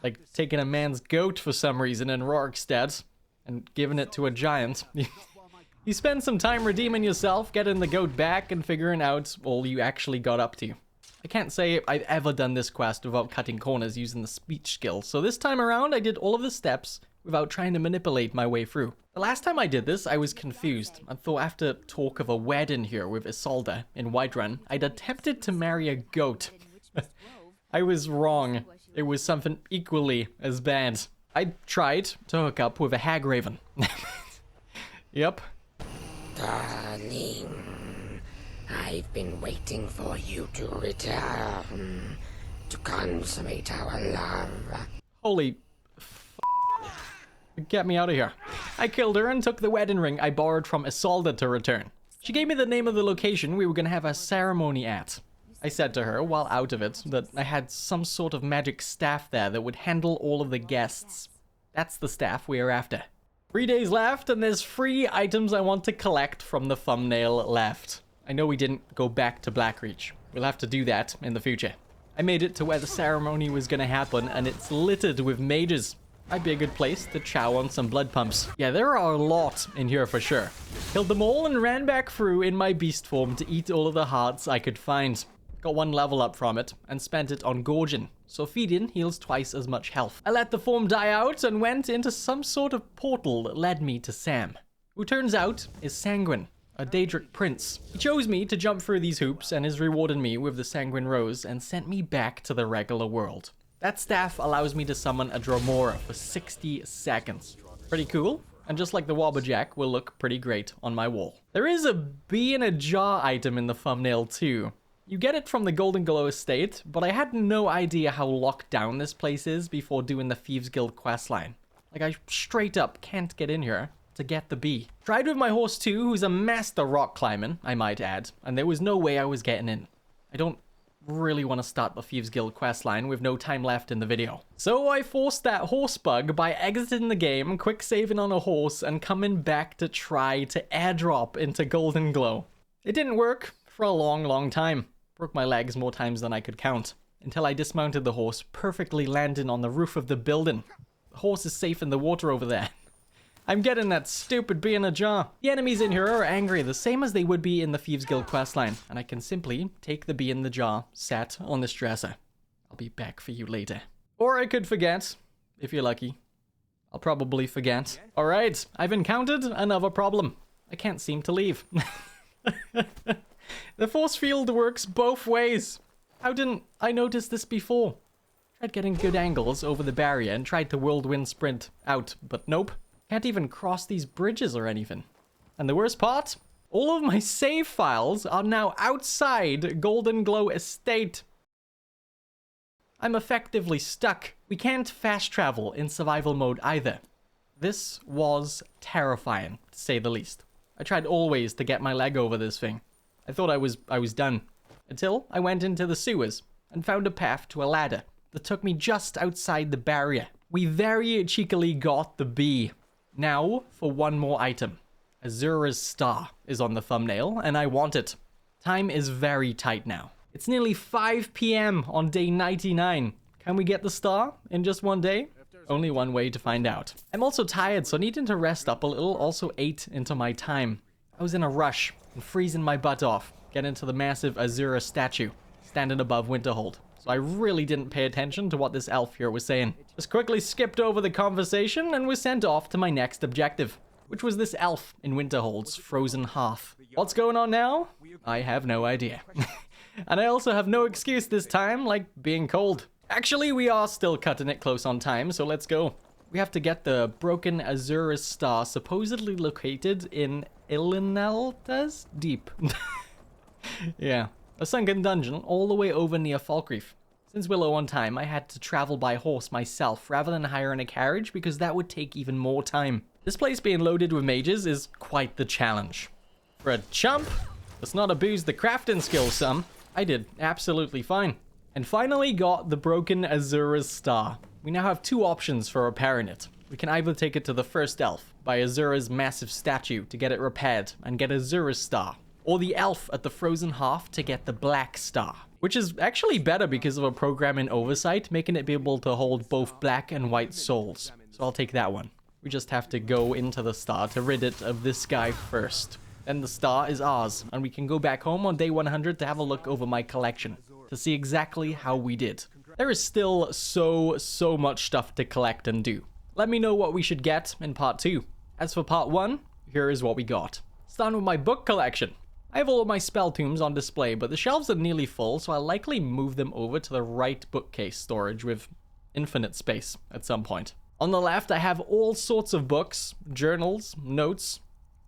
Like taking a man's goat for some reason in Rorikstead and giving it to a giant. You You spend some time redeeming yourself, getting the goat back, and figuring out all you actually got up to. I can't say I've ever done this quest without cutting corners using the speech skill, so this time around I did all of the steps without trying to manipulate my way through. The last time I did this, I was confused. I thought after talk of a wedding here with Isolde in Whiterun, I'd attempted to marry a goat. I was wrong. It was something equally as bad. I tried to hook up with a hag raven. Yep. Darling, I've been waiting for you to return to consummate our love. Holy get me out of here. I killed her and took the wedding ring I borrowed from Isolde to return. She gave me the name of the location we were going to have a ceremony at. I said to her, while out of it, that I had some sort of magic staff there that would handle all of the guests. That's the staff we are after. 3 days left, and there's 3 items I want to collect from the thumbnail left. I know we didn't go back to Blackreach. We'll have to do that in the future. I made it to where the ceremony was going to happen, and it's littered with mages. Might be a good place to chow on some blood pumps. Yeah, there are a lot in here for sure. Killed them all and ran back through in my beast form to eat all of the hearts I could find. Got 1 level up from it and spent it on Gorgon, so feeding heals twice as much health. I let the form die out and went into some sort of portal that led me to Sam, who turns out is Sanguine, a Daedric prince. He chose me to jump through these hoops and is rewarding me with the Sanguine Rose and sent me back to the regular world. That staff allows me to summon a Dromora for 60 seconds. Pretty cool, and just like the Wobberjack, will look pretty great on my wall. There is a bee in a jar item in the thumbnail too. You get it from the Golden Glow estate, but I had no idea how locked down this place is before doing the Thieves Guild questline. Like, I straight up can't get in here to get the bee. Tried with my horse too, who's a master rock climbing, I might add, and there was no way I was getting in. I don't really want to start the Thieves Guild questline with no time left in the video. So I forced that horse bug by exiting the game, quick saving on a horse, and coming back to try to airdrop into Golden Glow. It didn't work for a long time. Broke my legs more times than I could count, until I dismounted the horse, perfectly landing on the roof of the building. The horse is safe in the water over there. I'm getting that stupid bee in a jar. The enemies in here are angry, the same as they would be in the Thieves Guild questline, and I can simply take the bee in the jar, sat on this dresser. I'll be back for you later. Or I could forget, if you're lucky. I'll probably forget. Alright, I've encountered another problem. I can't seem to leave. The force field works both ways. How didn't I notice this before? Tried getting good angles over the barrier and tried to whirlwind sprint out, but nope. Can't even cross these bridges or anything. And the worst part? All of my save files are now outside Golden Glow Estate. I'm effectively stuck. We can't fast travel in survival mode either. This was terrifying, to say the least. I tried always to get my leg over this thing. I thought I was done. Until I went into the sewers and found a path to a ladder that took me just outside the barrier. We very cheekily got the bee. Now for one more item. Azura's Star is on the thumbnail, and I want it. Time is very tight now. It's nearly 5 p.m. on day 99. Can we get the star in just one day? Only one way to find out. I'm also tired, so needing to rest up a little also ate into my time. I was in a rush and freezing my butt off, getting to the massive Azura statue, standing above Winterhold. So I really didn't pay attention to what this elf here was saying. Just quickly skipped over the conversation and was sent off to my next objective, which was this elf in Winterhold's frozen hearth. What's going on now? I have no idea. And I also have no excuse this time, like being cold. Actually, we are still cutting it close on time, so let's go. We have to get the broken Azura's Star, supposedly located in Ilinalta's Deep. Yeah, a sunken dungeon all the way over near Falkreath. Since we're low on time, I had to travel by horse myself rather than hiring a carriage because that would take even more time. This place being loaded with mages is quite the challenge. For a chump that's not abused the crafting skill some, I did absolutely fine. And finally got the broken Azura's Star. We now have 2 options for repairing it. We can either take it to the first elf by Azura's massive statue to get it repaired and get Azura's Star, or the elf at the frozen hearth to get the black star, which is actually better because of a programming oversight, making it be able to hold both black and white souls. So I'll take that one. We just have to go into the star to rid it of this guy first. Then the star is ours, and we can go back home on day 100 to have a look over my collection, to see exactly how we did. There is still so much stuff to collect and do. Let me know what we should get in part 2. As for part 1, here is what we got. Starting with my book collection. I have all of my spell tombs on display, but the shelves are nearly full, so I'll likely move them over to the right bookcase storage with infinite space at some point. On the left, I have all sorts of books, journals, notes,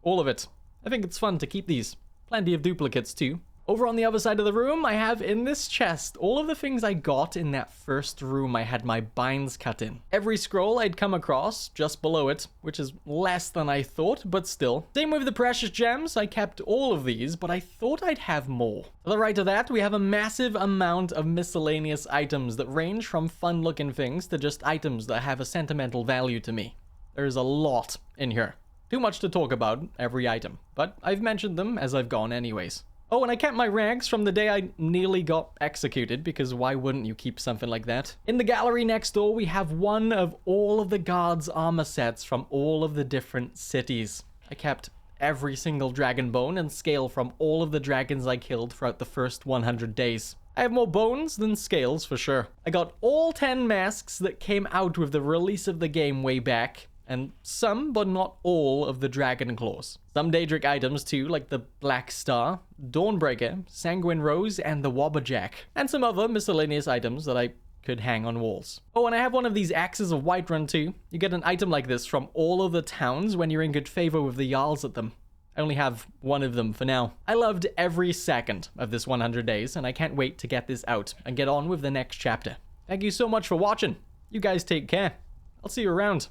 all of it. I think it's fun to keep these. Plenty of duplicates too. Over on the other side of the room, I have in this chest all of the things I got in that first room I had my binds cut in. Every scroll I'd come across just below it, which is less than I thought, but still. Same with the precious gems, I kept all of these, but I thought I'd have more. To the right of that, we have a massive amount of miscellaneous items that range from fun looking things to just items that have a sentimental value to me. There's a lot in here. Too much to talk about every item, but I've mentioned them as I've gone anyways. Oh, and I kept my rags from the day I nearly got executed, because why wouldn't you keep something like that? In the gallery next door, we have one of all of the guards' armor sets from all of the different cities. I kept every single dragon bone and scale from all of the dragons I killed throughout the first 100 days. I have more bones than scales for sure. I got all 10 masks that came out with the release of the game way back, and some, but not all, of the dragon claws. Some Daedric items too, like the Black Star, Dawnbreaker, Sanguine Rose, and the Wobberjack. And some other miscellaneous items that I could hang on walls. Oh, and I have one of these Axes of Whiterun too. You get an item like this from all of the towns when you're in good favor with the Jarls at them. I only have one of them for now. I loved every second of this 100 days, and I can't wait to get this out and get on with the next chapter. Thank you so much for watching. You guys take care. I'll see you around.